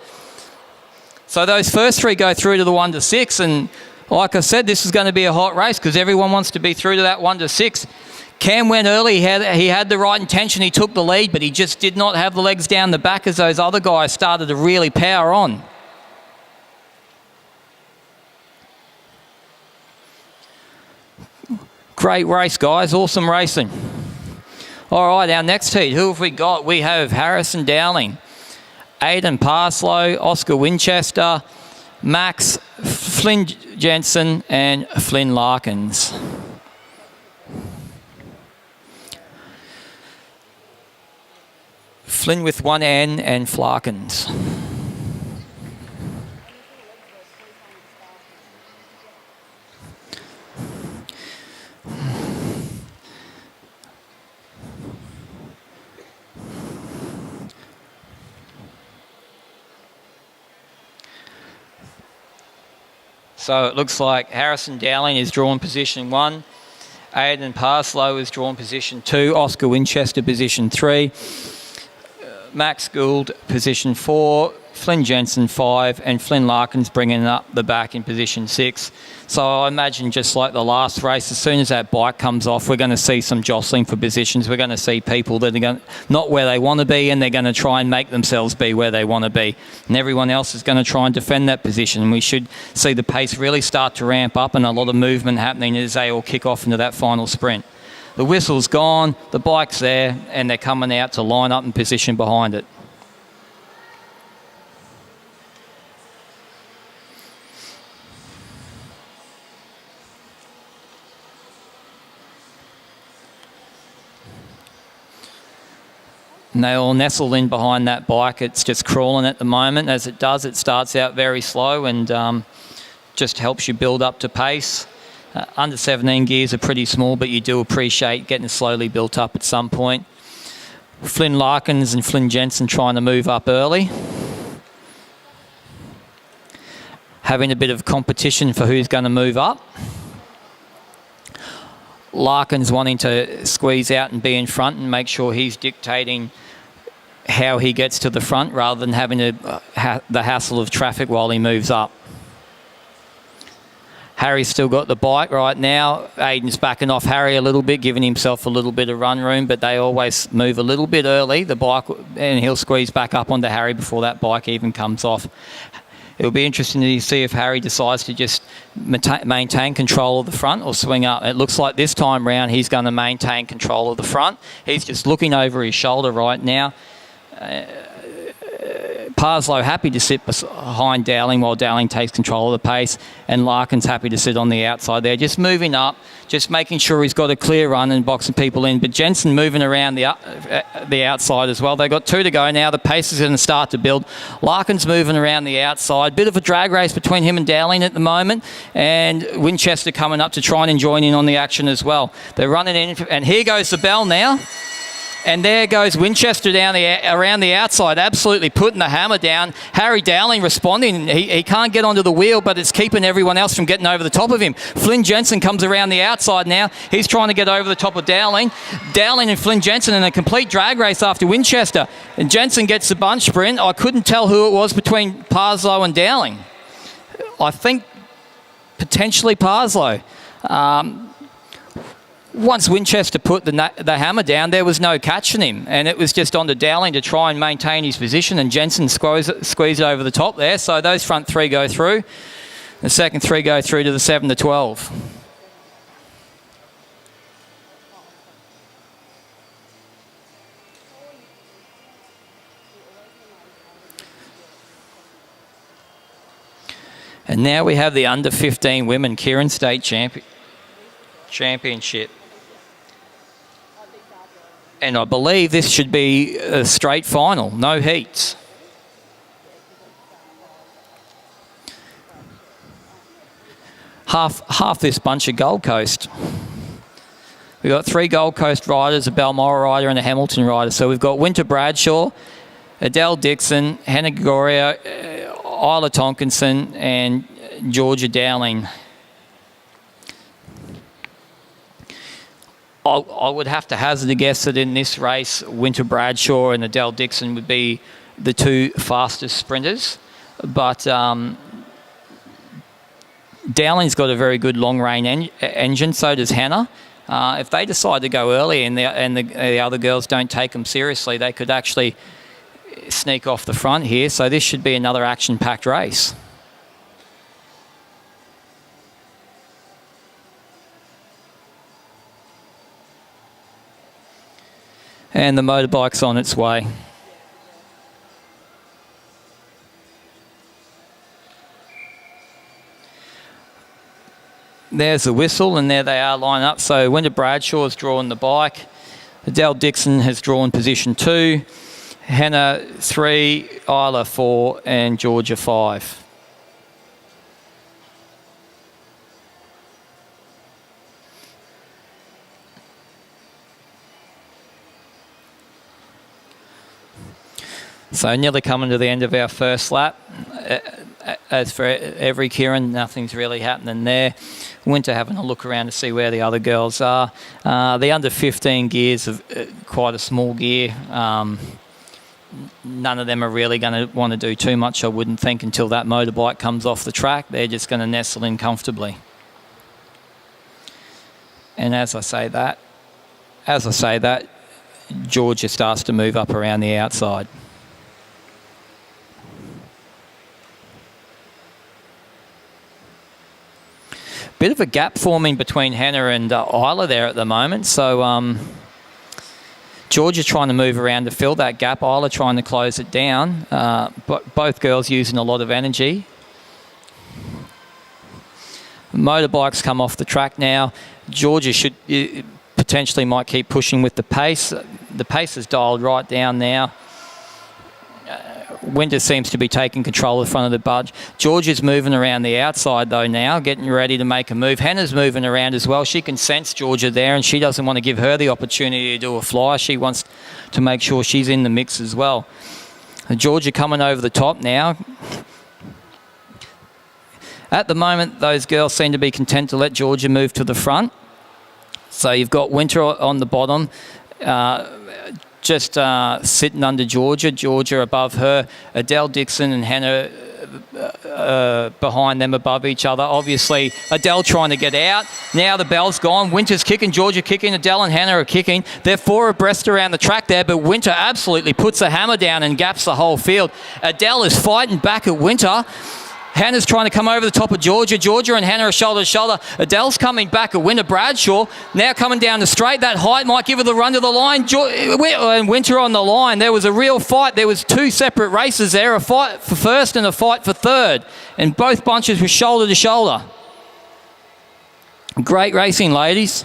So those first three go through to the 1 to 6, and like I said, this is going to be a hot race because everyone wants to be through to that 1 to 6. Cam went early. He had the right intention. He took the lead, but he just did not have the legs down the back as those other guys started to really power on. Great race, guys. Awesome racing. All right, our next heat, who have we got? We have Harrison Dowling, Aidan Parslow, Oscar Winchester, Max, Flynn Jensen, and Flynn Larkins. Flynn with one N and Flarkins. So it looks like Harrison Dowling is drawn position 1. Aidan Parslow is drawn position 2. Oscar Winchester position 3. Max Gould position 4. Flynn Jensen 5. And Flynn Larkins bringing up the back in position 6. So I imagine just like the last race, as soon as that bike comes off, we're going to see some jostling for positions. We're going to see people that are not where they want to be, and they're going to try and make themselves be where they want to be. And everyone else is going to try and defend that position. And we should see the pace really start to ramp up and a lot of movement happening as they all kick off into that final sprint. The whistle's gone, the bike's there, and they're coming out to line up in position behind it. And they all nestle in behind that bike. It's just crawling at the moment. As it does, it starts out very slow and just helps you build up to pace. Under 17 gears are pretty small, but you do appreciate getting slowly built up at some point. Flynn Larkins and Flynn Jensen trying to move up early. Having a bit of competition for who's going to move up. Larkins wanting to squeeze out and be in front and make sure he's dictating how he gets to the front rather than having the hassle of traffic while he moves up. Harry's still got the bike right now. Aidan's backing off Harry a little bit, giving himself a little bit of run room, but they always move a little bit early, the bike, and he'll squeeze back up onto Harry before that bike even comes off. It'll be interesting to see if Harry decides to just maintain control of the front or swing up. It looks like this time round he's going to maintain control of the front. He's just looking over his shoulder right now. Parslow happy to sit behind Dowling while Dowling takes control of the pace, and Larkin's happy to sit on the outside there, just moving up, just making sure he's got a clear run and boxing people in. But Jensen moving around the outside as well. They've got 2 to go now. The pace is going to start to build. Larkin's moving around the outside. Bit of a drag race between him and Dowling at the moment, and Winchester coming up to try and join in on the action as well. They're running in, and here goes the bell now. And there goes Winchester around the outside, absolutely putting the hammer down. Harry Dowling responding. He can't get onto the wheel, but it's keeping everyone else from getting over the top of him. Flynn Jensen comes around the outside now. He's trying to get over the top of Dowling. Dowling and Flynn Jensen in a complete drag race after Winchester. And Jensen gets the bunch sprint. I couldn't tell who it was between Parslow and Dowling. I think potentially Parslow. Once Winchester put the hammer down, there was no catching him, and it was just on to Dowling to try and maintain his position, and Jensen squeezed over the top there. So those front three go through. The second three go through to the 7 to 12. And now we have the under 15 women Keirin State Championship. And I believe this should be a straight final, no heats. Half this bunch of Gold Coast. We've got 3 Gold Coast riders, a Balmoral rider and a Hamilton rider. So we've got Winter Bradshaw, Adele Dixon, Hannah Gregorio, Isla Tonkinson and Georgia Dowling. I would have to hazard a guess that in this race, Winter Bradshaw and Adele Dixon would be the 2 fastest sprinters. But Dowling's got a very good long-range engine, so does Hannah. If they decide to go early and the other girls don't take them seriously, they could actually sneak off the front here. So this should be another action-packed race. And the motorbike's on its way. There's the whistle, and there they are lined up. So Winter Bradshaw's drawn the bike. Adele Dixon has drawn position 2. Hannah 3, Isla 4, and Georgia 5. So nearly coming to the end of our first lap. As for every Keirin, nothing's really happening there. Winter having a look around to see where the other girls are. The under 15 gears are quite a small gear. None of them are really going to want to do too much, I wouldn't think, until that motorbike comes off the track. They're just going to nestle in comfortably. And as I say that, Georgia starts to move up around the outside. Bit of a gap forming between Hannah and Isla there at the moment. So Georgia trying to move around to fill that gap. Isla trying to close it down. But both girls using a lot of energy. Motorbikes come off the track now. Georgia should potentially might keep pushing with the pace. The pace is dialed right down now. Winter seems to be taking control of the front of the budge. Georgia's moving around the outside though now, getting ready to make a move. Hannah's moving around as well. She can sense Georgia there, and she doesn't want to give her the opportunity to do a fly. She wants to make sure she's in the mix as well. Georgia coming over the top now. At the moment, those girls seem to be content to let Georgia move to the front. So you've got Winter on the bottom. Just sitting under Georgia. Georgia above her. Adele Dixon and Hannah behind them above each other. Obviously, Adele trying to get out. Now the bell's gone. Winter's kicking, Georgia kicking, Adele and Hannah are kicking. They're 4 abreast around the track there, but Winter absolutely puts the hammer down and gaps the whole field. Adele is fighting back at Winter. Hannah's trying to come over the top of Georgia. Georgia and Hannah are shoulder to shoulder. Adele's coming back at Winter Bradshaw. Now coming down the straight. That height might give her the run to the line. And Winter on the line. There was a real fight. There was 2 separate races there. A fight for first and a fight for third. And both bunches were shoulder to shoulder. Great racing, ladies.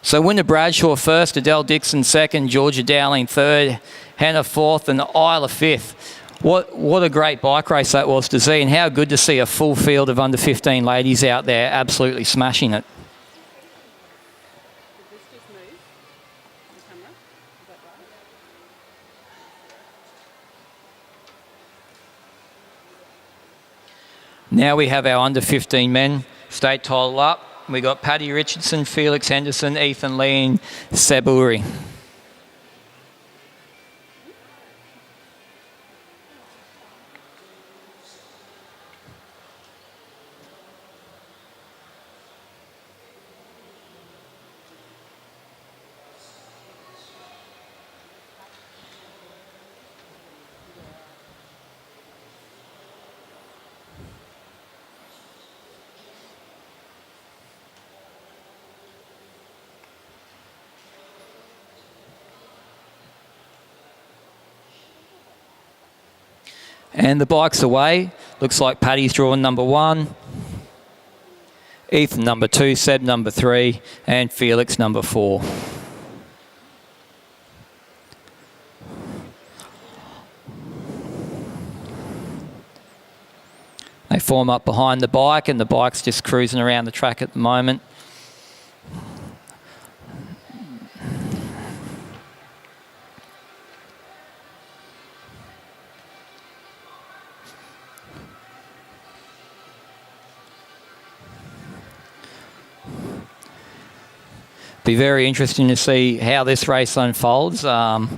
So Winter Bradshaw first, Adele Dixon second, Georgia Dowling third, Hannah fourth, and Isla fifth. What a great bike race that was to see, and how good to see a full field of under 15 ladies out there absolutely smashing it. Did this just move? The camera? Is that right? Now we have our under 15 men state title up. We got Paddy Richardson, Felix Henderson, Ethan Lee, and Seb Uri. And the bike's away. Looks like Paddy's drawing number 1, Ethan number 2, Seb number 3, and Felix number 4. They form up behind the bike, and the bike's just cruising around the track at the moment. Be very interesting to see how this race unfolds. All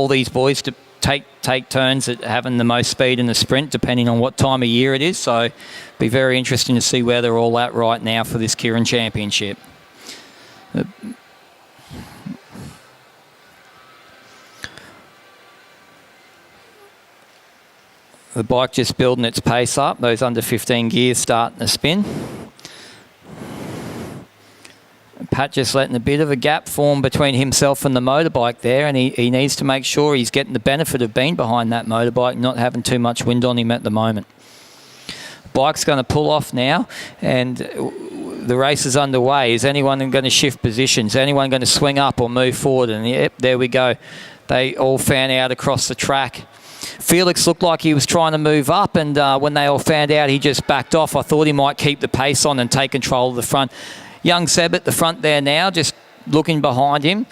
these boys to take turns at having the most speed in the sprint, depending on what time of year it is. So, be very interesting to see where they're all at right now for this Keirin Championship. The bike just building its pace up. Those under 15 gears starting to spin. Pat just letting a bit of a gap form between himself and the motorbike there, and he needs to make sure he's getting the benefit of being behind that motorbike, not having too much wind on him at the moment. Bike's going to pull off now, and the race is underway. Is anyone going to shift positions? Is anyone going to swing up or move forward? And yep, there we go. They all fan out across the track. Felix looked like he was trying to move up, and when they all fanned out, he just backed off. I thought he might keep the pace on and take control of the front. Young Seb at the front there now, just looking behind him,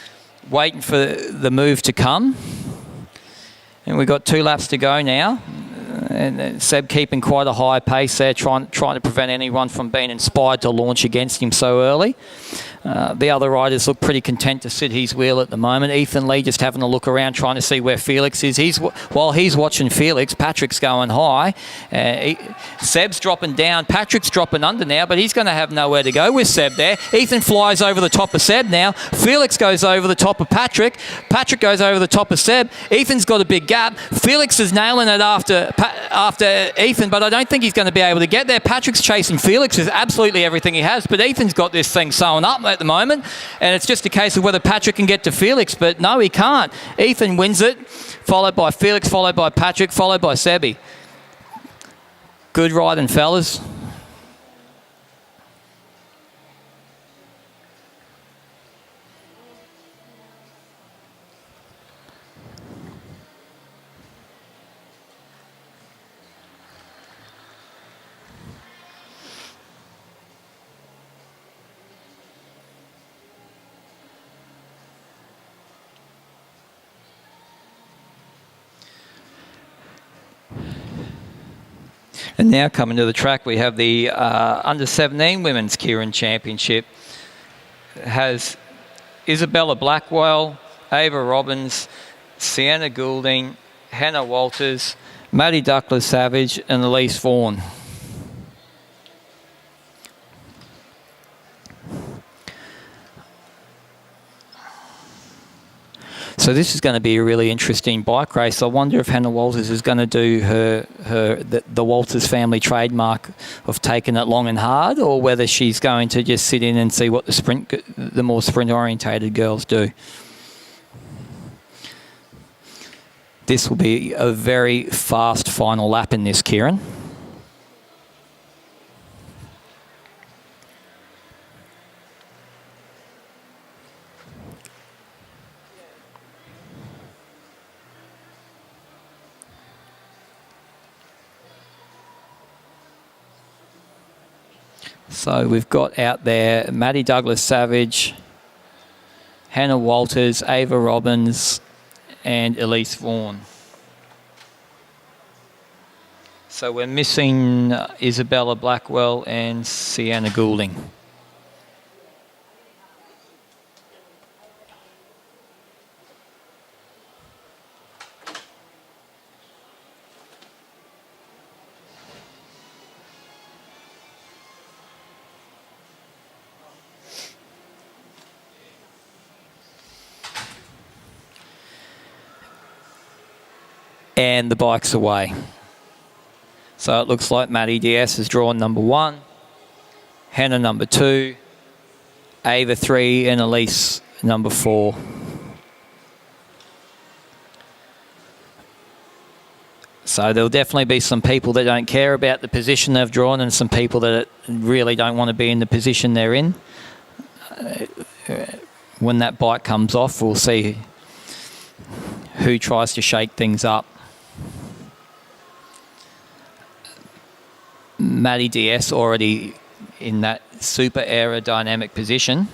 waiting for the move to come. And we've got 2 laps to go now. And Seb keeping quite a high pace there, trying to prevent anyone from being inspired to launch against him so early. The other riders look pretty content to sit his wheel at the moment. Ethan Lee just having a look around, trying to see where Felix is. While he's watching Felix, Patrick's going high. Seb's dropping down. Patrick's dropping under now, but he's going to have nowhere to go with Seb there. Ethan flies over the top of Seb now. Felix goes over the top of Patrick. Patrick goes over the top of Seb. Ethan's got a big gap. Felix is nailing it after Ethan, but I don't think he's going to be able to get there. Patrick's chasing Felix with absolutely everything he has, but Ethan's got this thing sewn up at the moment, and it's just a case of whether Patrick can get to Felix, but no, he can't. Ethan wins it, followed by Felix, followed by Patrick, followed by Sebi. Good riding, fellas. And now coming to the track, we have the Under-17 Women's Keirin Championship. It has Isabella Blackwell, Ava Robbins, Sienna Goulding, Hannah Walters, Maddie Duckler-Savage, and Elise Vaughan. So this is going to be a really interesting bike race. I wonder if Hannah Walters is going to do the Walters family trademark of taking it long and hard, or whether she's going to just sit in and see what the more sprint-orientated girls do. This will be a very fast final lap in this, Keirin. So we've got out there Maddie Douglas-Savage, Hannah Walters, Ava Robbins, and Elise Vaughan. So we're missing Isabella Blackwell and Sienna Goulding. And the bike's away. So it looks like Maddie DS has drawn number 1, Hannah number 2, Ava 3, and Elise number 4. So there'll definitely be some people that don't care about the position they've drawn and some people that really don't want to be in the position they're in. When that bike comes off, we'll see who tries to shake things up. Maddie DS already in that super aerodynamic position.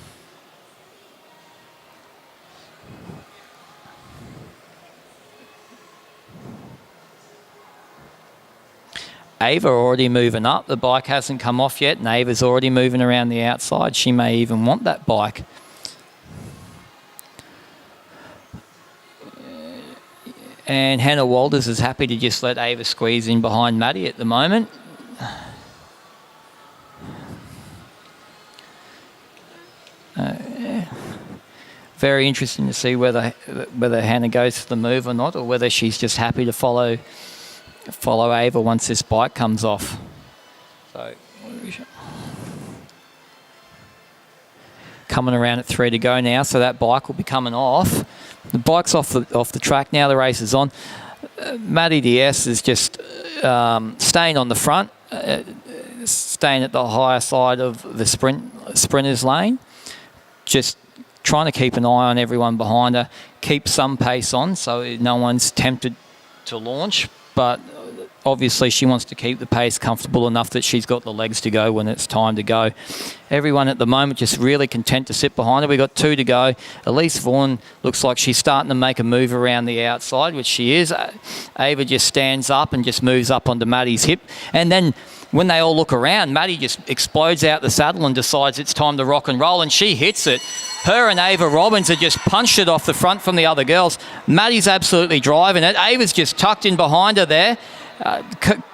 Ava already moving up. The bike hasn't come off yet, and Ava's already moving around the outside. She may even want that bike. And Hannah Walters is happy to just let Ava squeeze in behind Maddie at the moment. Very interesting to see whether Hannah goes for the move or not, or whether she's just happy to follow Ava once this bike comes off. So coming around at 3 to go now, so that bike will be coming off. The bike's off the track now. The race is on. Maddie DS is just staying on the front, staying at the higher side of the sprinters lane, just trying to keep an eye on everyone behind her, keep some pace on so no one's tempted to launch, but obviously she wants to keep the pace comfortable enough that she's got the legs to go when it's time to go. Everyone at the moment just really content to sit behind her. We've got 2 to go. Elise Vaughan looks like she's starting to make a move around the outside, which she is. Ava just stands up and just moves up onto Maddie's hip. And then when they all look around, Maddie just explodes out the saddle and decides it's time to rock and roll, and she hits it. Her and Ava Robbins have just punched it off the front from the other girls. Maddie's absolutely driving it. Ava's just tucked in behind her there.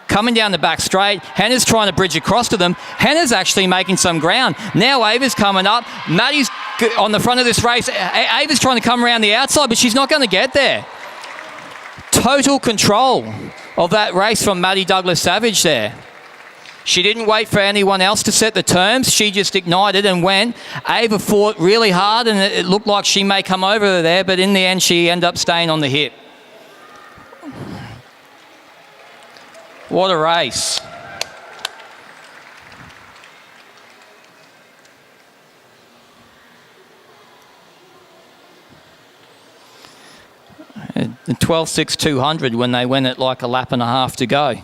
Coming down the back straight. Hannah's trying to bridge across to them. Hannah's actually making some ground. Now Ava's coming up. Maddie's on the front of this race. Ava's trying to come around the outside, but she's not going to get there. Total control of that race from Maddie Douglas-Savage there. She didn't wait for anyone else to set the terms. She just ignited and went. Ava fought really hard, and it looked like she may come over there, but in the end she ended up staying on the hip. What a race. And 12.6.200 when they went at like a lap and a half to go.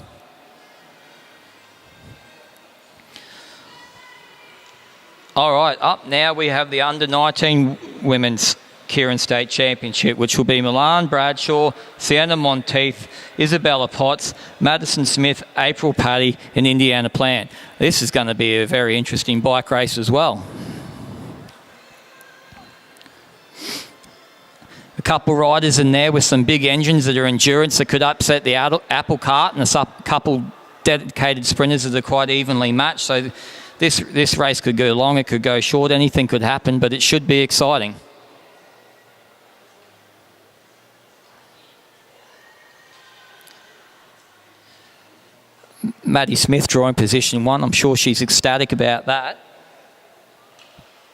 All right, up now we have the under-19 Women's Keirin State Championship, which will be Milan Bradshaw, Sienna Monteith, Isabella Potts, Madison Smith, April Paddy, and Indiana Plant. This is going to be a very interesting bike race as well. A couple riders in there with some big engines that are endurance that could upset the apple cart, and a couple dedicated sprinters that are quite evenly matched. So this race could go long, it could go short, anything could happen, but it should be exciting. Maddie Smith drawing position 1. I'm sure she's ecstatic about that.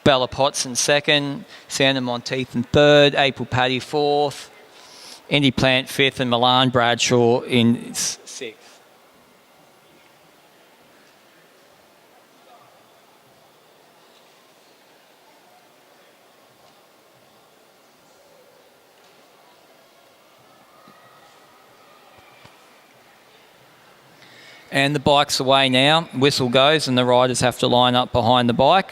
Bella Potts in 2nd, Sienna Monteith in 3rd, April Paddy 4th, Indy Plant 5th, and Milan Bradshaw in 6th. And the bike's away now. Whistle goes and the riders have to line up behind the bike.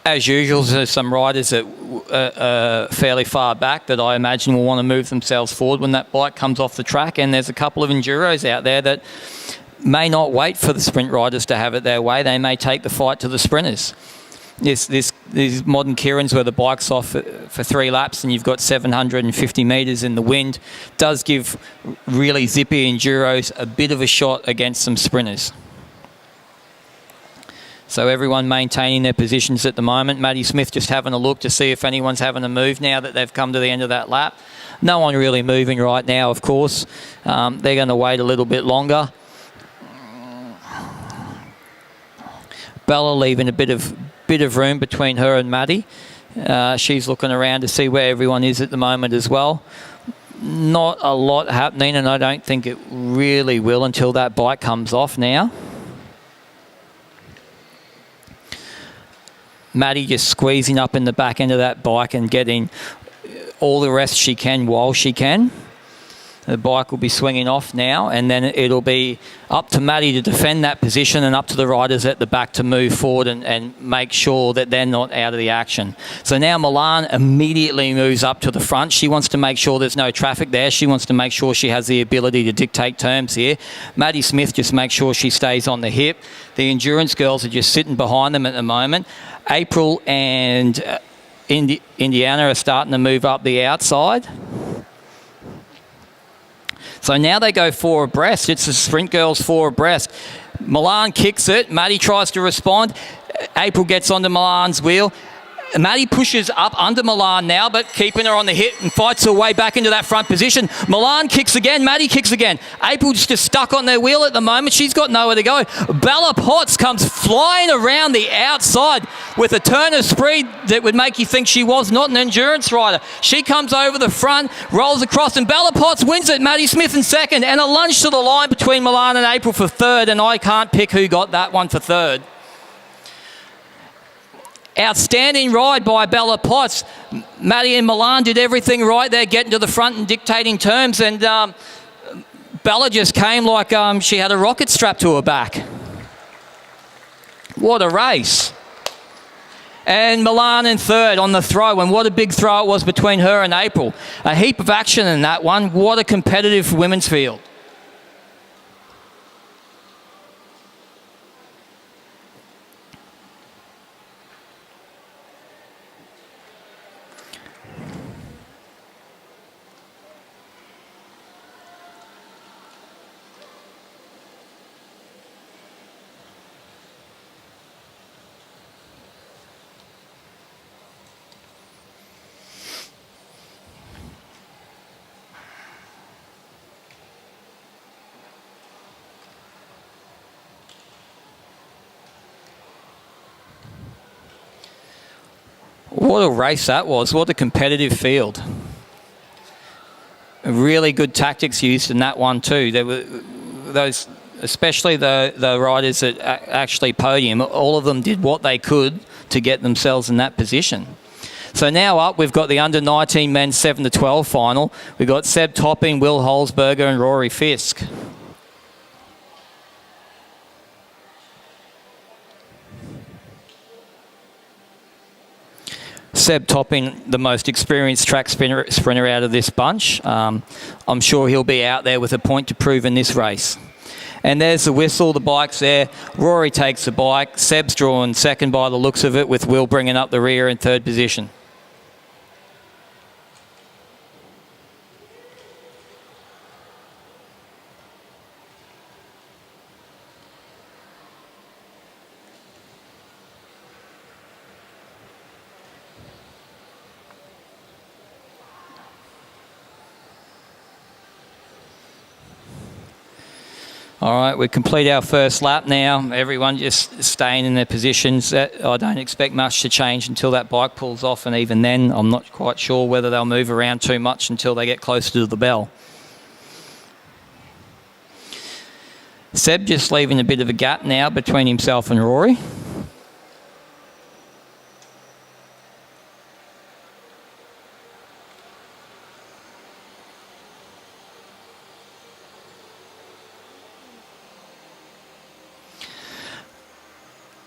As usual, there's some riders that are fairly far back that I imagine will want to move themselves forward when that bike comes off the track. And there's a couple of enduros out there that may not wait for the sprint riders to have it their way. They may take the fight to the sprinters. These modern Keirins where the bike's off for 3 laps and you've got 750 metres in the wind does give really zippy enduros a bit of a shot against some sprinters. So everyone maintaining their positions at the moment. Maddie Smith just having a look to see if anyone's having a move now that they've come to the end of that lap. No one really moving right now, of course. They're going to wait a little bit longer. Bella leaving a bit of room between her and Maddie. She's looking around to see where everyone is at the moment as well. Not a lot happening, and I don't think it really will until that bike comes off now. Maddie just squeezing up in the back end of that bike and getting all the rest she can while she can. The bike will be swinging off now, and then it'll be up to Maddie to defend that position and up to the riders at the back to move forward and make sure that they're not out of the action. So now Milan immediately moves up to the front. She wants to make sure there's no traffic there. She wants to make sure she has the ability to dictate terms here. Maddie Smith just makes sure she stays on the hip. The endurance girls are just sitting behind them at the moment. April and Indiana are starting to move up the outside. So now they go 4 abreast. It's the sprint girls 4 abreast. Milan kicks it. Maddie tries to respond. April gets onto Milan's wheel. Maddie pushes up under Milan now, but keeping her on the hip and fights her way back into that front position. Milan kicks again. Maddie kicks again. April's just stuck on their wheel at the moment. She's got nowhere to go. Bella Potts comes flying around the outside with a turn of speed that would make you think she was not an endurance rider. She comes over the front, rolls across, and Bella Potts wins it. Maddie Smith in second, and a lunge to the line between Milan and April for third, and I can't pick who got that one for third. Outstanding ride by Bella Potts. Maddie and Milan did everything right there, getting to the front and dictating terms, and Bella just came like she had a rocket strapped to her back. What a race. And Milan in third on the throw, and what a big throw it was between her and April. A heap of action in that one. What a competitive women's field. What a race that was. What a competitive field. Really good tactics used in that one too. There were those, especially the riders that actually podium, all of them did what they could to get themselves in that position. So now up, we've got the under-19 men's 7-12 final. We've got Seb Topping, Will Holzberger and Rory Fisk. Seb Topping, the most experienced track sprinter out of this bunch. I'm sure he'll be out there with a point to prove in this race. And there's the whistle, the bike's there. Rory takes the bike. Seb's drawn second by the looks of it, with Will bringing up the rear in third position. All right, we complete our first lap now. Everyone just staying in their positions. I don't expect much to change until that bike pulls off, and even then, I'm not quite sure whether they'll move around too much until they get closer to the bell. Seb just leaving a bit of a gap now between himself and Rory.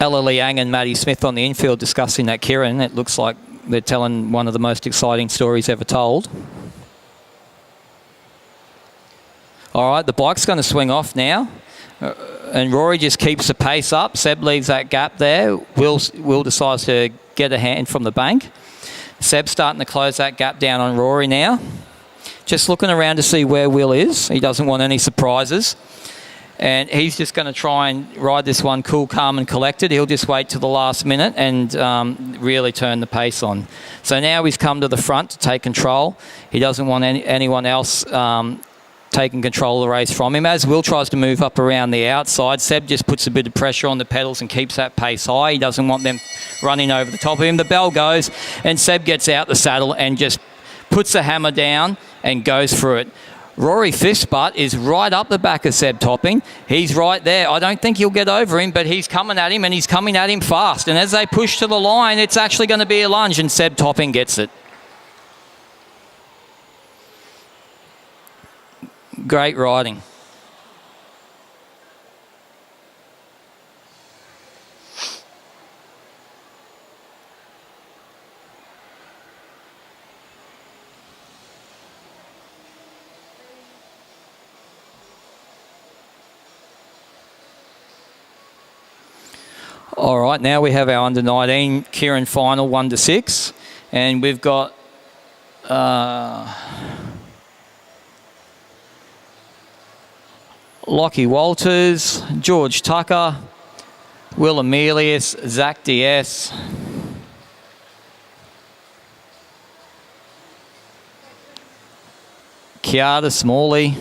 Ella Liang and Maddie Smith on the infield discussing that Keirin. It looks like they're telling one of the most exciting stories ever told. All right, the bike's going to swing off now. And Rory just keeps the pace up. Seb leaves that gap there. Will decides to get a hand from the bank. Seb's starting to close that gap down on Rory now. Just looking around to see where Will is. He doesn't want any surprises. And he's just going to try and ride this one cool, calm and collected. He'll just wait till the last minute and really turn the pace on. So now he's come to the front to take control. He doesn't want anyone else taking control of the race from him. As Will tries to move up around the outside, Seb just puts a bit of pressure on the pedals and keeps that pace high. He doesn't want them running over the top of him. The bell goes and Seb gets out the saddle and just puts the hammer down and goes for it. Rory Fishbutt is right up the back of Seb Topping. He's right there. I don't think he'll get over him, but he's coming at him and he's coming at him fast. And as they push to the line, it's actually going to be a lunge and Seb Topping gets it. Great riding. All right, now we have our under-19 Keirin final 1-6, and we've got Lockie Walters, George Tucker, Will Meares, Zach DS, Kiara Smalley,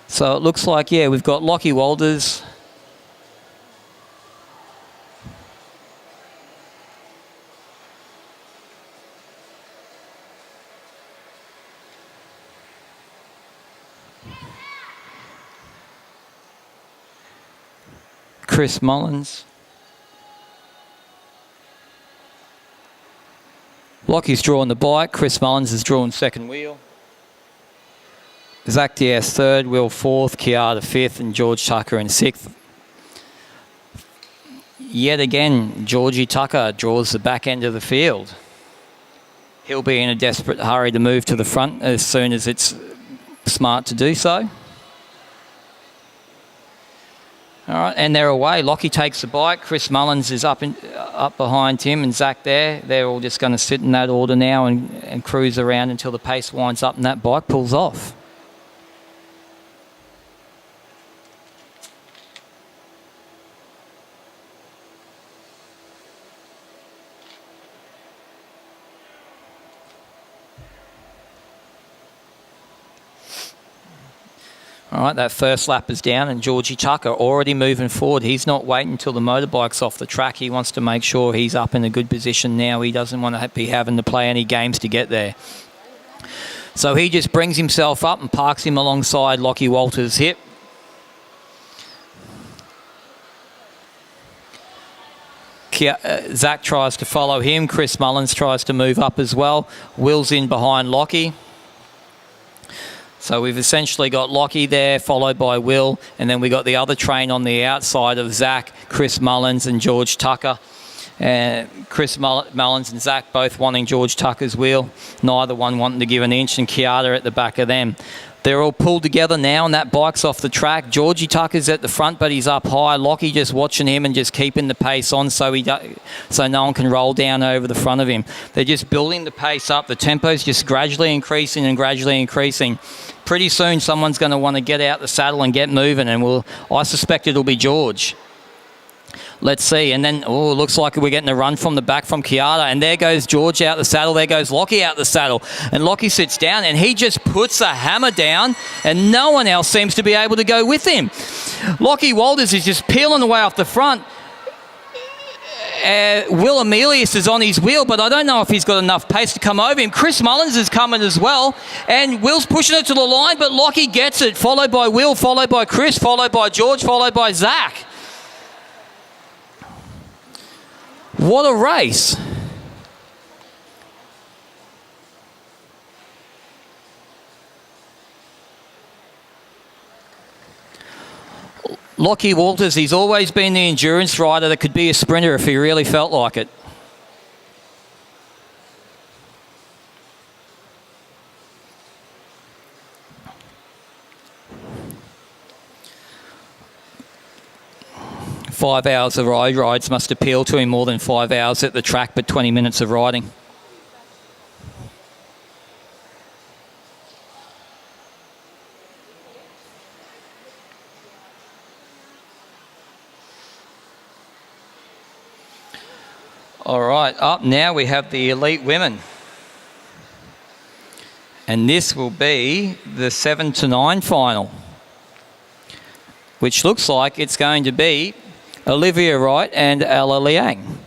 so it looks like, yeah, we've got Lockie Walters, Chris Mullins. Lockie's drawing the bike, Chris Mullins is drawing second wheel. Zach Diaz third, Will fourth, Kiara fifth, and George Tucker in sixth. Yet again, Georgie Tucker draws the back end of the field. He'll be in a desperate hurry to move to the front as soon as it's smart to do so. All right, and they're away. Lockie takes the bike. Chris Mullins is up behind him, and Zach there. They're all just going to sit in that order now and cruise around until the pace winds up and that bike pulls off. All right, that first lap is down and Georgie Tucker already moving forward. He's not waiting until the motorbike's off the track. He wants to make sure he's up in a good position now. He doesn't want to be having to play any games to get there. So he just brings himself up and parks him alongside Lockie Walters' hip. Zach tries to follow him. Chris Mullins tries to move up as well. Will's in behind Lockie. So we've essentially got Lockie there, followed by Will, and then we got the other train on the outside of Zach, Chris Mullins and George Tucker. Chris Mullins and Zach both wanting George Tucker's wheel, neither one wanting to give an inch, and Kiara at the back of them. They're all pulled together now, and that bike's off the track. Georgie Tucker's at the front, but he's up high. Lockie just watching him and just keeping the pace on so no one can roll down over the front of him. They're just building the pace up. The tempo's just gradually increasing and gradually increasing. Pretty soon, someone's going to want to get out the saddle and get moving, and I suspect it'll be George. Let's see. And then, oh, looks like we're getting a run from the back from Kiara. And there goes George out the saddle. There goes Lockie out the saddle. And Lockie sits down and he just puts a hammer down and no one else seems to be able to go with him. Lockie Walters is just peeling away off the front. Will Meares is on his wheel, but I don't know if he's got enough pace to come over him. Chris Mullins is coming as well, and Will's pushing it to the line, but Lockie gets it, followed by Will, followed by Chris, followed by George, followed by Zach. What a race. Lockie Walters, he's always been the endurance rider that could be a sprinter if he really felt like it. "5 hours of road rides must appeal to him more than 5 hours at the track, but 20 minutes of riding." All right, up now we have the elite women. And this will be the 7 to 9 final, which looks like it's going to be Olivia Wright and Ella Liang.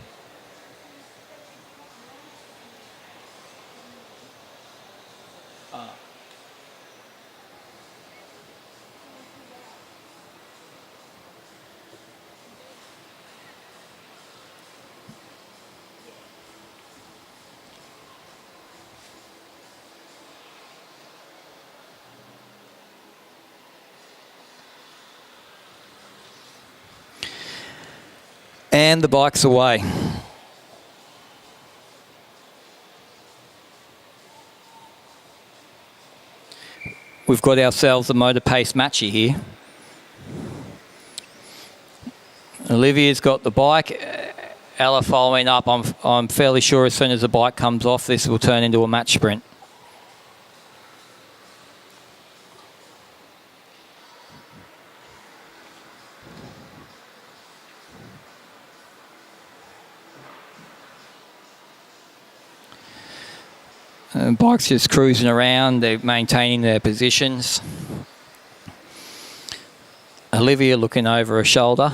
And the bike's away. We've got ourselves a motor pace matchy here. Olivia's got the bike. Ella following up. I'm fairly sure as soon as the bike comes off, this will turn into a match sprint. Bikes just cruising around, they're maintaining their positions. Olivia looking over her shoulder.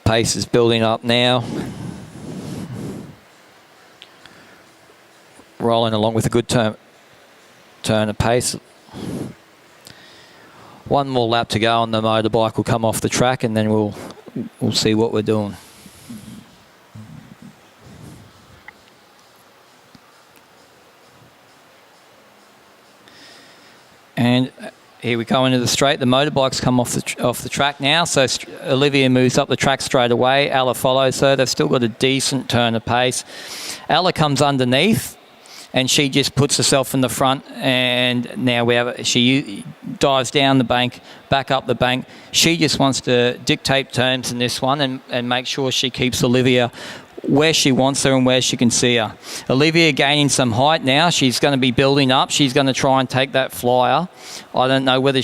Pace is building up now. Rolling along with a good turn of pace. One more lap to go and the motorbike will come off the track, and then we'll see what we're doing. And here we go into the straight. The motorbikes come off the track now, so Olivia moves up the track straight away. Ella follows her. They've still got a decent turn of pace. Ella comes underneath, and she just puts herself in the front, and now she dives down the bank, back up the bank. She just wants to dictate terms in this one and make sure she keeps Olivia where she wants her and where she can see her. Olivia gaining some height now. She's going to be building up. She's going to try and take that flyer. I don't know whether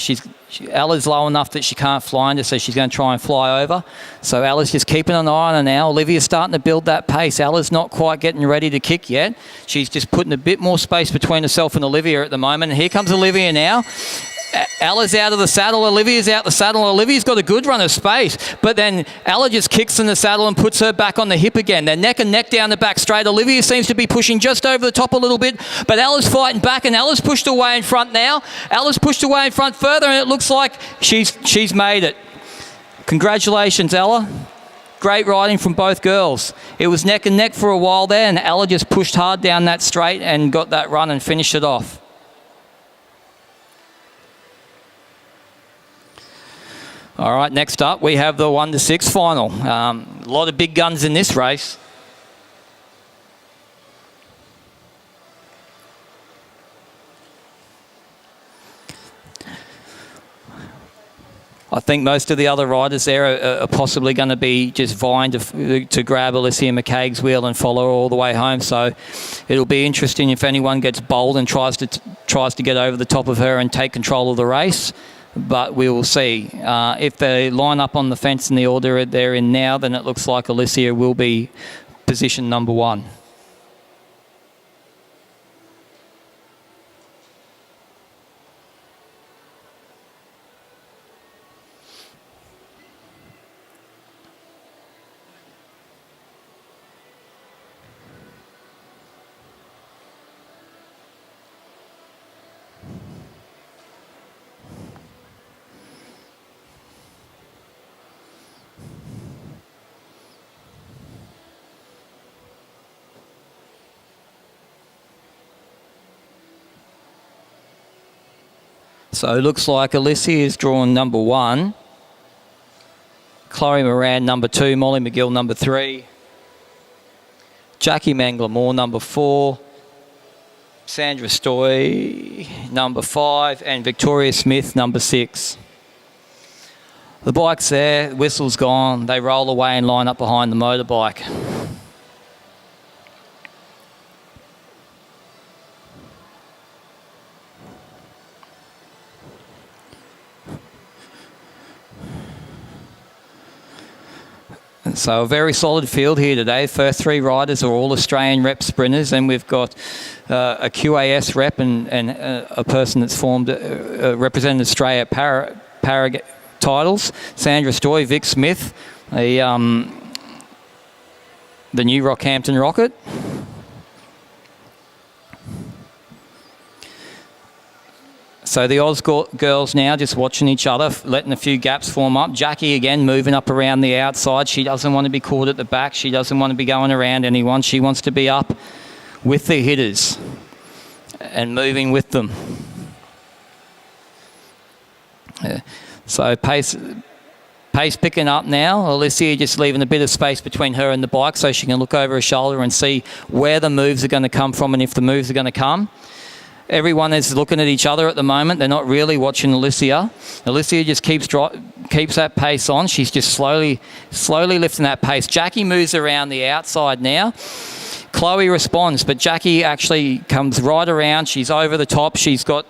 Ella's low enough that she can't fly under, so she's going to try and fly over. So Ella's just keeping an eye on her now. Olivia's starting to build that pace. Ella's not quite getting ready to kick yet. She's just putting a bit more space between herself and Olivia at the moment. And here comes Olivia now. Ella's out of the saddle. Olivia's out the saddle. Olivia's got a good run of space, but then Ella just kicks in the saddle and puts her back on the hip again. They're neck and neck down the back straight. Olivia seems to be pushing just over the top a little bit, but Ella's fighting back, and Ella's pushed away in front now. Ella's pushed away in front further, and it looks like she's made it. Congratulations, Ella. Great riding from both girls. It was neck and neck for a while there, and Ella just pushed hard down that straight and got that run and finished it off. All right, next up we have the 1 to 6 final. A lot of big guns in this race. I think most of the other riders there are possibly going to be just vying to grab Alicia McCaig's wheel and follow her all the way home. So it'll be interesting if anyone gets bold and tries to get over the top of her and take control of the race. But we will see. If they line up on the fence in the order they're in now, then it looks like Alicia will be position number 1. So it looks like Alicia is drawn number 1. Chloe Moran number 2. Molly McGill number 3. Jackie Mangler-Moore number 4. Sandra Stoy number 5. And Victoria Smith number 6. The bike's there, whistle's gone. They roll away and line up behind the motorbike. So a very solid field here today. First 3 riders are all Australian rep sprinters, and we've got a QAS rep and a person that's formed represented Australia at para titles. Sandra Stoy, Vic Smith, the new Rockhampton Rocket. So the Oz girls now just watching each other, letting a few gaps form up. Jackie again moving up around the outside. She doesn't want to be caught at the back. She doesn't want to be going around anyone. She wants to be up with the hitters and moving with them. So pace picking up now. Alicia just leaving a bit of space between her and the bike so she can look over her shoulder and see where the moves are going to come from and if the moves are going to come. Everyone is looking at each other at the moment. They're not really watching Alicia. Alicia just keeps that pace on. She's just slowly lifting that pace. Jackie moves around the outside now. Chloe responds, but Jackie actually comes right around. She's over the top. She's got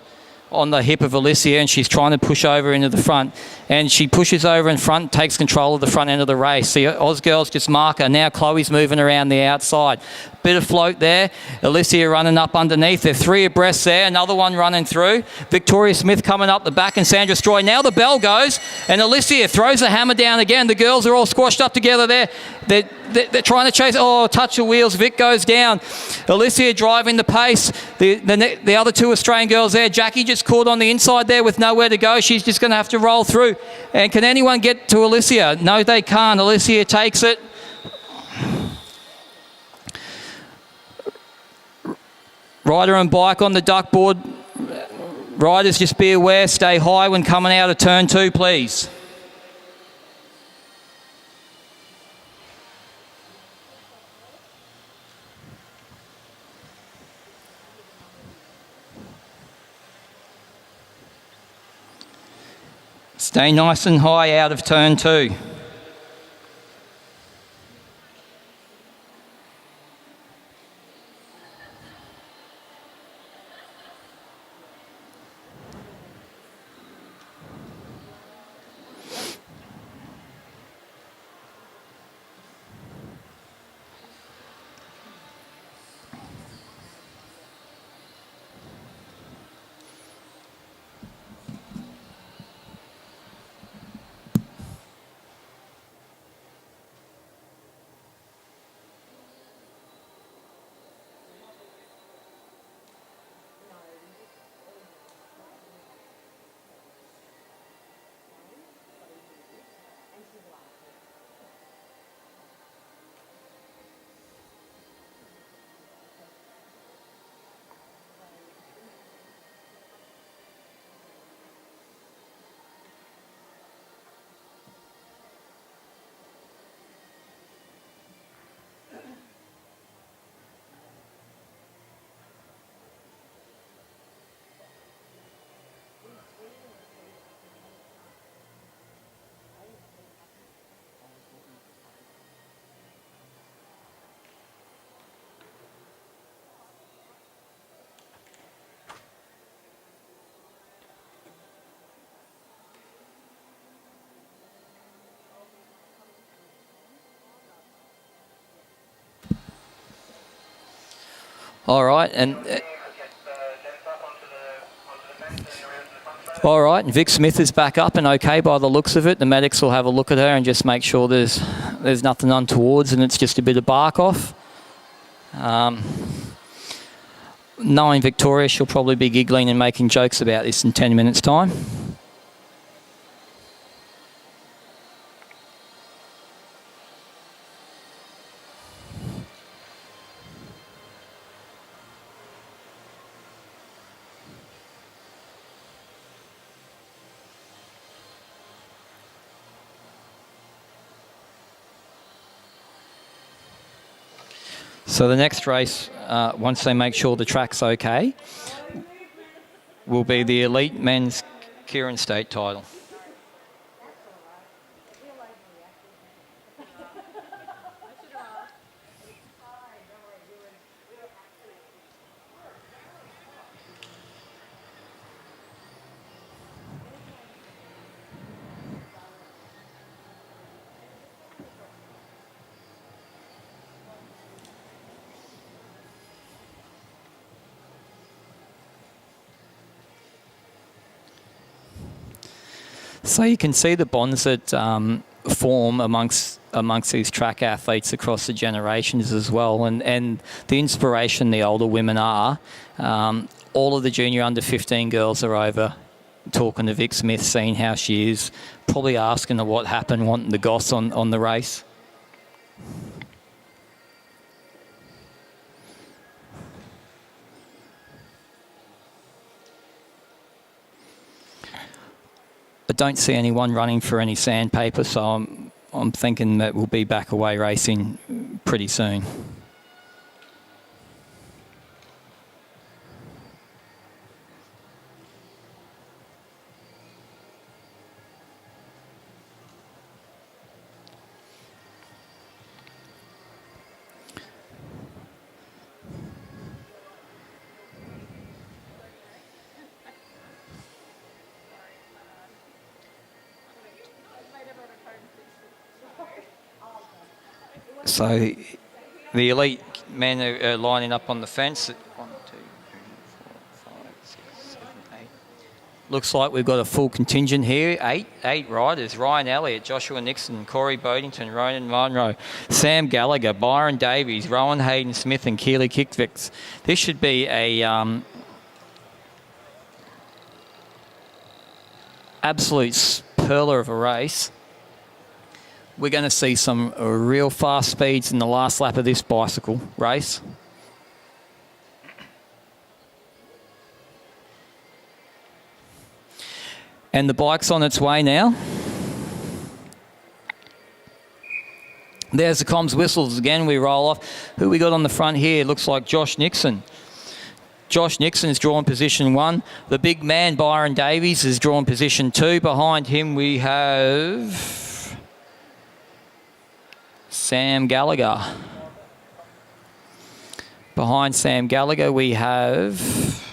on the hip of Alicia and she's trying to push over into the front. And she pushes over in front, takes control of the front end of the race. The Oz girls just mark her. Now Chloe's moving around the outside. Bit of float there. Alicia running up underneath. They're 3 abreast there. Another one running through. Victoria Smith coming up the back and Sandra Stroy. Now the bell goes and Alicia throws the hammer down again. The girls are all squashed up together there. They're trying to chase. Oh, touch the wheels. Vic goes down. Alicia driving the pace. The other 2 Australian girls there. Jackie just caught on the inside there with nowhere to go. She's just going to have to roll through. And can anyone get to Alicia? No, they can't. Alicia takes it. Rider and bike on the duckboard. Riders, just be aware. Stay high when coming out of turn 2, please. Stay nice and high out of turn 2. All right, and all right, and Vic Smith is back up and okay by the looks of it. The medics will have a look at her and just make sure there's nothing untowards and it's just a bit of bark off. Knowing Victoria, she'll probably be giggling and making jokes about this in 10 minutes' time. So the next race, once they make sure the track's okay, will be the elite men's Keirin state title. So you can see the bonds that form amongst these track athletes across the generations as well, and the inspiration the older women are. All of the junior under 15 girls are over talking to Vic Smith, seeing how she is, probably asking her what happened, wanting the goss on the race. I don't see anyone running for any sandpaper, so I'm thinking that we'll be back away racing pretty soon. So the elite men are lining up on the fence. 1, 2, 3, 4, 5, 6, 7, 8. Looks like we've got a full contingent here. Eight riders. Ryan Elliott, Joshua Nixon, Corey Bodington, Ronan Monroe, Sam Gallagher, Byron Davies, Rowan Hayden Smith and Keely Kickvix. This should be a absolute perler of a race. We're going to see some real fast speeds in the last lap of this bicycle race. And the bike's on its way now. There's the comms whistles again. We roll off. Who we got on the front here? Looks like Josh Nixon. Josh Nixon is drawn position 1. The big man, Byron Davies, is drawn position 2. Behind him we have Sam Gallagher. Behind Sam Gallagher we have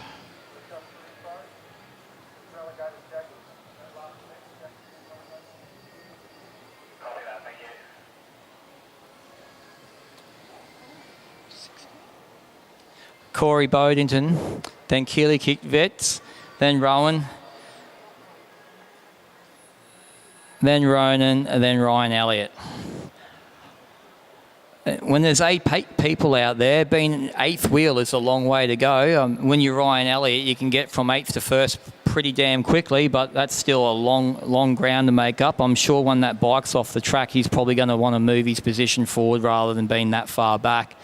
Corey Bodington, then Keely Kickvets, then Rowan, then Ronan, and then Ryan Elliott. When there's 8 people out there, being 8th wheel is a long way to go. When you're Ryan Elliott, you can get from 8th to 1st pretty damn quickly, but that's still a long ground to make up. I'm sure when that bike's off the track, he's probably going to want to move his position forward rather than being that far back.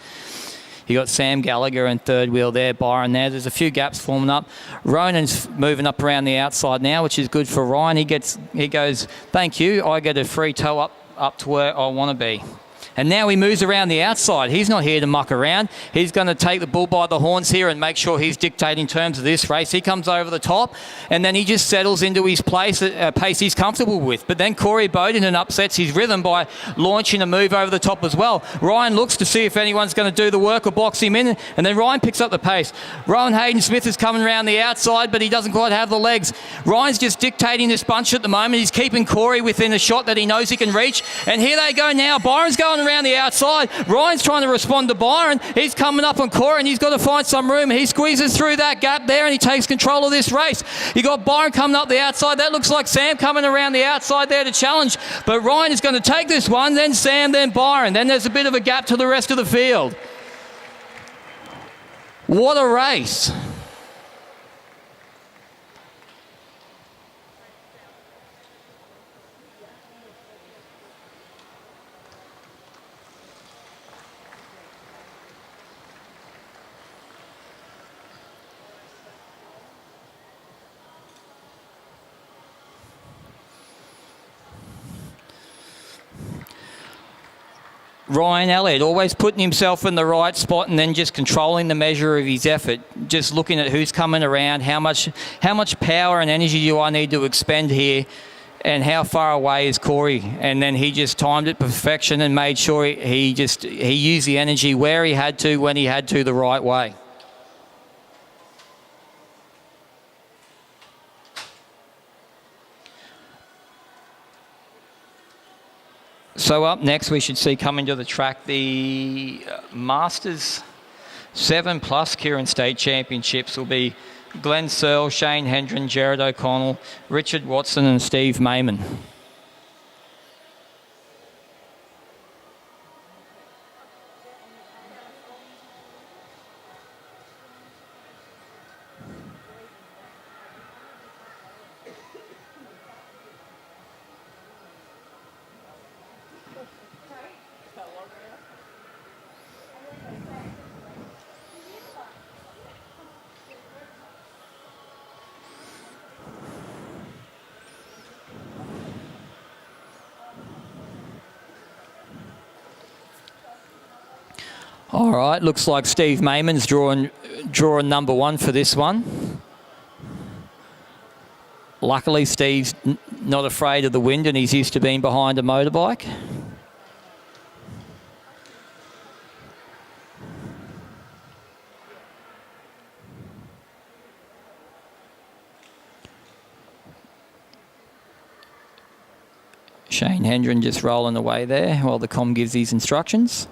You got Sam Gallagher in 3rd wheel there, Byron there. There's a few gaps forming up. Ronan's moving up around the outside now, which is good for Ryan. He goes, thank you, I get a free tow up to where I want to be. And now he moves around the outside. He's not here to muck around. He's going to take the bull by the horns here and make sure he's dictating terms of this race. He comes over the top, and then he just settles into his place at a pace he's comfortable with. But then Corey Bodington upsets his rhythm by launching a move over the top as well. Ryan looks to see if anyone's going to do the work or box him in, and then Ryan picks up the pace. Rowan Hayden Smith is coming around the outside, but he doesn't quite have the legs. Ryan's just dictating this bunch at the moment. He's keeping Corey within a shot that he knows he can reach. And here they go now. Byron's going around the outside. Ryan's trying to respond to Byron. He's coming up on Corey and he's got to find some room. He squeezes through that gap there and he takes control of this race. You got Byron coming up the outside. That looks like Sam coming around the outside there to challenge. But Ryan is going to take this one, then Sam, then Byron. Then there's a bit of a gap to the rest of the field. What a race. Ryan Elliott, always putting himself in the right spot and then just controlling the measure of his effort, just looking at who's coming around, how much power and energy do I need to expend here, and how far away is Corey. And then he just timed it perfection and made sure he used the energy where he had to, when he had to, the right way. So up next, we should see coming to the track the Masters 7+ Keirin State Championships will be Glenn Searle, Shane Hendren, Jared O'Connell, Richard Watson and Steve Mayman. All right, looks like Steve Mayman's drawing number one for this one. Luckily, Steve's not afraid of the wind and he's used to being behind a motorbike. Shane Hendren just rolling away there while the comm gives these instructions.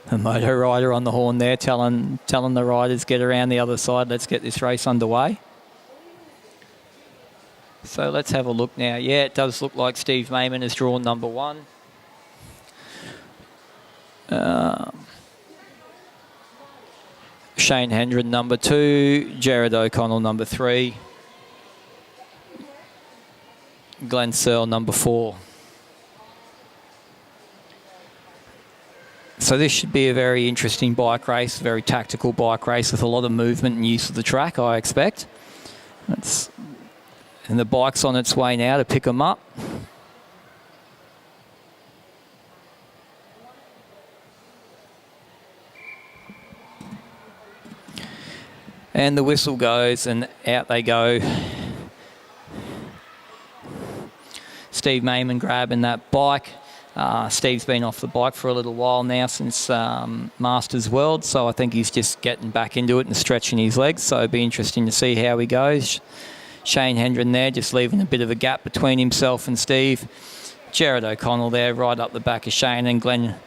The moto rider on the horn there telling the riders, get around the other side, let's get this race underway. So let's have a look now. Yeah, it does look like Steve Mayman has drawn number one. Shane Hendren number 2, Jared O'Connell number 3, Glenn Searle number 4. So this should be a very interesting bike race, very tactical bike race with a lot of movement and use of the track, I expect. And the bike's on its way now to pick them up. And the whistle goes and out they go. Steve Mayman grabbing that bike. Steve's been off the bike for a little while now since Masters World, so I think he's just getting back into it and stretching his legs, so it'll be interesting to see how he goes. Shane Hendren there just leaving a bit of a gap between himself and Steve. Jared O'Connell there right up the back of Shane, and Glenn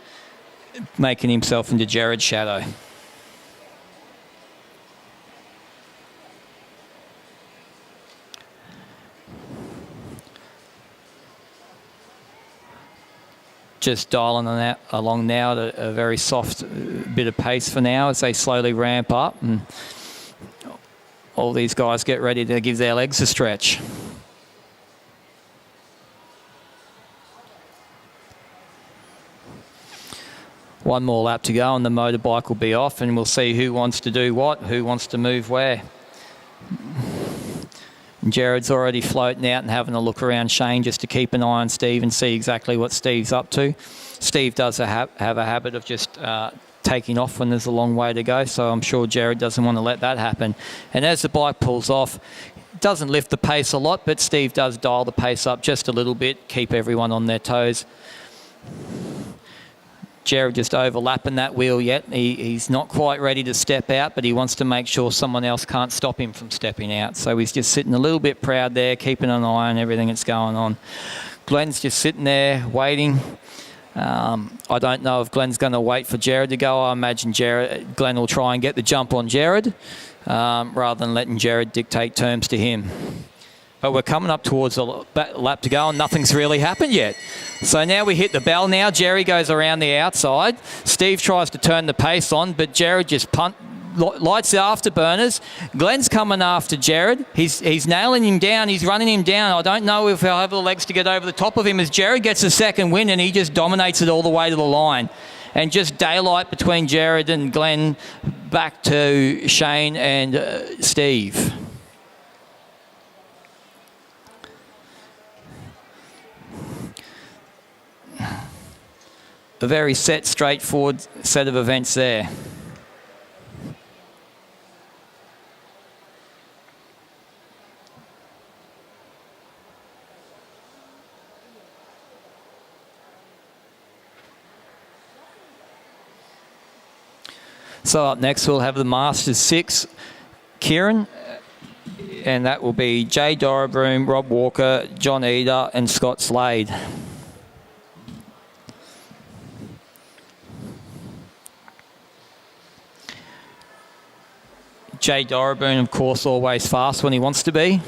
making himself into Jared's shadow. Just dialing on that along now at a very soft bit of pace for now as they slowly ramp up and all these guys get ready to give their legs a stretch. One more lap to go and the motorbike will be off and we'll see who wants to do what, who wants to move where. Jared's already floating out and having a look around Shane just to keep an eye on Steve and see exactly what Steve's up to. Steve does have a habit of just taking off when there's a long way to go, so I'm sure Jared doesn't want to let that happen. And as the bike pulls off, it doesn't lift the pace a lot, but Steve does dial the pace up just a little bit, keep everyone on their toes. Jared just overlapping that wheel yet. He's not quite ready to step out, but he wants to make sure someone else can't stop him from stepping out. So he's just sitting a little bit proud there, keeping an eye on everything that's going on. Glenn's just sitting there waiting. I don't know if Glenn's going to wait for Jared to go. I imagine Glenn will try and get the jump on Jared rather than letting Jared dictate terms to him. But we're coming up towards a lap to go and nothing's really happened yet. So now we hit the bell now. Jerry goes around the outside. Steve tries to turn the pace on, but Jared just lights the afterburners. Glenn's coming after Jared. He's nailing him down. He's running him down. I don't know if he'll have the legs to get over the top of him as Jared gets a second win, and he just dominates it all the way to the line. And just daylight between Jared and Glenn, back to Shane and Steve. A very set, straightforward set of events there. So up next we'll have the Masters 6, Keirin, and that will be Jay Dorabroom, Rob Walker, John Eder and Scott Slade. Jay Dorabroom, of course, always fast when he wants to be.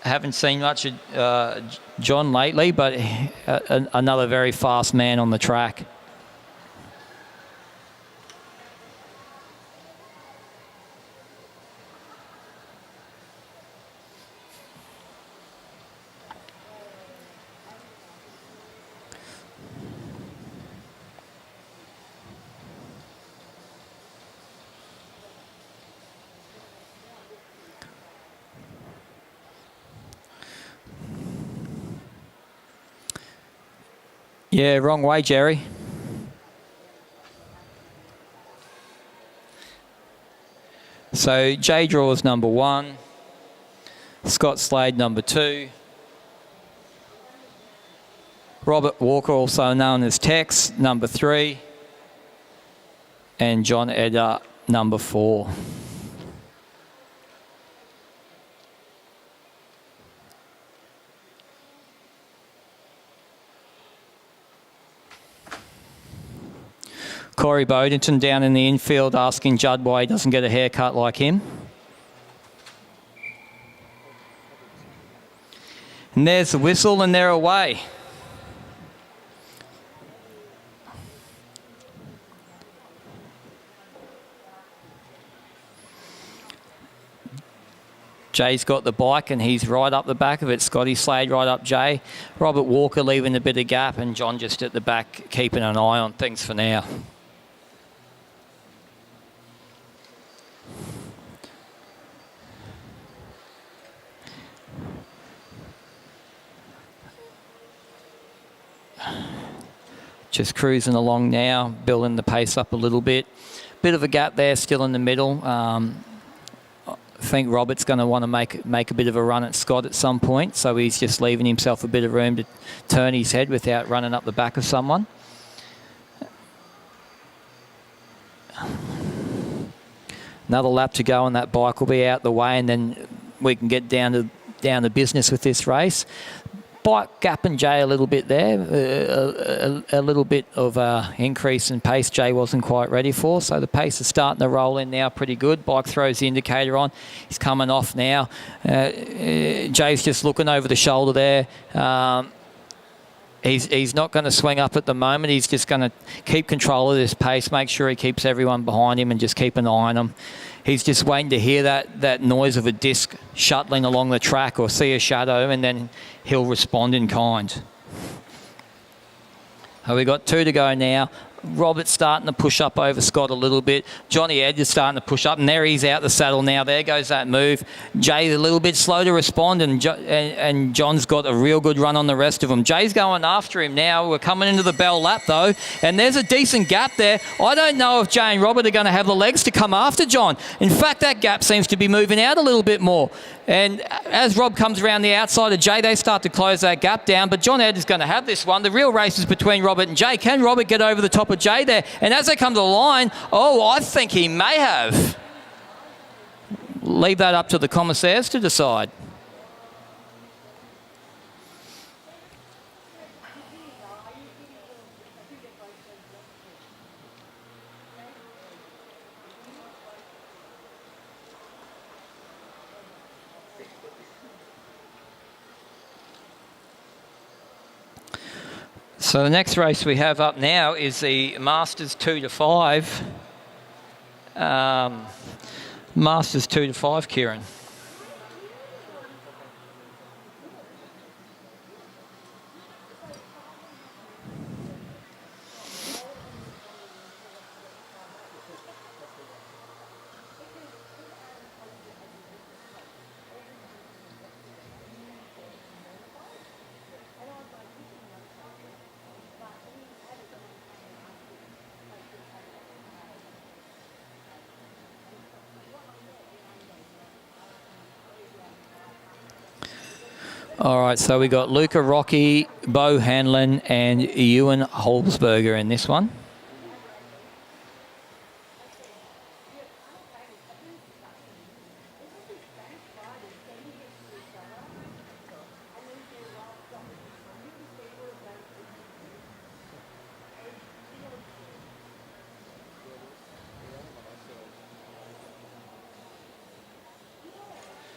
Haven't seen much of John lately, but another very fast man on the track. Yeah, wrong way, Jerry. So Jay draws number 1, Scott Slade number 2, Robert Walker, also known as Tex, number 3, and John Eder, number 4. Corey Bodington down in the infield asking Judd why he doesn't get a haircut like him. And there's the whistle and they're away. Jay's got the bike and he's right up the back of it. Scotty Slade right up Jay. Robert Walker leaving a bit of gap and John just at the back keeping an eye on things for now. Just cruising along now, building the pace up a little bit. Bit of a gap there still in the middle. I think Robert's going to want to make a bit of a run at Scott at some point, so he's just leaving himself a bit of room to turn his head without running up the back of someone. Another lap to go and that bike will be out the way, and then we can get down to business with this race. Bike gapping Jay a little bit there, a little bit of increase in pace Jay wasn't quite ready for, so the pace is starting to roll in now pretty good. Bike throws the indicator on, he's coming off now. Jay's just looking over the shoulder there. He's not going to swing up at the moment, he's just going to keep control of this pace, make sure he keeps everyone behind him and just keep an eye on them. He's just waiting to hear that noise of a disc shuttling along the track or see a shadow, and then he'll respond in kind. We've got 2 to go now. Robert's starting to push up over Scott a little bit. Johnny Ed is starting to push up, and there he's out the saddle now. There goes that move. Jay's a little bit slow to respond, and John's got a real good run on the rest of them. Jay's going after him now. We're coming into the bell lap, though, and there's a decent gap there. I don't know if Jay and Robert are going to have the legs to come after John. In fact, that gap seems to be moving out a little bit more. And as Rob comes around the outside of Jay, they start to close that gap down. But John Ed is going to have this one. The real race is between Robert and Jay. Can Robert get over the top of Jay there? And as they come to the line, I think he may have. Leave that up to the commissaires to decide. So the next race we have up now is the Masters 2 to 5. Masters 2 to 5, Keirin. All right, so we got Luca Rocky, Bo Hanlon, and Ewan Holzberger in this one.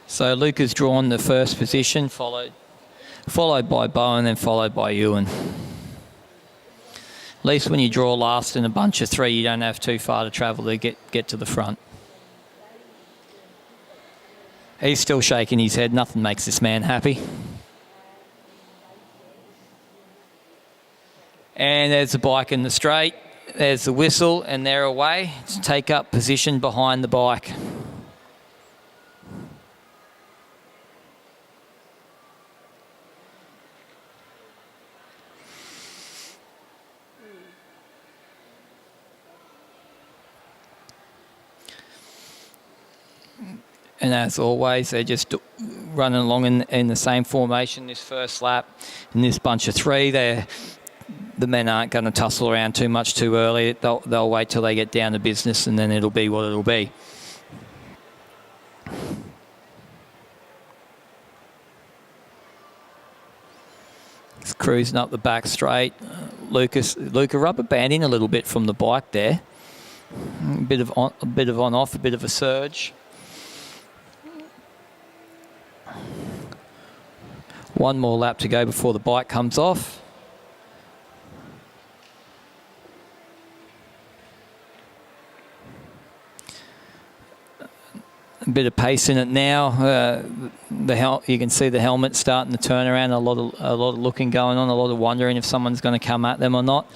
So Luca's drawn the first position, followed by Bo, and then followed by Ewan. At least when you draw last in a bunch of three, you don't have too far to travel to get to the front. He's still shaking his head. Nothing makes this man happy. And there's the bike in the straight. There's the whistle, and they're away to take up position behind the bike. And as always, they're just running along in the same formation this first lap. In this bunch of three, the men aren't going to tussle around too much too early. They'll wait till they get down to business, and then it'll be what it'll be. It's cruising up the back straight. Luca rubber banding a little bit from the bike there. A bit of on off, a bit of a surge. One more lap to go before the bike comes off. A bit of pace in it now. You can see the helmet starting to turn around. A lot of looking going on. A lot of wondering if someone's going to come at them or not.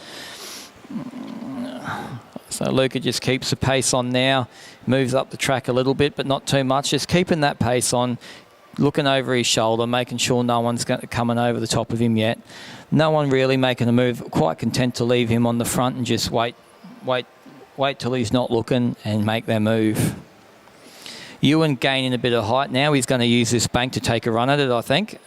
So Luca just keeps the pace on now. Moves up the track a little bit, but not too much. Just keeping that pace on. Looking over his shoulder, making sure no one's coming over the top of him yet. No one really making a move. Quite content to leave him on the front and just wait till he's not looking and make their move. Ewan gaining a bit of height now. He's going to use this bank to take a run at it, I think.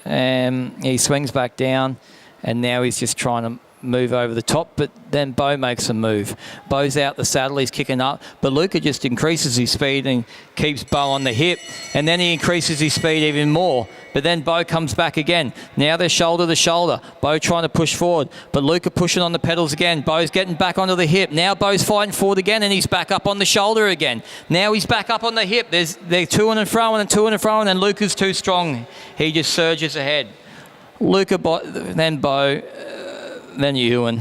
He swings back down, and now he's just trying to move over the top, but then Bo makes a move. Bo's out the saddle, he's kicking up, but Luca just increases his speed and keeps Bo on the hip, and then he increases his speed even more, but then Bo comes back again. Now they're shoulder to shoulder. Bo trying to push forward, but Luca pushing on the pedals again. Bo's getting back onto the hip. Now Bo's fighting forward again, and he's back up on the shoulder again. Now he's back up on the hip. They're to-ing and fro-ing and to-ing and fro-ing, and Luca's too strong. He just surges ahead. Luca, then Bo, then Ewan.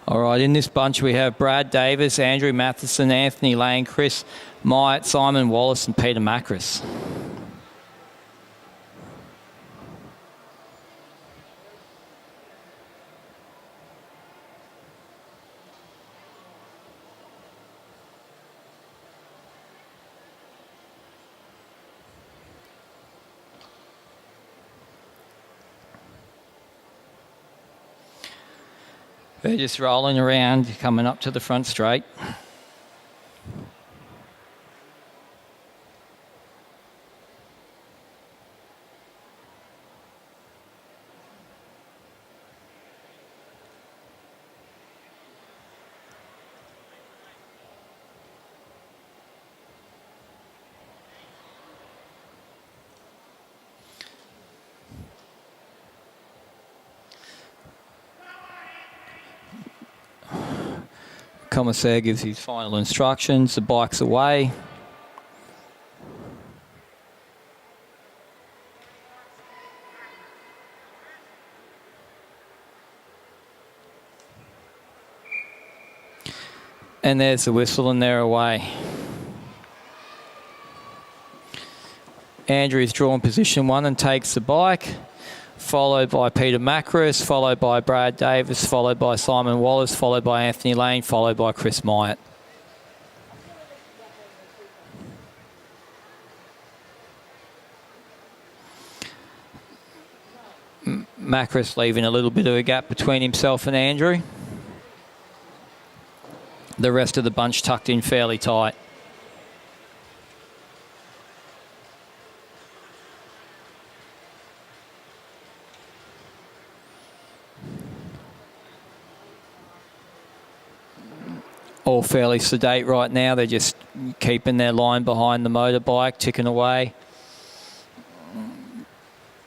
All right, in this bunch we have Brad Davis, Andrew Matheson, Anthony Lane, Chris Myatt, Simon Wallace and Peter Macris. They're just rolling around, coming up to the front straight. Commissaire gives his final instructions. The bike's away. And there's the whistle and they're away. Andrew's drawn position 1 and takes the bike, followed by Peter Meares, followed by Brad Davis, followed by Simon Wallace, followed by Anthony Lane, followed by Chris Myatt. Meares leaving a little bit of a gap between himself and Andrew. The rest of the bunch tucked in fairly tight. All fairly sedate right now. They're just keeping their line behind the motorbike, ticking away.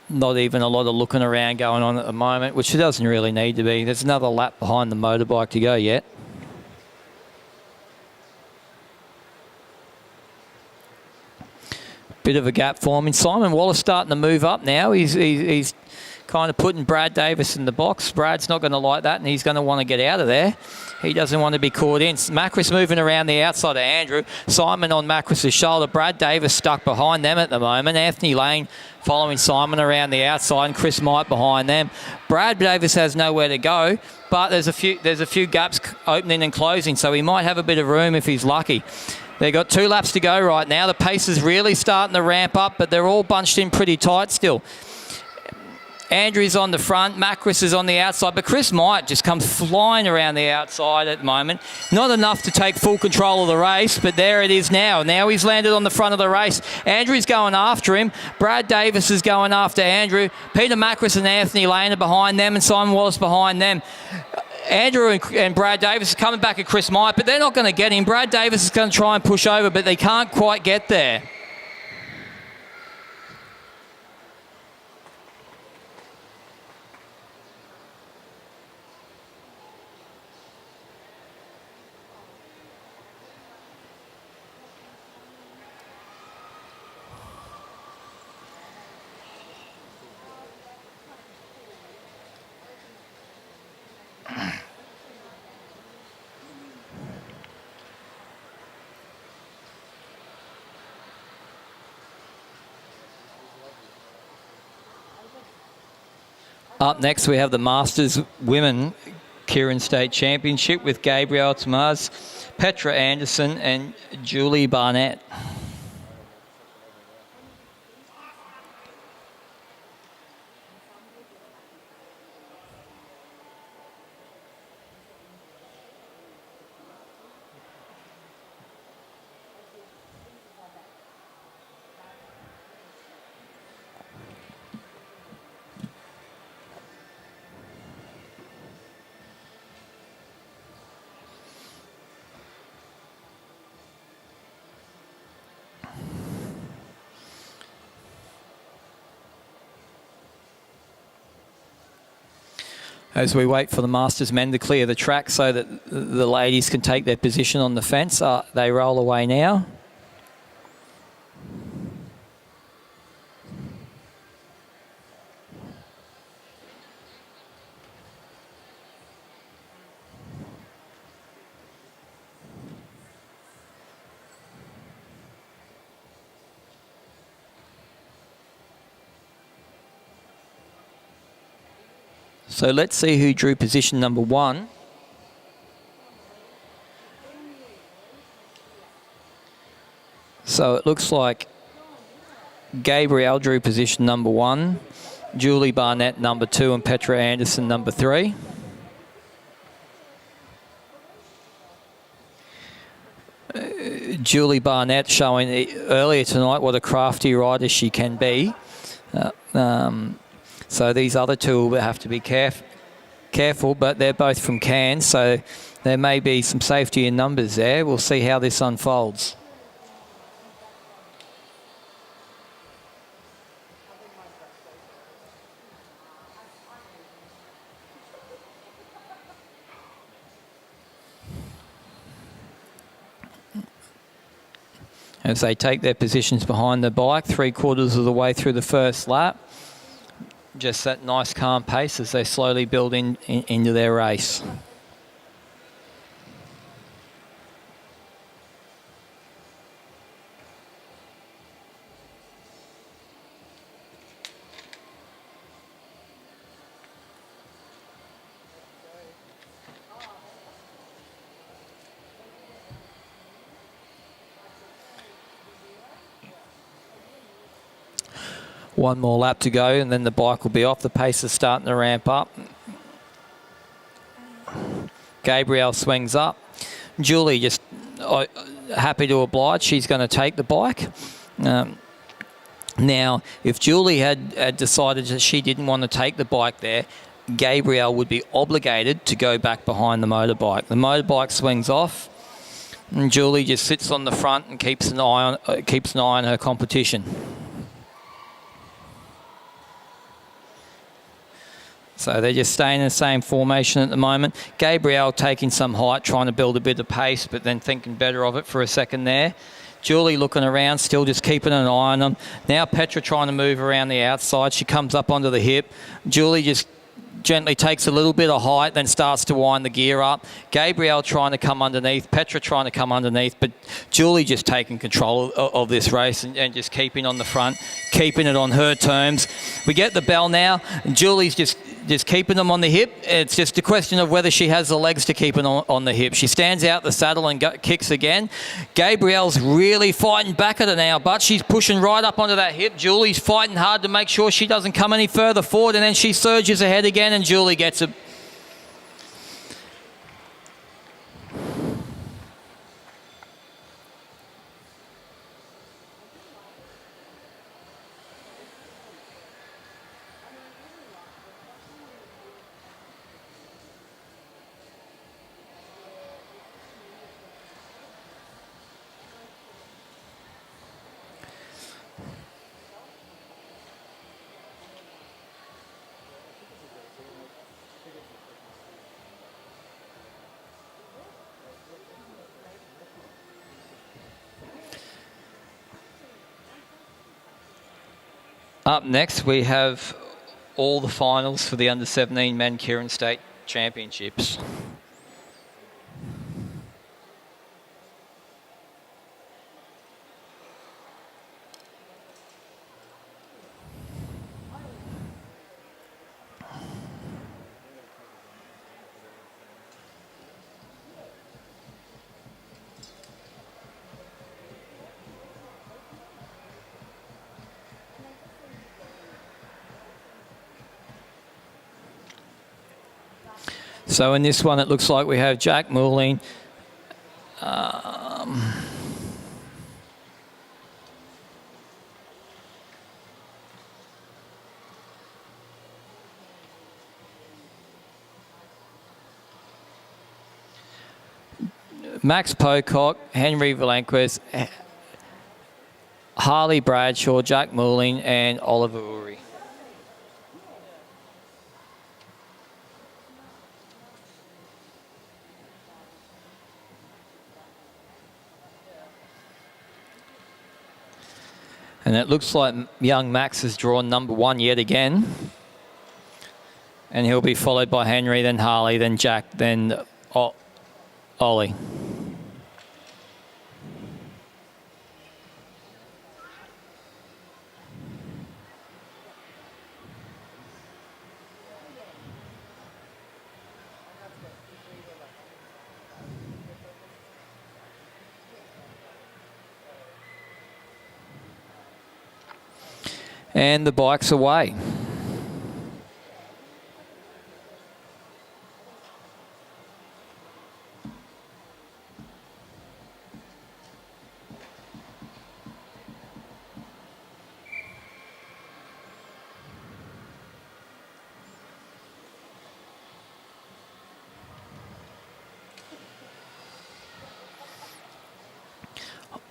Not even a lot of looking around going on at the moment, which it doesn't really need to be. There's another lap behind the motorbike to go yet. Bit of a gap for him. And Simon Wallace starting to move up now. He's kind of putting Brad Davis in the box. Brad's not going to like that, and he's going to want to get out of there. He doesn't want to be caught in. Meares moving around the outside of Andrew. Simon on Meares' shoulder. Brad Davis stuck behind them at the moment. Anthony Lane following Simon around the outside, and Chris Myatt behind them. Brad Davis has nowhere to go, but there's a few gaps opening and closing, so he might have a bit of room if he's lucky. They've got 2 laps to go right now. The pace is really starting to ramp up, but they're all bunched in pretty tight still. Andrew's on the front, Meares is on the outside, but Chris Myatt just comes flying around the outside at the moment. Not enough to take full control of the race, but there it is now. Now he's landed on the front of the race. Andrew's going after him. Brad Davis is going after Andrew. Peter Meares and Anthony Lane are behind them, and Simon Wallace behind them. Andrew and Brad Davis are coming back at Chris Myatt, but they're not going to get him. Brad Davis is going to try and push over, but they can't quite get there. Up next, we have the Masters Women Keirin State Championship with Gabrielle Tamaz, Petra Anderson and Julie Barnett. As we wait for the Masters men to clear the track so that the ladies can take their position on the fence, they roll away now. So let's see who drew position number 1. So it looks like Gabrielle drew position number 1, Julie Barnett number 2, and Petra Anderson number 3. Julie Barnett showing earlier tonight what a crafty rider she can be. So these other two will have to be careful, but they're both from Cairns, so there may be some safety in numbers there. We'll see how this unfolds. As they take their positions behind the bike, 3/4 of the way through the first lap. Just that nice calm pace as they slowly build into their race. One more lap to go and then the bike will be off. The pace is starting to ramp up. Gabrielle swings up. Julie just happy to oblige. She's going to take the bike. Now, if Julie had decided that she didn't want to take the bike there, Gabrielle would be obligated to go back behind the motorbike. The motorbike swings off and Julie just sits on the front and keeps an eye on her competition. So they're just staying in the same formation at the moment. Gabrielle taking some height, trying to build a bit of pace, but then thinking better of it for a second there. Julie looking around, still just keeping an eye on them. Now Petra trying to move around the outside. She comes up onto the hip. Julie just gently takes a little bit of height, then starts to wind the gear up. Gabrielle trying to come underneath. Petra trying to come underneath. But Julie just taking control of this race and just keeping on the front, keeping it on her terms. We get the bell now. And Julie's just keeping them on the hip. It's just a question of whether she has the legs to keep it on the hip. She stands out the saddle and kicks again. Gabrielle's really fighting back at her now, but she's pushing right up onto that hip. Julie's fighting hard to make sure she doesn't come any further forward, and then she surges ahead again, and Julie gets it. Up next, we have all the finals for the Under-17 Men Keirin State Championships. So in this one, it looks like we have Jack Moulin. Max Pocock, Henry Valanquist, Harley Bradshaw, Jack Moulin, and Oliver Uri. And it looks like young Max has drawn number one yet again. And he'll be followed by Henry, then Harley, then Jack, then Ollie. And the bike's away.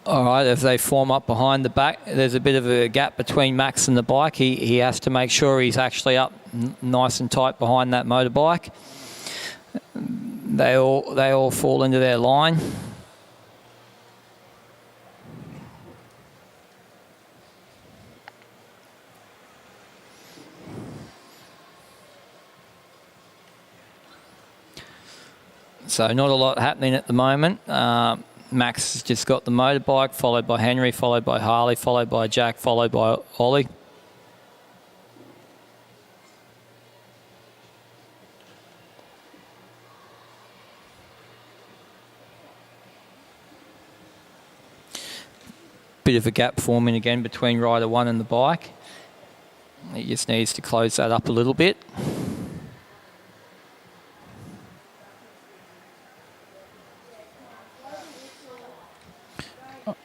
All right, as they form up behind the back, there's a bit of a gap between Max and the bike. He has to make sure he's actually up nice and tight behind that motorbike. They all fall into their line. So not a lot happening at the moment. Max has just got the motorbike, followed by Henry, followed by Harley, followed by Jack, followed by Ollie. Bit of a gap forming again between rider 1 and the bike. He just needs to close that up a little bit.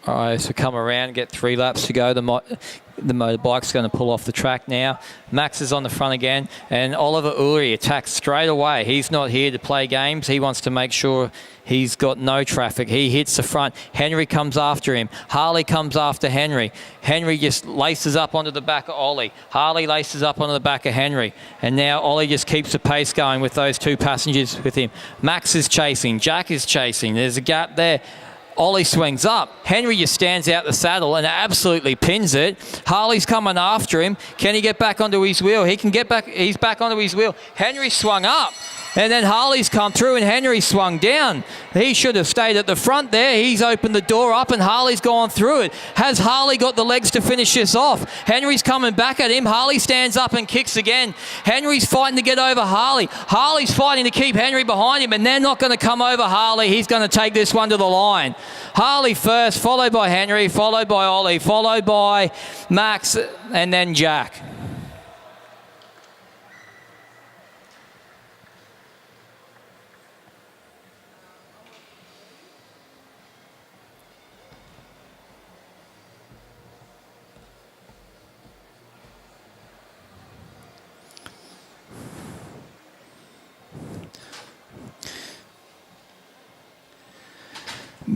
All right, so come around, get 3 laps to go. The motorbike's going to pull off the track now. Max is on the front again, and Oliver Uri attacks straight away. He's not here to play games. He wants to make sure he's got no traffic. He hits the front. Henry comes after him. Harley comes after Henry. Henry just laces up onto the back of Ollie. Harley laces up onto the back of Henry. And now Ollie just keeps the pace going with those 2 passengers with him. Max is chasing. Jack is chasing. There's a gap there. Ollie swings up. Henry just stands out the saddle and absolutely pins it. Harley's coming after him. Can he get back onto his wheel? He can get back. He's back onto his wheel. Henry swung up. And then Harley's come through and Henry swung down. He should have stayed at the front there. He's opened the door up and Harley's gone through it. Has Harley got the legs to finish this off? Henry's coming back at him. Harley stands up and kicks again. Henry's fighting to get over Harley. Harley's fighting to keep Henry behind him, and they're not going to come over Harley. He's going to take this one to the line. Harley first, followed by Henry, followed by Ollie, followed by Max, and then Jack.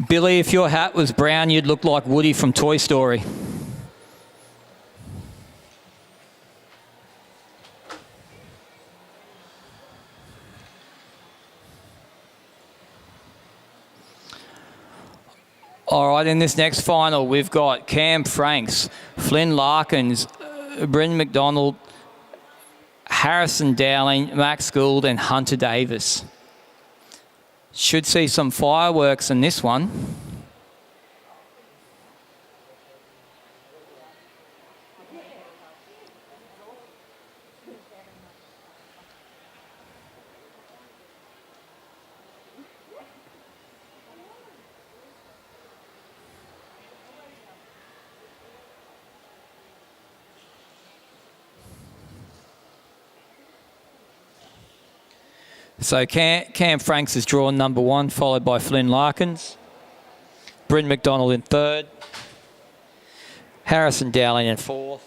Billy, if your hat was brown, you'd look like Woody from Toy Story. All right, in this next final, we've got Cam Franks, Flynn Larkins, Bryn McDonald, Harrison Dowling, Max Gould, and Hunter Davis. Should see some fireworks in this one. So Cam Franks is drawn number 1, followed by Flynn Larkins. Bryn McDonald in 3rd. Harrison Dowling in 4th.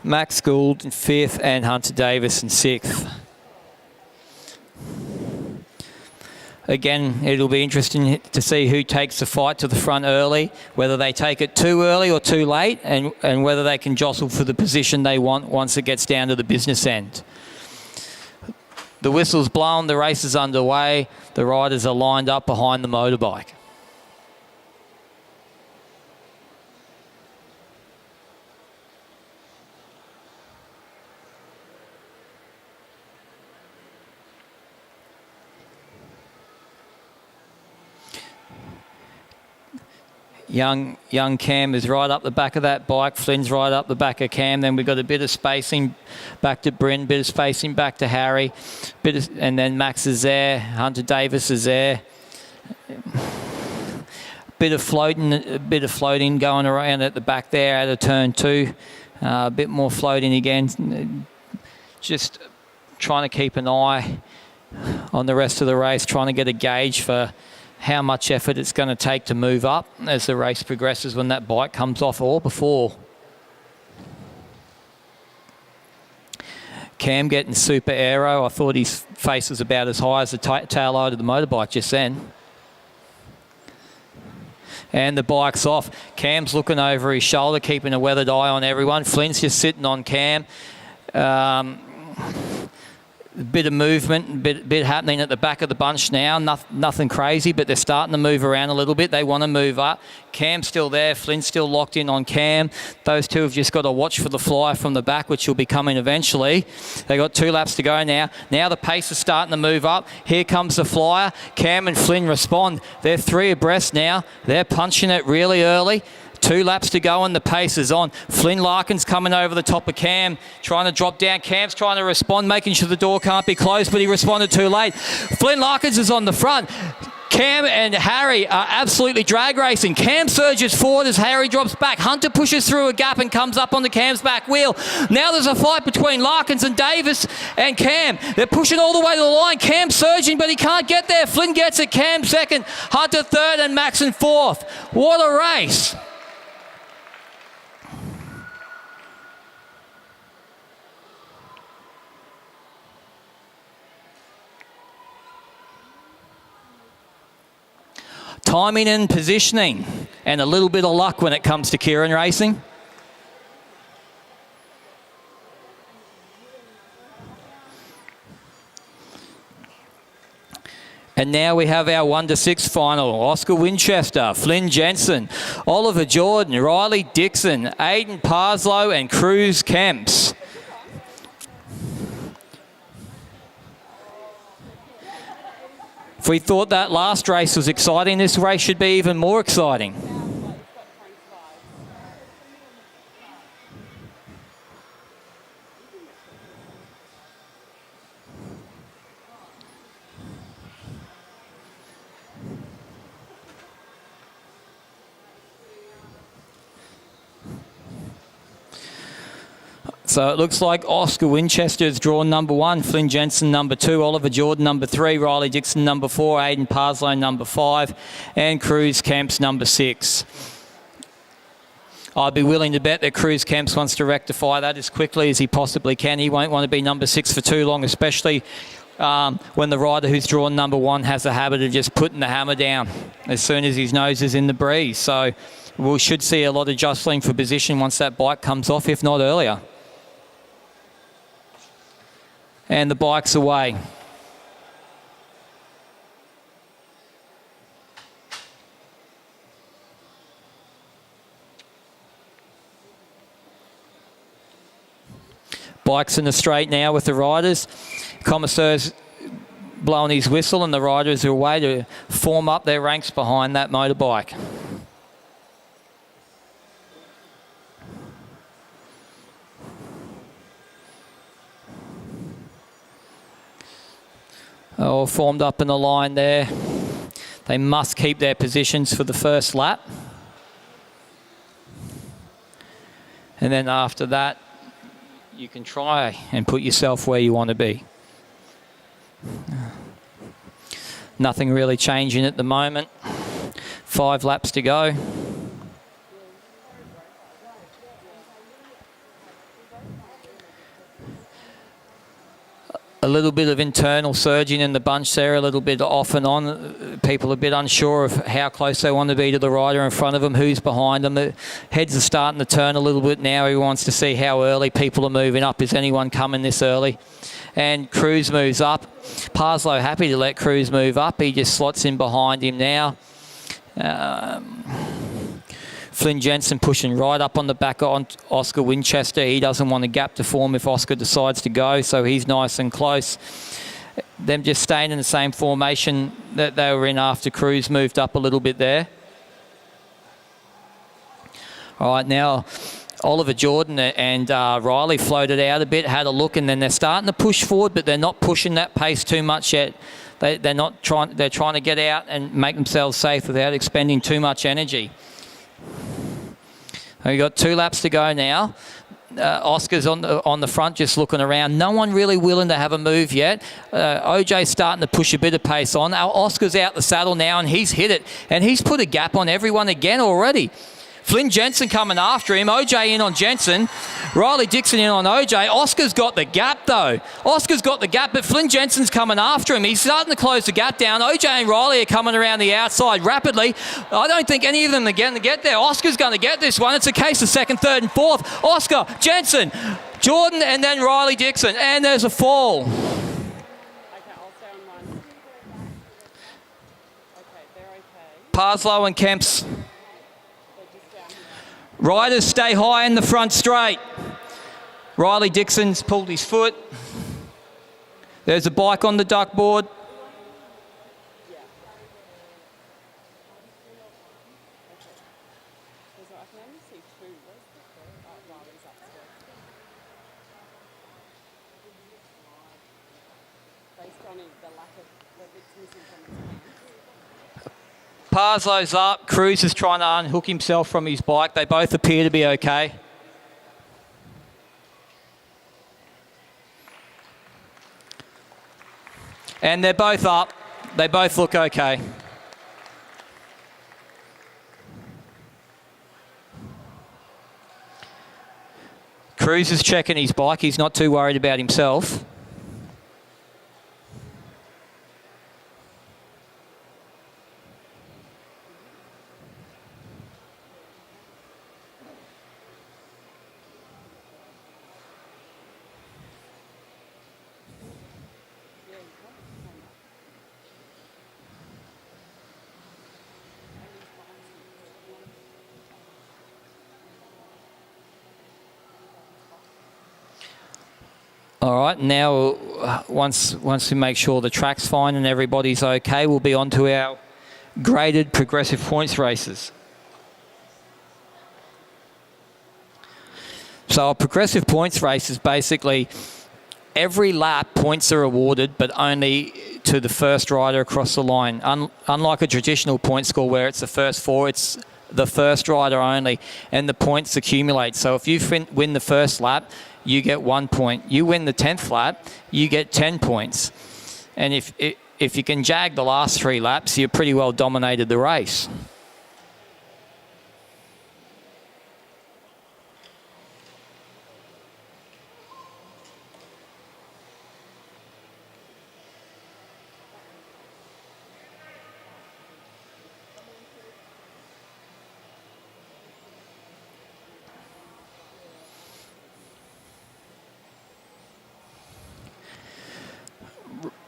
Max Gould in 5th, and Hunter Davis in 6th. Again, it'll be interesting to see who takes the fight to the front early, whether they take it too early or too late, and whether they can jostle for the position they want once it gets down to the business end. The whistle's blown, the race is underway, the riders are lined up behind the motorbike. Young Cam is right up the back of that bike. Flynn's right up the back of Cam. Then we've got a bit of spacing back to Bryn, bit of spacing back to Harry, and then Max is there. Hunter Davis is there. Bit of floating going around at the back there out of turn 2. A bit more floating again. Just trying to keep an eye on the rest of the race, trying to get a gauge for how much effort it's going to take to move up as the race progresses when that bike comes off or before. Cam getting super aero. I thought his face was about as high as the tail light of the motorbike just then. And the bike's off. Cam's looking over his shoulder, keeping a weathered eye on everyone. Flynn's just sitting on Cam. A bit of movement, bit happening at the back of the bunch now. Nothing crazy, but they're starting to move around a little bit. They want to move up. Cam's still there. Flynn's still locked in on Cam. Those two have just got to watch for the flyer from the back, which will be coming eventually. They got 2 laps to go now. Now the pace is starting to move up. Here comes the flyer. Cam and Flynn respond. They're 3 abreast now. They're punching it really early. 2 laps to go and the pace is on. Flynn Larkin's coming over the top of Cam, trying to drop down. Cam's trying to respond, making sure the door can't be closed, but he responded too late. Flynn Larkins is on the front. Cam and Harry are absolutely drag racing. Cam surges forward as Harry drops back. Hunter pushes through a gap and comes up on the Cam's back wheel. Now there's a fight between Larkins and Davis and Cam. They're pushing all the way to the line. Cam surging, but he can't get there. Flynn gets it. Cam second, Hunter third, and Max in fourth. What a race. Timing and positioning, and a little bit of luck when it comes to Keirin racing. And now we have our 1 to 6 final. Oscar Winchester, Flynn Jensen, Oliver Jordan, Riley Dixon, Aidan Parslow, and Cruz Kemps. If we thought that last race was exciting, this race should be even more exciting. So it looks like Oscar Winchester's drawn number 1, Flynn Jensen number 2, Oliver Jordan number 3, Riley Dixon number 4, Aidan Parslow number 5, and Cruz Kemps number 6. I'd be willing to bet that Cruz Kemps wants to rectify that as quickly as he possibly can. He won't want to be number 6 for too long, especially when the rider who's drawn number 1 has a habit of just putting the hammer down as soon as his nose is in the breeze. So we should see a lot of jostling for position once that bike comes off, if not earlier. And the bike's away. Bike's in the straight now with the riders. Commissar's blowing his whistle and the riders are away to form up their ranks behind that motorbike. All formed up in the line there. They must keep their positions for the first lap. And then after that, you can try and put yourself where you want to be. Nothing really changing at the moment. 5 laps to go. A little bit of internal surging in the bunch there, a little bit off and on. People are a bit unsure of how close they want to be to the rider in front of them, who's behind them. The heads are starting to turn a little bit now. He wants to see how early people are moving up. Is anyone coming this early? And Cruz moves up. Parslow happy to let Cruz move up. He just slots in behind him now. Flynn Jensen pushing right up on the back on Oscar Winchester. He doesn't want a gap to form if Oscar decides to go, so he's nice and close. Them just staying in the same formation that they were in after Cruz moved up a little bit there. All right, now Oliver Jordan and Riley floated out a bit, had a look, and then they're starting to push forward, but they're not pushing that pace too much yet. They're trying to get out and make themselves safe without expending too much energy. We've got 2 laps to go now. Oscar's on the front just looking around. No one really willing to have a move yet. OJ's starting to push a bit of pace on. Oscar's out the saddle now and he's hit it. And he's put a gap on everyone again already. Flynn Jensen coming after him. OJ in on Jensen. Riley Dixon in on OJ. Oscar's got the gap, though. Oscar's got the gap, but Flynn Jensen's coming after him. He's starting to close the gap down. OJ and Riley are coming around the outside rapidly. I don't think any of them are going to get there. Oscar's going to get this one. It's a case of second, third, and fourth. Oscar, Jensen, Jordan, and then Riley Dixon. And there's a fall. Okay, I'll stay on one. Okay, they're okay. Parslow and Kemps. They're just down here. Riders stay high in the front straight. Riley Dixon's pulled his foot. There's a bike on the duck board. I can only see two. Where's the third? Oh, Riley's upstairs. Based on the lack of what it's missing from its hands. Parslow's up. Cruz is trying to unhook himself from his bike. They both appear to be okay. And they're both up. They both look okay. Cruz is checking his bike. He's not too worried about himself. All right, now once we make sure the track's fine and everybody's okay, we'll be on to our graded progressive points races. So a progressive points race is basically every lap points are awarded, but only to the first rider across the line. Unlike a traditional point score where it's the first four, it's the first rider only, and the points accumulate. So if you win the first lap, you get 1 point. You win the 10th lap, you get 10 points. And if you can jag the last 3 laps, you've pretty well dominated the race.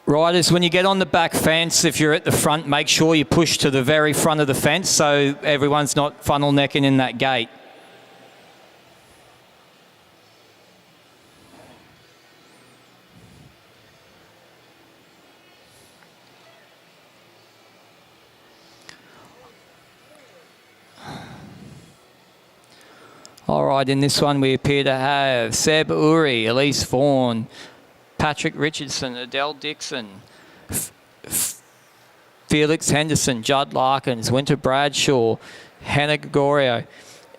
Riders, when you get on the back fence, if you're at the front, make sure you push to the very front of the fence so everyone's not funnel necking in that gate. All right, in this one we appear to have Seb Uri, Elise Vaughan, Patrick Richardson, Adele Dixon, Felix Henderson, Judd Larkins, Winter Bradshaw, Hannah Gregorio,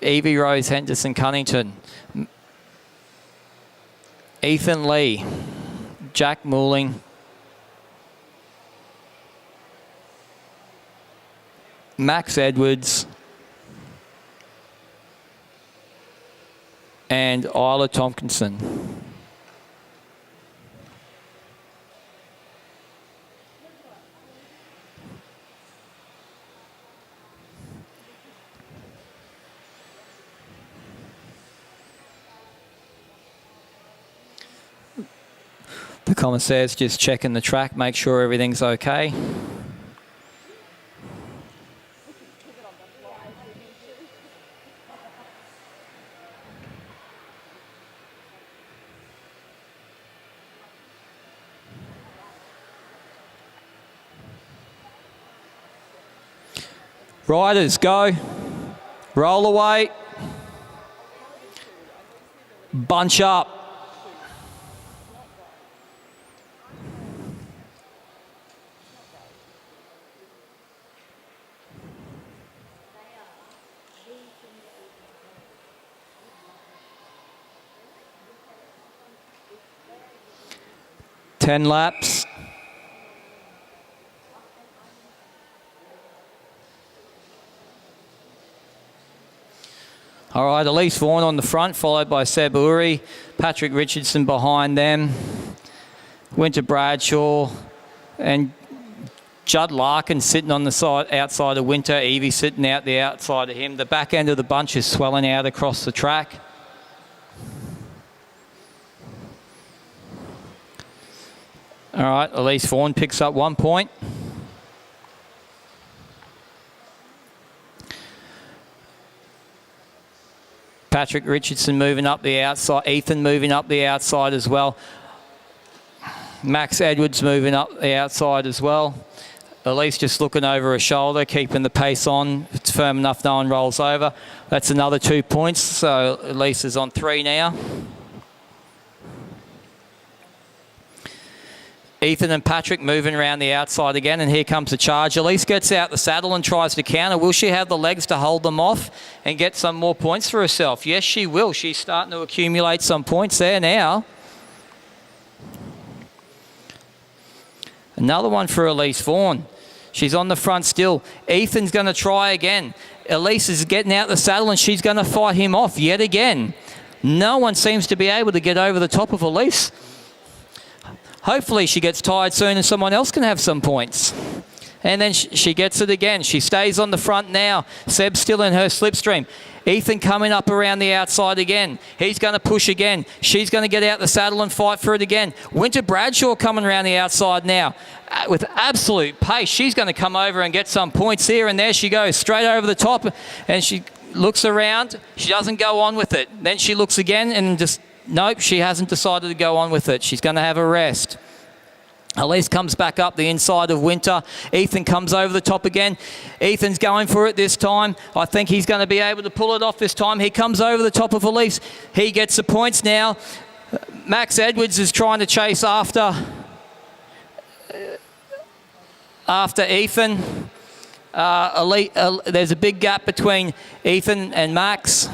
Evie Rose Henderson Cunnington, Ethan Lee, Jack Mooling, Max Edwards, and Isla Tompkinson. The commissaire's just checking the track, make sure everything's okay. Riders, go. Roll away. Bunch up. Ten laps. All right, Elise Vaughan on the front, followed by Seb Uri, Patrick Richardson behind them, Winter Bradshaw, and Judd Larkin sitting on the side outside of Winter, Evie sitting out the outside of him. The back end of the bunch is swelling out across the track. All right, Elise Vaughan picks up 1 point. Patrick Richardson moving up the outside. Ethan moving up the outside as well. Max Edwards moving up the outside as well. Elise just looking over her shoulder, keeping the pace on. It's firm enough, no one rolls over. That's another 2 points, so Elise is on 3 now. Ethan and Patrick moving around the outside again, and here comes the charge. Elise gets out the saddle and tries to counter. Will she have the legs to hold them off and get some more points for herself? Yes, she will. She's starting to accumulate some points there now. Another one for Elise Vaughan. She's on the front still. Ethan's going to try again. Elise is getting out the saddle and she's going to fight him off yet again. No one seems to be able to get over the top of Elise. Hopefully she gets tired soon and someone else can have some points. And then she gets it again. She stays on the front now. Seb's still in her slipstream. Ethan coming up around the outside again. He's going to push again. She's going to get out the saddle and fight for it again. Winter Bradshaw coming around the outside now with absolute pace. She's going to come over and get some points here, and there she goes, straight over the top, and she looks around. She doesn't go on with it. Then she looks again and just, nope, she hasn't decided to go on with it. She's going to have a rest. Elise comes back up the inside of Winter. Ethan comes over the top again. Ethan's going for it this time. I think he's going to be able to pull it off this time. He comes over the top of Elise. He gets the points now. Max Edwards is trying to chase after Ethan. There's a big gap between Ethan and Max.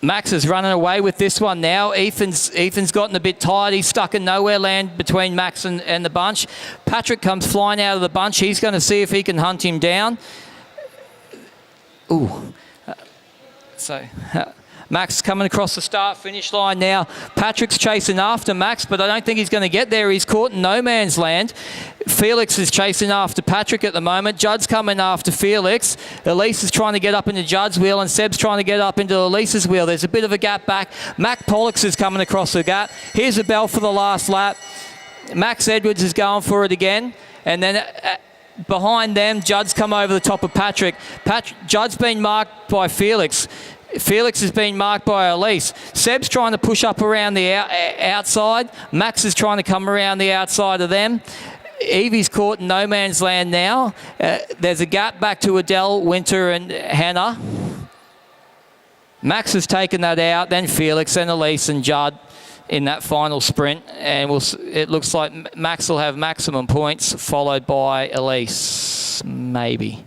Max is running away with this one now. Ethan's gotten a bit tired. He's stuck in nowhere land between Max and the bunch. Patrick comes flying out of the bunch. He's going to see if he can hunt him down. Ooh. Max coming across the start-finish line now. Patrick's chasing after Max, but I don't think he's going to get there. He's caught in no man's land. Felix is chasing after Patrick at the moment. Judd's coming after Felix. Elise is trying to get up into Judd's wheel, and Seb's trying to get up into Elise's wheel. There's a bit of a gap back. Mac Pollux is coming across the gap. Here's a bell for the last lap. Max Edwards is going for it again. And then behind them, Judd's come over the top of Patrick. Judd's been marked by Felix. Felix has been marked by Elise. Seb's trying to push up around the outside. Max is trying to come around the outside of them. Evie's caught in no man's land now. There's a gap back to Adele, Winter and Hannah. Max has taken that out. Then Felix and Elise and Judd in that final sprint. And it looks like Max will have maximum points, followed by Elise, maybe.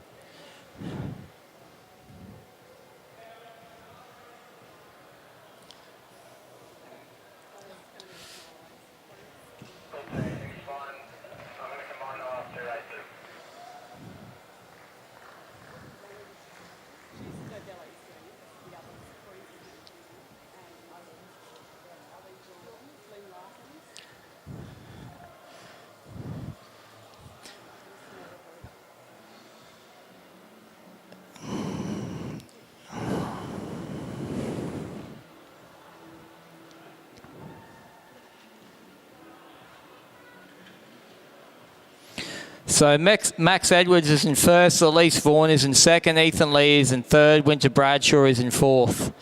So Max Edwards is in first, Elise Vaughan is in second, Ethan Lee is in third, Winter Bradshaw is in fourth.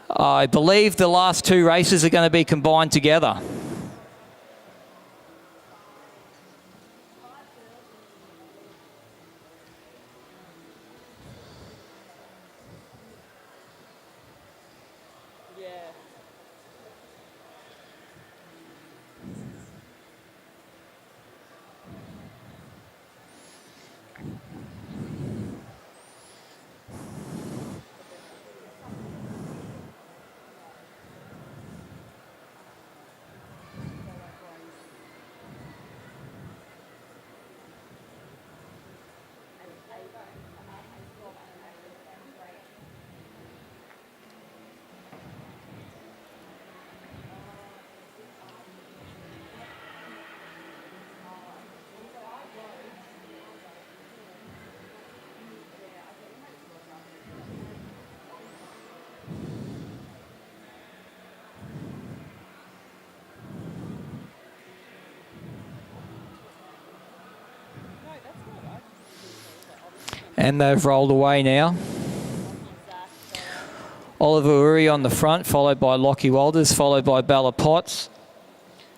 I believe the last two races are going to be combined together. And they've rolled away now. Oliver Uri on the front, followed by Lockie Walters, followed by Bella Potts,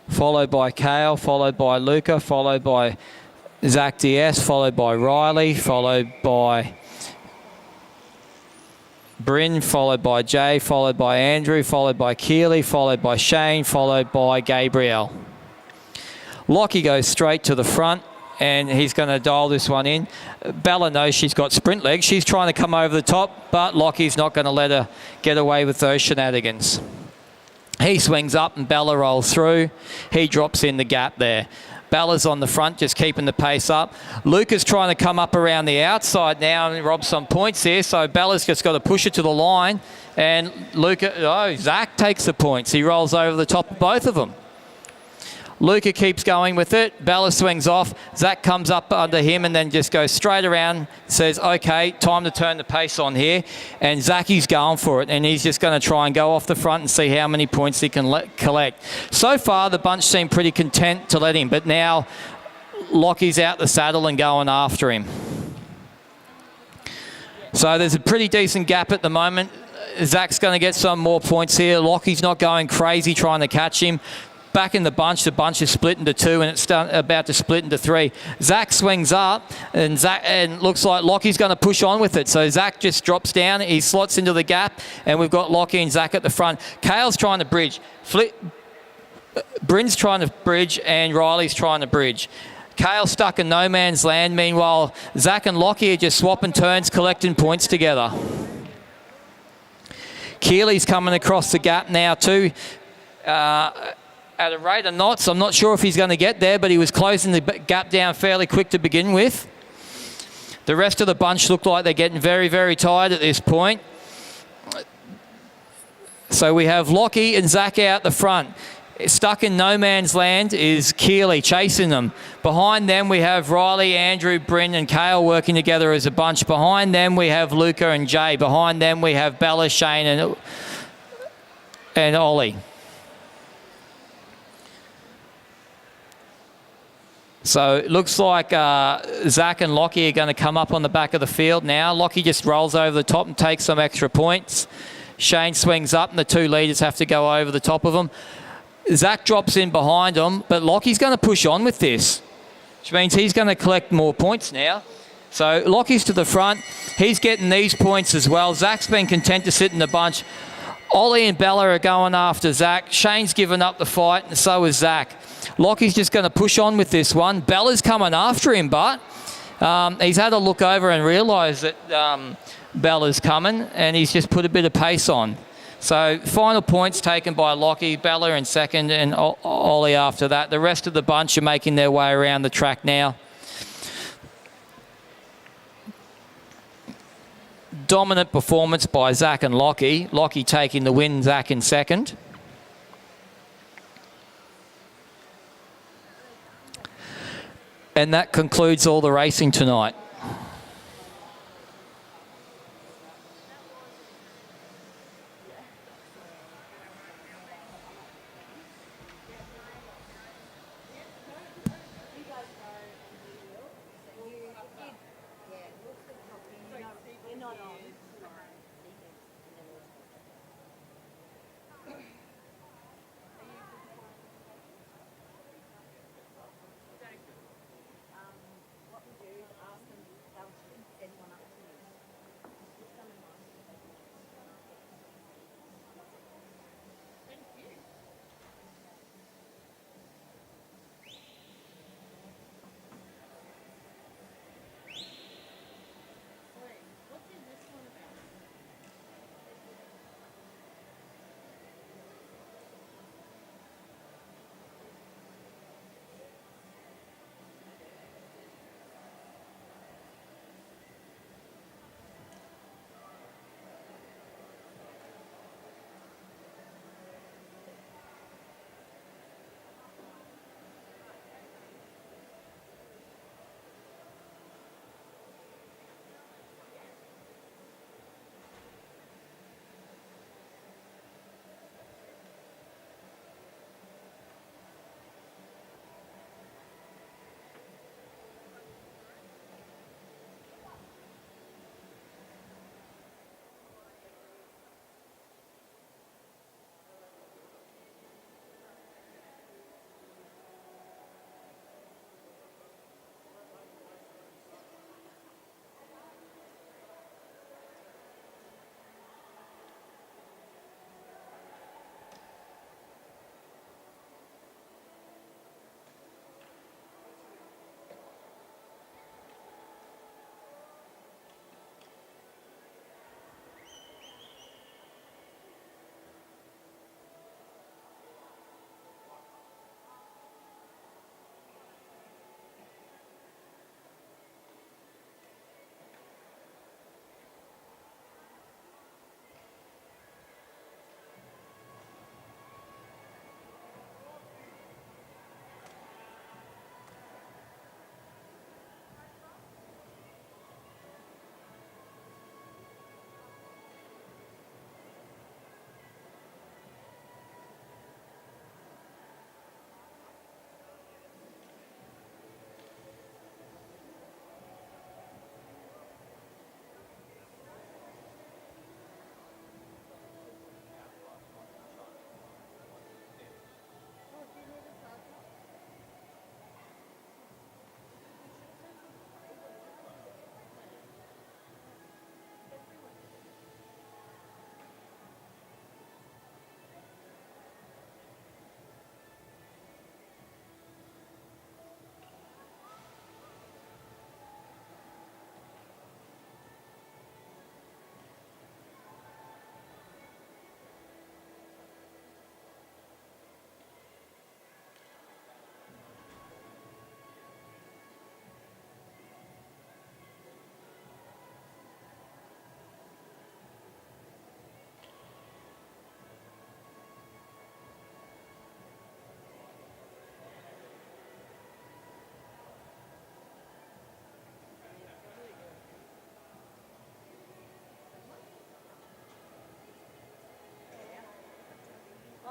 followed by Kale, followed by Luca, followed by Zach DS, followed by Riley, followed by Bryn, followed by Jay, followed by Andrew, followed by Keely, followed by Shane, followed by Gabriel. Lockie goes straight to the front, and he's going to dial this one in. Bella knows she's got sprint legs. She's trying to come over the top, but Lockie's not going to let her get away with those shenanigans. He swings up and Bella rolls through. He drops in the gap there. Bella's on the front, just keeping the pace up. Luca's trying to come up around the outside now and rob some points here, so Bella's just got to push it to the line. And Zach takes the points. He rolls over the top of both of them. Luca keeps going with it. Bella swings off. Zach comes up under him and then just goes straight around, says, okay, time to turn the pace on here. And Zacky's going for it, and he's just going to try and go off the front and see how many points he can collect. So far, the bunch seem pretty content to let him, but now Lockie's out the saddle and going after him. So there's a pretty decent gap at the moment. Zach's going to get some more points here. Lockie's not going crazy trying to catch him. Back in the bunch is split into two, and it's about to split into three. Zach swings up, and looks like Lockie's going to push on with it. So Zach just drops down, he slots into the gap, and we've got Lockie and Zach at the front. Kale's trying to bridge. Bryn's trying to bridge, and Riley's trying to bridge. Kale stuck in no man's land. Meanwhile, Zach and Lockie are just swapping turns, collecting points together. Keely's coming across the gap now too. At a rate of knots. I'm not sure if he's going to get there, but he was closing the gap down fairly quick to begin with. The rest of the bunch look like they're getting very, very tired at this point. So we have Lockie and Zach out the front. Stuck in no man's land is Keely chasing them. Behind them we have Riley, Andrew, Bryn and Kale working together as a bunch. Behind them we have Luca and Jay. Behind them we have Bella, Shane and Ollie. So it looks like Zach and Lockie are going to come up on the back of the field now. Lockie just rolls over the top and takes some extra points. Shane swings up and the two leaders have to go over the top of him. Zach drops in behind him, but Lockie's going to push on with this, which means he's going to collect more points now. So Lockie's to the front. He's getting these points as well. Zach's been content to sit in the bunch. Ollie and Bella are going after Zach. Shane's given up the fight, and so is Zach. Lockie's just going to push on with this one. Bella's coming after him, but he's had a look over and realised that Bella's coming, and he's just put a bit of pace on. So final points taken by Lockie, Bella in second, and Ollie after that. The rest of the bunch are making their way around the track now. Dominant performance by Zach and Lockie. Lockie taking the win, Zach in second. And that concludes all the racing tonight. What we do is ask them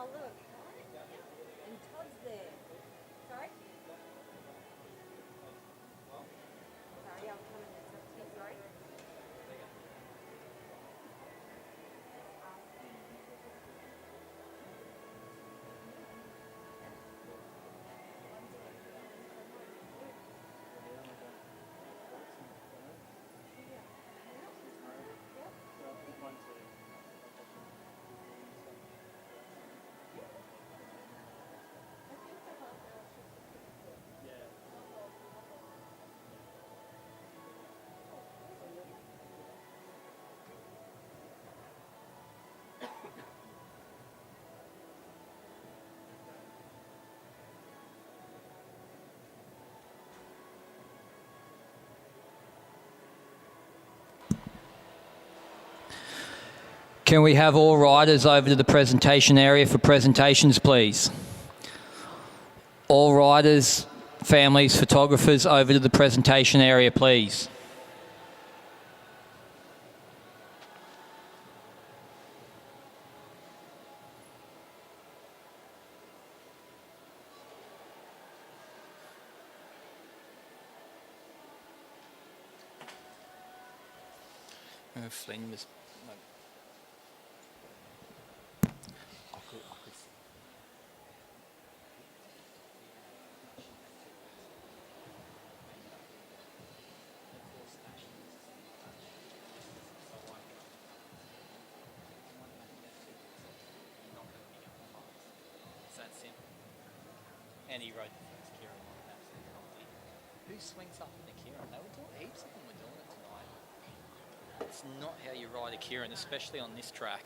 Oh, look. And Todd's there. Sorry? Sorry, I'm coming to talk to you. Sorry. Can we have all riders over to the presentation area for presentations, please? All riders, families, photographers over to the presentation area, please. Flynn was... And he rode the first Keirin on absolutely comfy. Who swings up in the Keirin? They were doing heaps of them were doing it tonight. That's not how you ride a Keirin, especially on this track.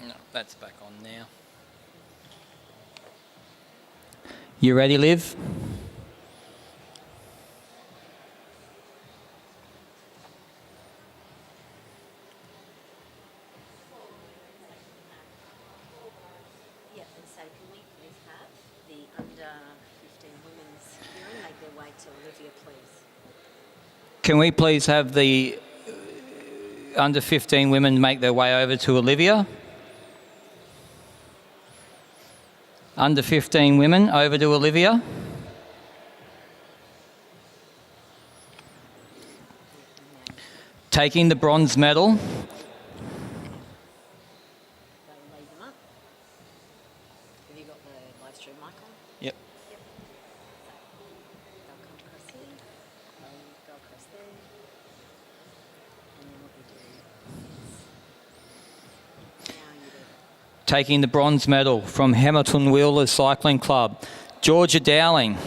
No, that's back on now. You ready, Liv? Yeah, and so can we please have the under 15 women's Keirin make their way to Olivia, please? Can we please have the under 15 women make their way over to Olivia? Under 15 women over to Olivia. Taking the bronze medal. They'll lead them up. Have you got the live stream mic on? Yep. Yep. They'll come across here. They'll go across there. And then what we do is now you do Taking the bronze medal from Hamilton Wheelers Cycling Club, Georgia Dowling.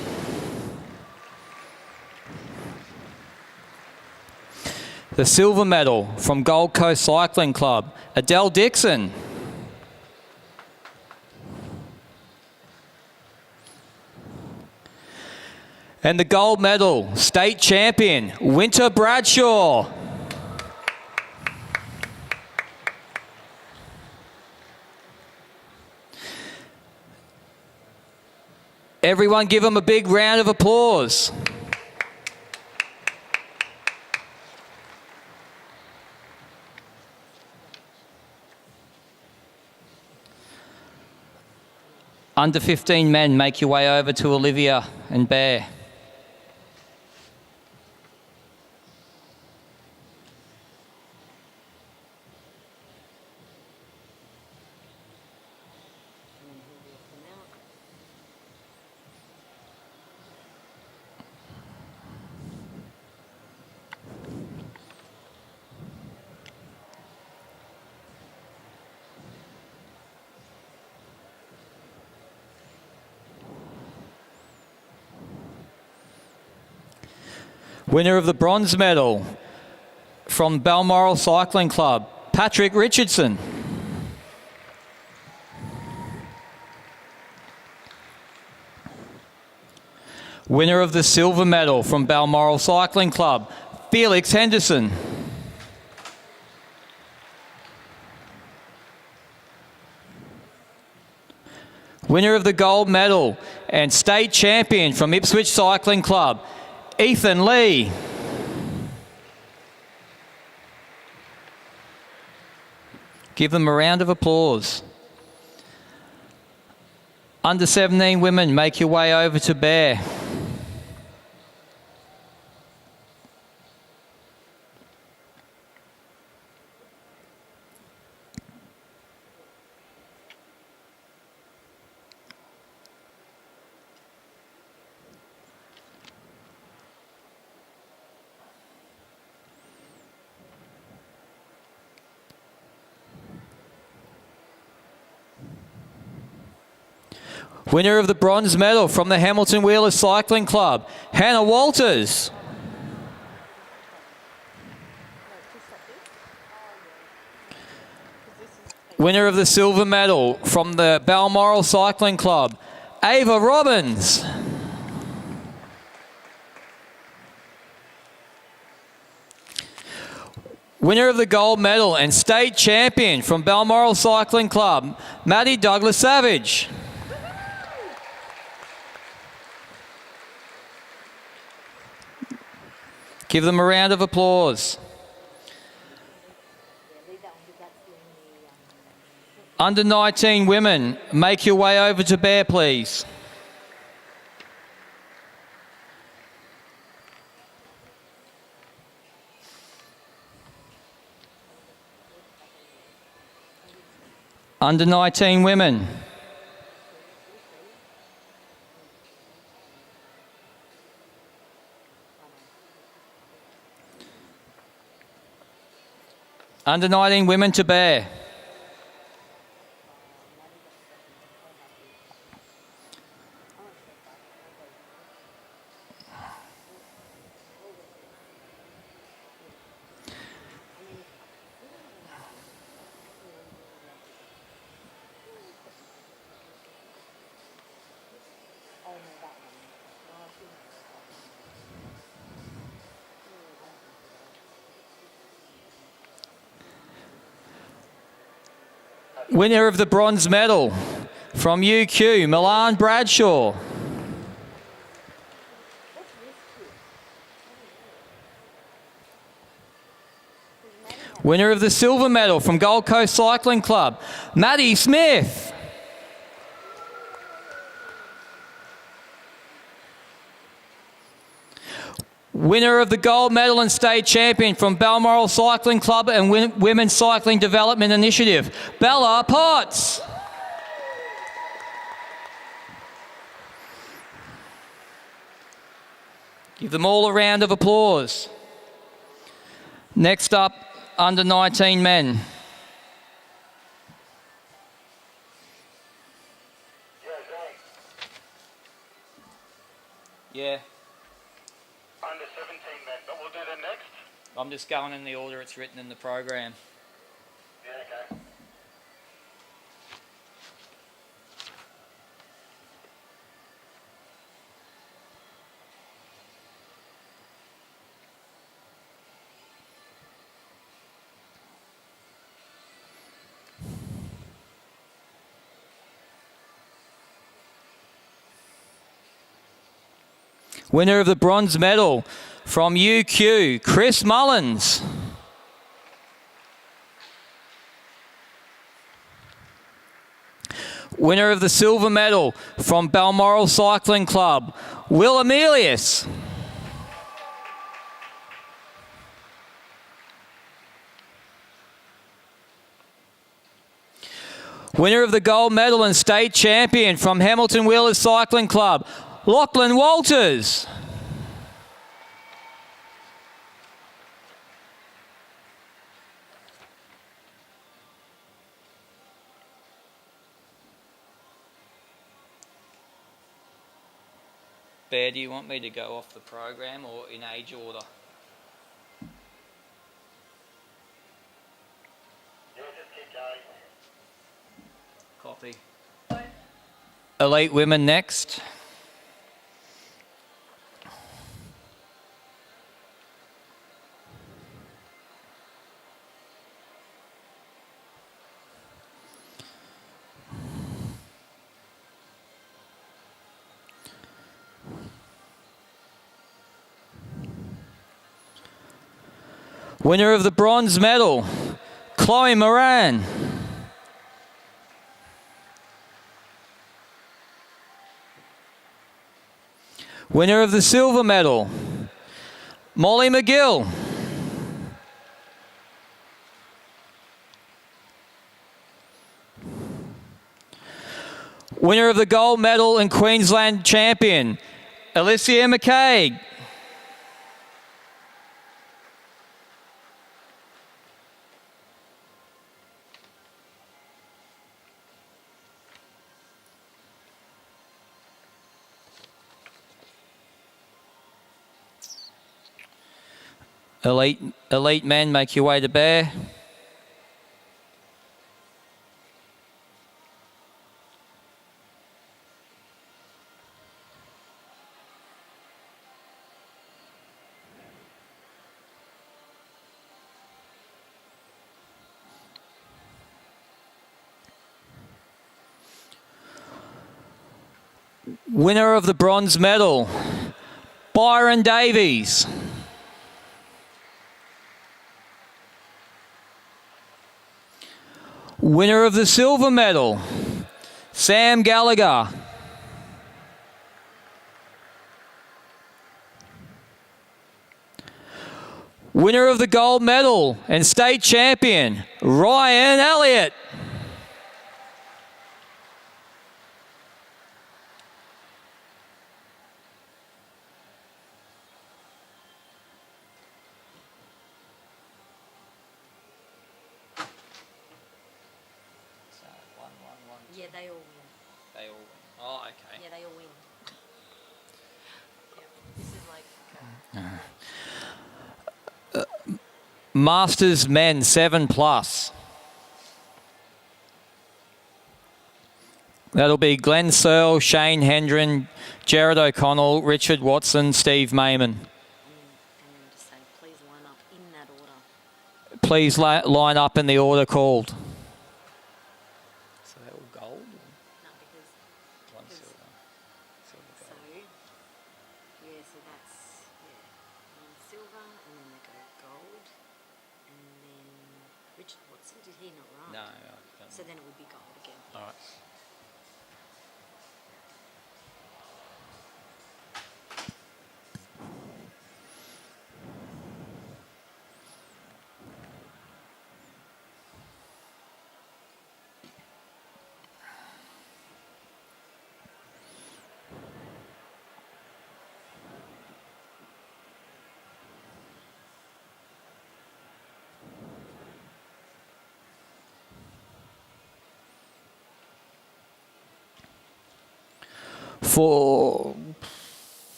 The silver medal from Gold Coast Cycling Club, Adele Dixon. And the gold medal, state champion, Winter Bradshaw. Everyone give them a big round of applause. Under 15 men, make your way over to Olivia and Bear. Winner of the bronze medal from Balmoral Cycling Club, Patrick Richardson. Winner of the silver medal from Balmoral Cycling Club, Felix Henderson. Winner of the gold medal and state champion from Ipswich Cycling Club, Ethan Lee. Give them a round of applause. Under 17 women, make your way over to Bear. Winner of the bronze medal from the Hamilton Wheelers Cycling Club, Hannah Walters. Winner of the silver medal from the Balmoral Cycling Club, Ava Robbins. Winner of the gold medal and state champion from Balmoral Cycling Club, Maddie Douglas Savage. Give them a round of applause. Under 19 women, make your way over to Bear, please. Under 19 women. Under 19 women to Bear. Winner of the bronze medal from UQ, Milan Bradshaw. Winner of the silver medal from Gold Coast Cycling Club, Maddie Smith. Winner of the gold medal and state champion from Balmoral Cycling Club and Women's Cycling Development Initiative, Bella Potts. Give them all a round of applause. Next up, under 19 men. Yeah. Under 17 men, but we'll do them next. I'm just going in the order it's written in the program. Yeah, okay. Winner of the bronze medal from UQ, Chris Mullins. Winner of the silver medal from Balmoral Cycling Club, Will Emilius. Winner of the gold medal and state champion from Hamilton Wheelers Cycling Club, Lachlan Walters. Bear, do you want me to go off the program or in age order? Yeah, just keep going. Copy. Elite women next. Winner of the bronze medal, Chloe Moran. Winner of the silver medal, Molly McGill. Winner of the gold medal and Queensland champion, Alicia McCaig. Elite men, make your way to Bear. Winner of the bronze medal, Byron Davies. Winner of the silver medal, Sam Gallagher. Winner of the gold medal and state champion, Ryan Elliott. Yeah, they all win. They all win. Oh, okay. Yeah, they all win. Yeah, this is like Masters men 7+. That'll be Glenn Searle, Shane Hendren, Jared O'Connell, Richard Watson, Steve Mayman. and then just say, please line up in that order. Please line up in the order called. So they're all gold? No, because One Because- silver. Silver so yeah, so that's silver, and then they go gold, and then Richard Watson, did he not run? No, So then it would be gold again. all right.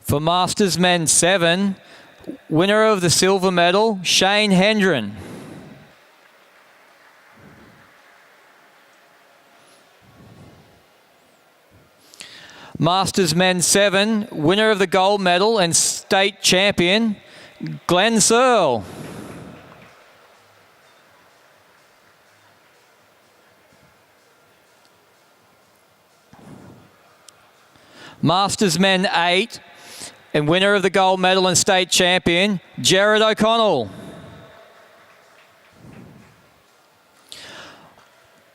For Masters Men 7, winner of the silver medal, Shane Hendren. Masters Men 7, winner of the gold medal and state champion, Glenn Searle. Masters Men 8, and winner of the gold medal and state champion, Jared O'Connell.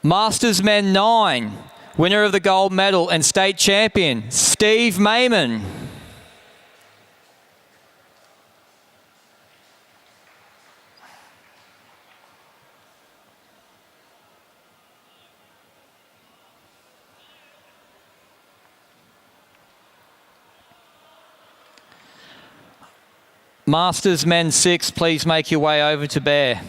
Masters Men 9, winner of the gold medal and state champion, Steve Mayman. Masters Men 6, please make your way over to Bear.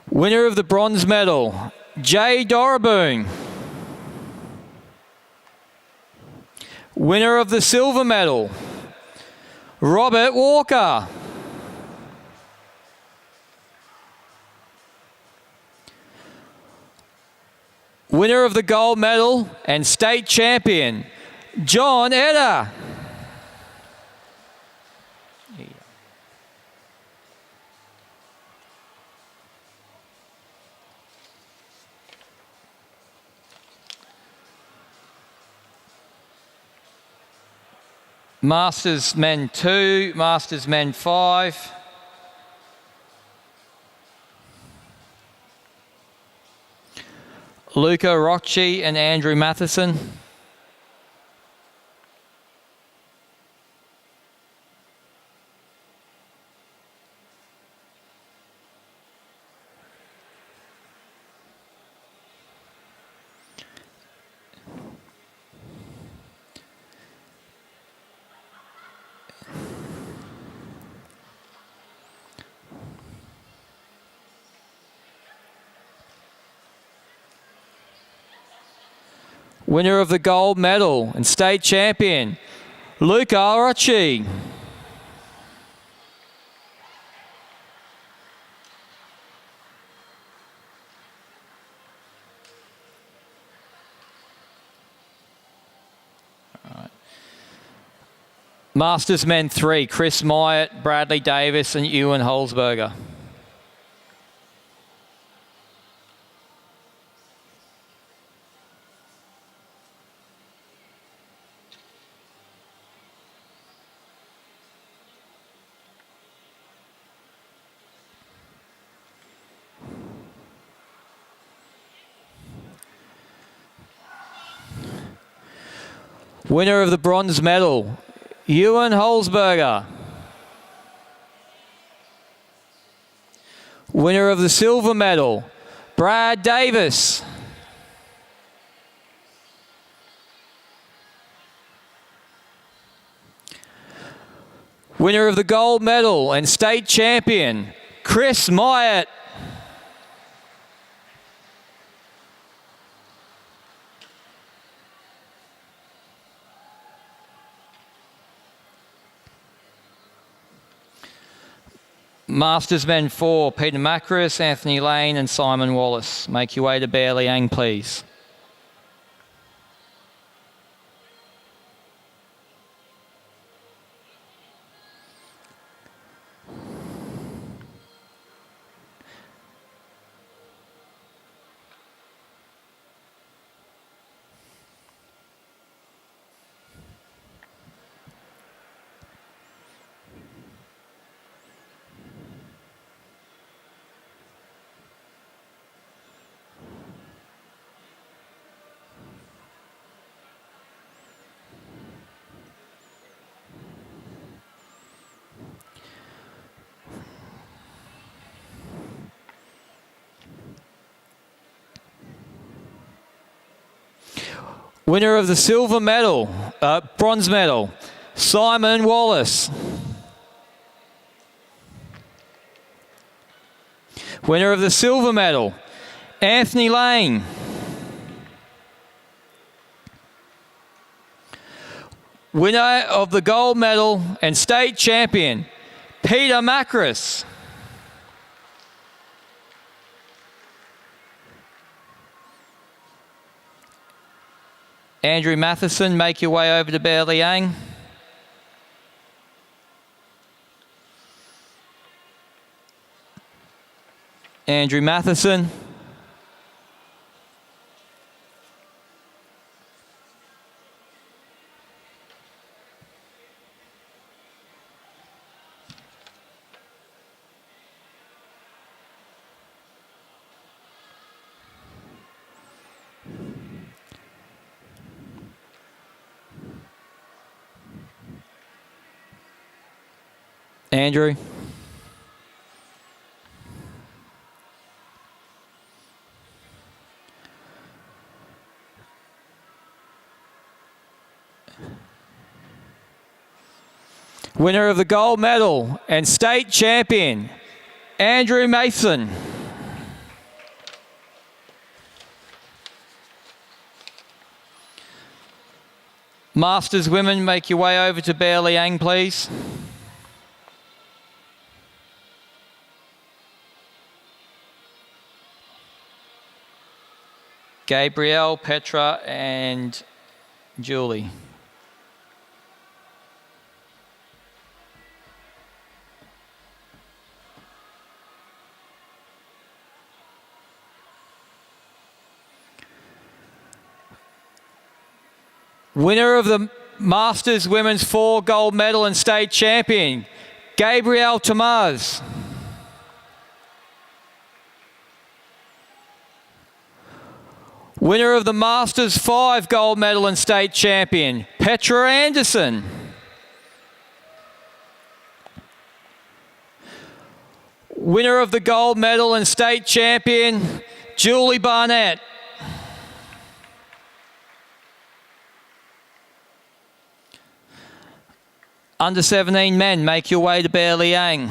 Winner of the bronze medal, Jay Doraboon. Winner of the silver medal, Robert Walker. Winner of the gold medal and state champion, John Eder. Masters men 2, Masters men 5. Luca Rocci and Andrew Matheson. Winner of the gold medal and state champion, Luca Rocci. Masters men 3, Chris Myatt, Bradley Davis and Ewan Holzberger. Winner of the bronze medal, Ewan Holzberger. Winner of the silver medal, Brad Davis. Winner of the gold medal and state champion, Chris Myatt. Masters men 4, Peter Meares, Anthony Lane and Simon Wallace. Make your way to Bear Liang, please. Winner of the silver medal, bronze medal, Simon Wallace. Winner of the silver medal, Anthony Lane. Winner of the gold medal and state champion, Peter Meares. Andrew Matheson, make your way over to Bear Liang. Andrew Matheson. Andrew. Winner of the gold medal and state champion, Andrew Mason. Masters women, make your way over to Bear Liang, please. Gabrielle, Petra, and Julie. Winner of the Masters Women's 4 gold medal and state champion, Gabrielle Tomaz. Winner of the Masters 5 gold medal and state champion, Petra Anderson. Winner of the gold medal and state champion, Julie Barnett. Under 17 men, make your way to Liang.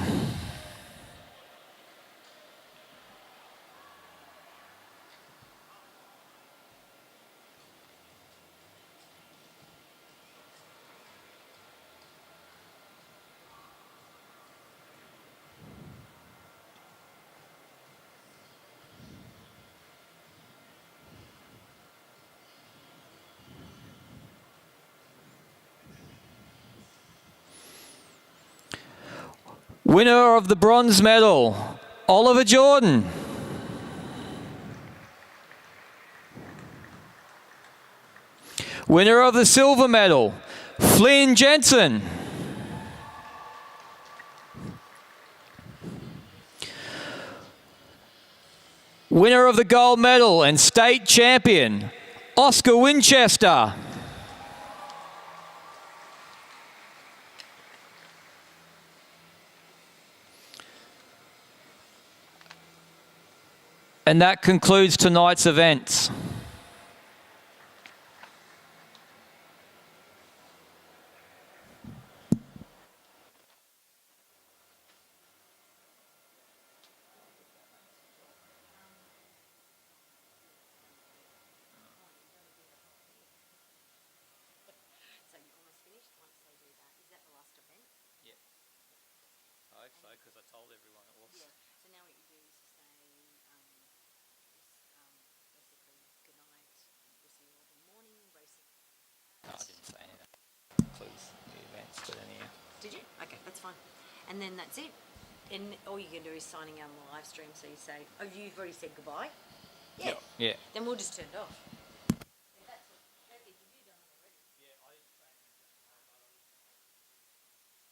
Winner of the bronze medal, Oliver Jordan. Winner of the silver medal, Flynn Jensen. Winner of the gold medal and state champion, Oscar Winchester. And that concludes tonight's events. So you're almost finished once they do that. Is that the last event? Yeah, I hope so, because I told everyone it was. Yeah. So now what you do is you say, basically, good night. We'll see you all in the morning. Racing. No, I didn't say anything. Includes the events, but anyhow. Did you? Okay, that's fine. And then that's it. And all you can do is signing out on the live stream. So you say, oh, you've already said goodbye? Yeah. Yeah. Then we'll just turn it off.